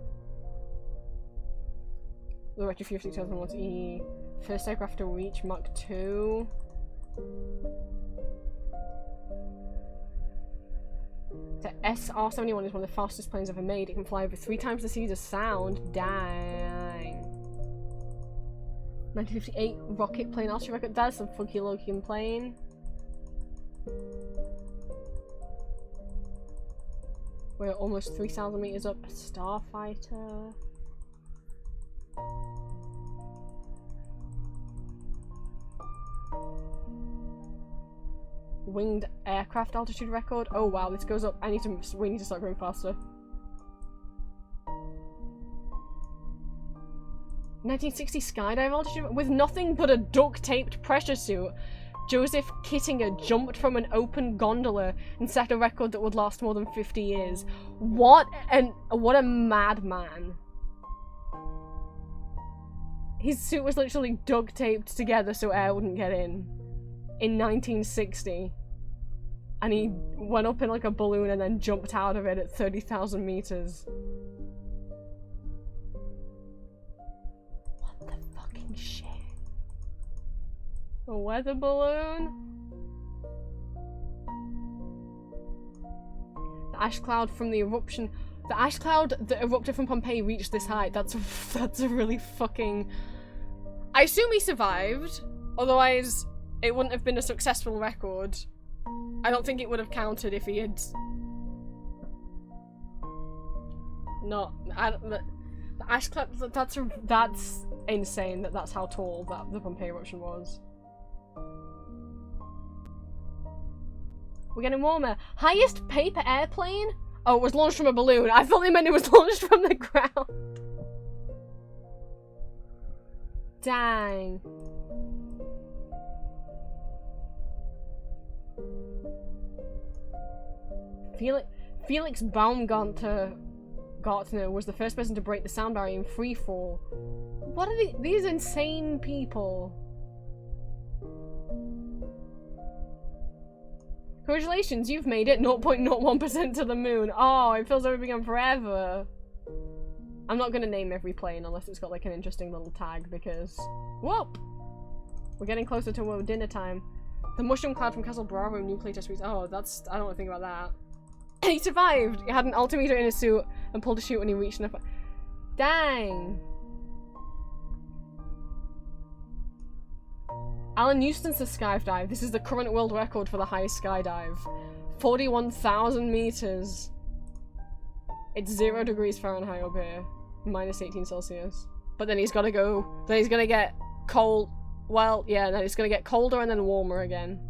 The Retro 2001 E. First aircraft to reach Mach 2. The SR-71 is one of the fastest planes ever made. It can fly over 3 times the speed of sound. Dang. 1958 rocket plane altitude record. That's a funky looking plane. We're almost 3,000 meters up. Starfighter. Winged aircraft altitude record. Oh wow, this goes up. We need to start going faster. 1960 skydive altitude with nothing but a duct-taped pressure suit. Joseph Kittinger jumped from an open gondola and set a record that would last more than 50 years. What a madman. His suit was literally duct-taped together so air wouldn't get in 1960. And he went up in like a balloon and then jumped out of it at 30,000 meters. What the fucking shit? A weather balloon? The ash cloud from the eruption. The ash cloud that erupted from Pompeii reached this height. That's a really fucking... I assume he survived. Otherwise, it wouldn't have been a successful record. I don't think it would have counted if he had... No, the ash cloud, that's insane that that's how tall that the Pompeii eruption was. We're getting warmer. Highest paper airplane? Oh, it was launched from a balloon. I thought they meant it was launched from the ground. Dang. Felix Baumgartner was the first person to break the sound barrier in free fall. What are these insane people? Congratulations, you've made it 0.01% to the moon. Oh, it feels like we've been gone forever. I'm not gonna name every plane unless it's got like an interesting little tag because... Whoop! We're getting closer to dinner time. The mushroom cloud from Castle Bravo nuclear test weeks. Oh, that's... I don't want to think about that. He survived! He had an altimeter in his suit and pulled a chute when he reached enough... Dang! Alan Eustace's skydive. This is the current world record for the highest skydive. 41,000 meters. It's 0 degrees Fahrenheit up here. Minus 18 Celsius. But then he's gotta go... Then he's gonna get cold... Well, yeah, then it's gonna get colder and then warmer again.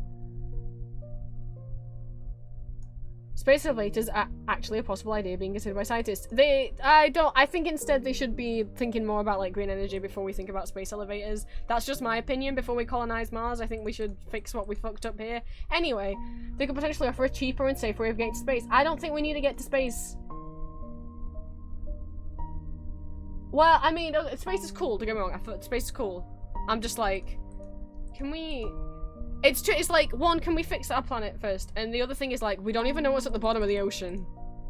Space elevators are actually a possible idea being considered by scientists. I think instead they should be thinking more about like green energy before we think about space elevators. That's just my opinion. Before we colonize Mars, I think we should fix what we fucked up here. Anyway, they could potentially offer a cheaper and safer way of getting to space. I don't think we need to get to space. Well, I mean, space is cool, don't get me wrong. I thought space is cool. I'm just like, can we... It's like, one, can we fix our planet first? And the other thing is like, we don't even know what's at the bottom of the ocean.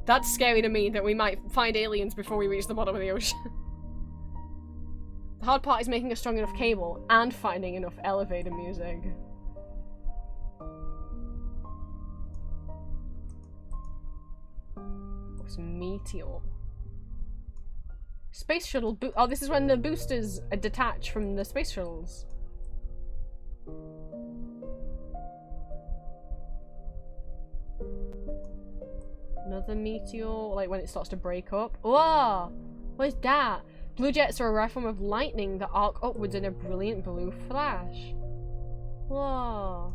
That's scary to me, that we might find aliens before we reach the bottom of the ocean. The hard part is making a strong enough cable and finding enough elevator music. What's Meteor? Space shuttle oh, this is when the boosters detach from the space shuttles. Another meteor, like when it starts to break up. Whoa! What is that? Blue jets are a rare form of lightning that arc upwards in a brilliant blue flash. Whoa!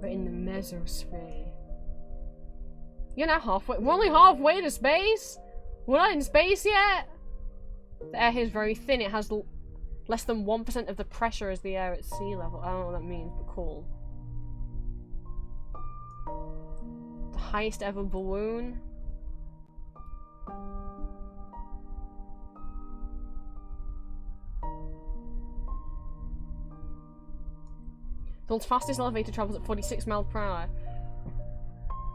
We're in the mesosphere. You're now halfway. We're only halfway to space? We're not in space yet? The air here is very thin. It has less than 1% of the pressure as the air at sea level. I don't know what that means, but cool. The highest ever balloon. The world's fastest elevator travels at 46 miles per hour.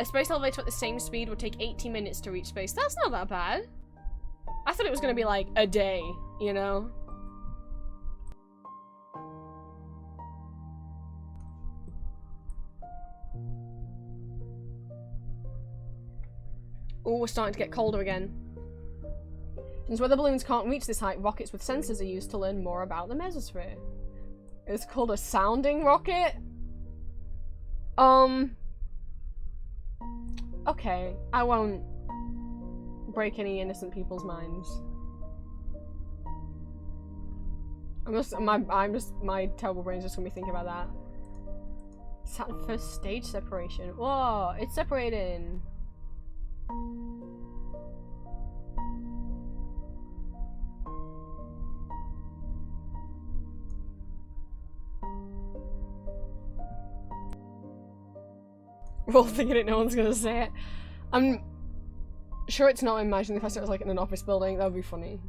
A space elevator at the same speed would take 80 minutes to reach space. That's not that bad. I thought it was gonna be like a day, you know? Oh, we're starting to get colder again. Since weather balloons can't reach this height, rockets with sensors are used to learn more about the mesosphere. It's called a sounding rocket? Okay, I won't break any innocent people's minds. My terrible brain's just gonna be thinking about that. First stage separation. Whoa, it's separating. We're all thinking it, no one's gonna say it. I'm sure it's not imagining if I was like in an office building, that would be funny.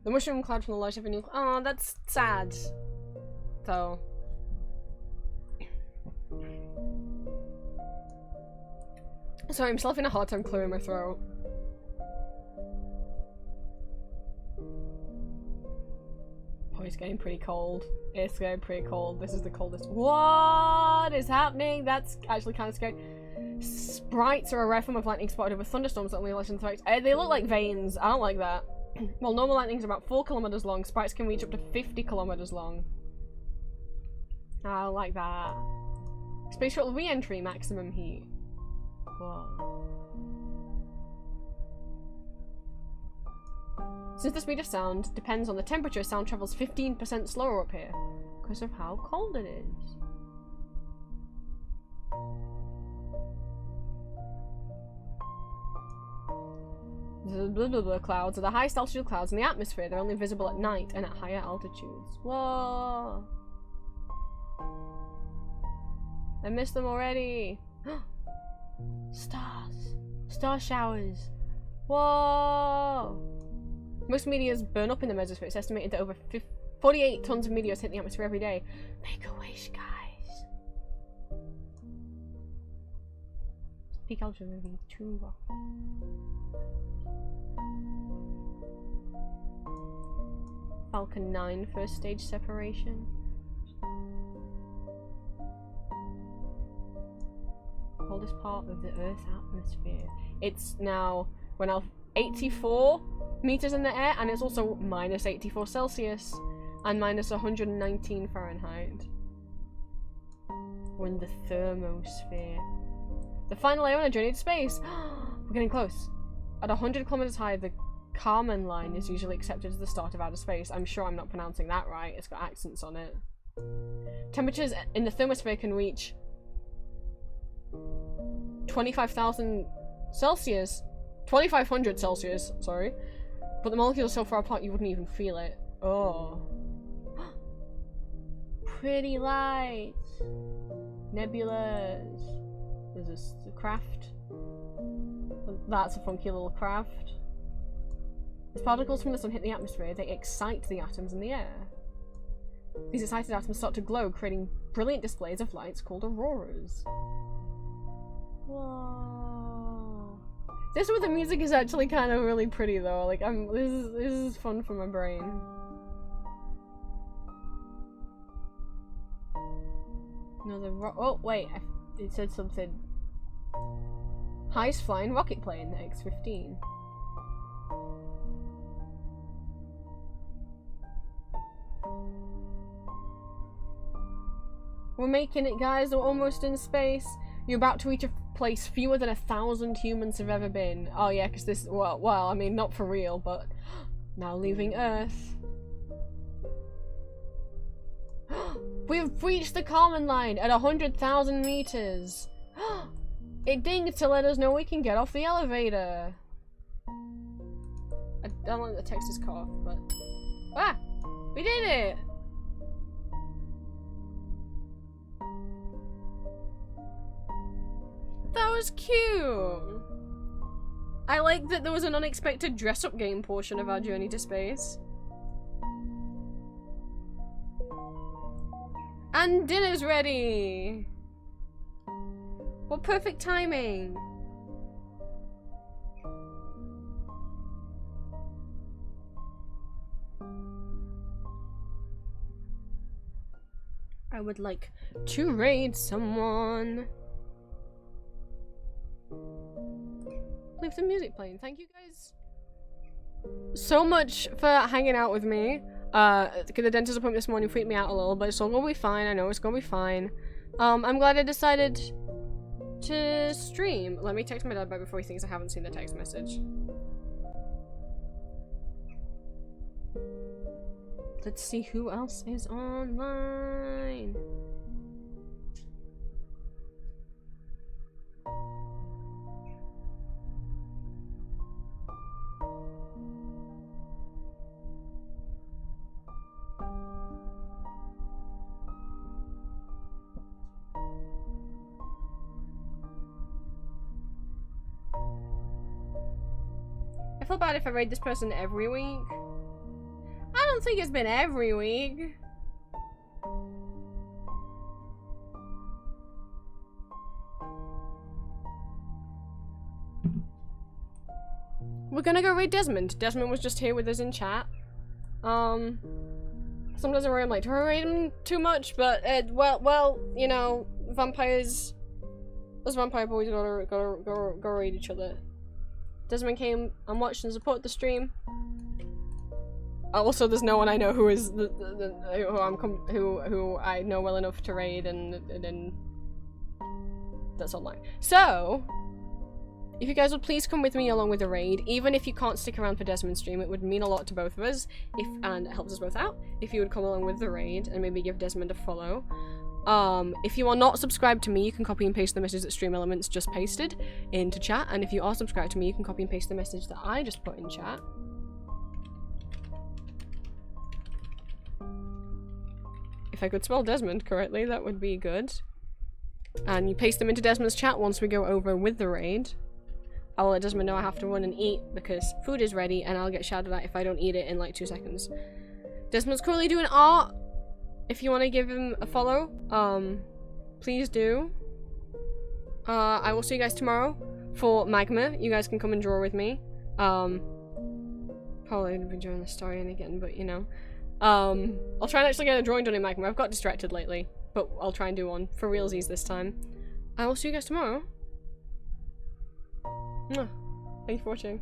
The mushroom cloud from the large new. Oh, that's sad. So. Sorry, I'm still having a hard time clearing my throat. Oh, it's getting pretty cold. It's getting pretty cold. This is the coldest. What is happening? That's actually kind of scary. Sprites are a rare form of lightning spotted over thunderstorms that only less than effect. They look like veins. I don't like that. While normal lightning is about 4 kilometers long, sprites can reach up to 50 kilometers long. I don't like that. Space shuttle re-entry, maximum heat. Whoa. Since the speed of sound depends on the temperature, sound travels 15% slower up here because of how cold it is. The blah blah blah clouds are the highest altitude clouds in the atmosphere. They're only visible at night and at higher altitudes. Whoa! I missed them already. Stars. Star showers. Whoa! Most meteors burn up in the mesosphere. It's estimated that over 48 tons of meteors hit the atmosphere every day. Make a wish, guys. Peak altitude movie. ENVtuber. Falcon 9 first stage separation. Coldest part of the Earth's atmosphere. It's now, we're now 84 meters in the air, and it's also minus 84 Celsius and minus 119 Fahrenheit. We're in the thermosphere. The final layer on a journey to space. We're getting close. At 100 kilometers high, the Kármán line is usually accepted as the start of outer space. I'm sure I'm not pronouncing that right. It's got accents on it. Temperatures in the thermosphere can reach 25,000 Celsius. 2,500 Celsius, sorry. But the molecules are so far apart you wouldn't even feel it. Oh. Pretty lights. Nebulas. There's this craft. That's a funky little craft. As particles from the sun hit the atmosphere, they excite the atoms in the air. These excited atoms start to glow, creating brilliant displays of lights called auroras. Whoa. This with the music is actually kind of really pretty though. Like this is fun for my brain. Oh wait, it said something. Highest flying rocket plane, X-15. We're making it, guys. We're almost in space. You're about to reach a place fewer than 1,000 humans have ever been. Oh yeah, because this, well, I mean, not for real, but now leaving Earth. We've reached the Kármán line at 100,000 meters. It dinged to let us know we can get off the elevator. I don't like the text is cut off, but ah, we did it. That was cute! I like that there was an unexpected dress-up game portion of our journey to space. And dinner's ready! What perfect timing! I would like to raid someone. Leave the music playing. Thank you guys so much for hanging out with me. The dentist appointment this morning freaked me out a little, but it's all gonna be fine. I know it's gonna be fine. I'm glad I decided to stream. Let me text my dad back before he thinks I haven't seen the text message. Let's see who else is online. feel bad if I raid this person every week. I don't think it's been every week. We're gonna go raid Desmond. Desmond was just here with us in chat. Sometimes I like to raid him too much, but well, you know, vampires. Us vampire boys gotta raid each other. Desmond came and watched and supported the stream. Also, there's no one I know who is who I know well enough to raid, and that's online. So, if you guys would please come with me along with the raid, even if you can't stick around for Desmond's stream, it would mean a lot to both of us, and it helps us both out. If you would come along with the raid and maybe give Desmond a follow. If you are not subscribed to me, you can copy and paste the message that Stream Elements just pasted into chat, and if you are subscribed to me, you can copy and paste the message that I just put in chat. If I could spell Desmond correctly, that would be good. And you paste them into Desmond's chat once we go over with the raid. I will let Desmond know I have to run and eat because food is ready, and I'll get shouted at if I don't eat it in like 2 seconds. Desmond's currently doing art. If you want to give him a follow, please do. I will see you guys tomorrow for Magma. You guys can come and draw with me. Probably gonna be drawing the story in again, but you know. I'll try and actually get a drawing done in Magma. I've got distracted lately, but I'll try and do one for realsies this time. I will see you guys tomorrow. Mwah. Thank you for watching.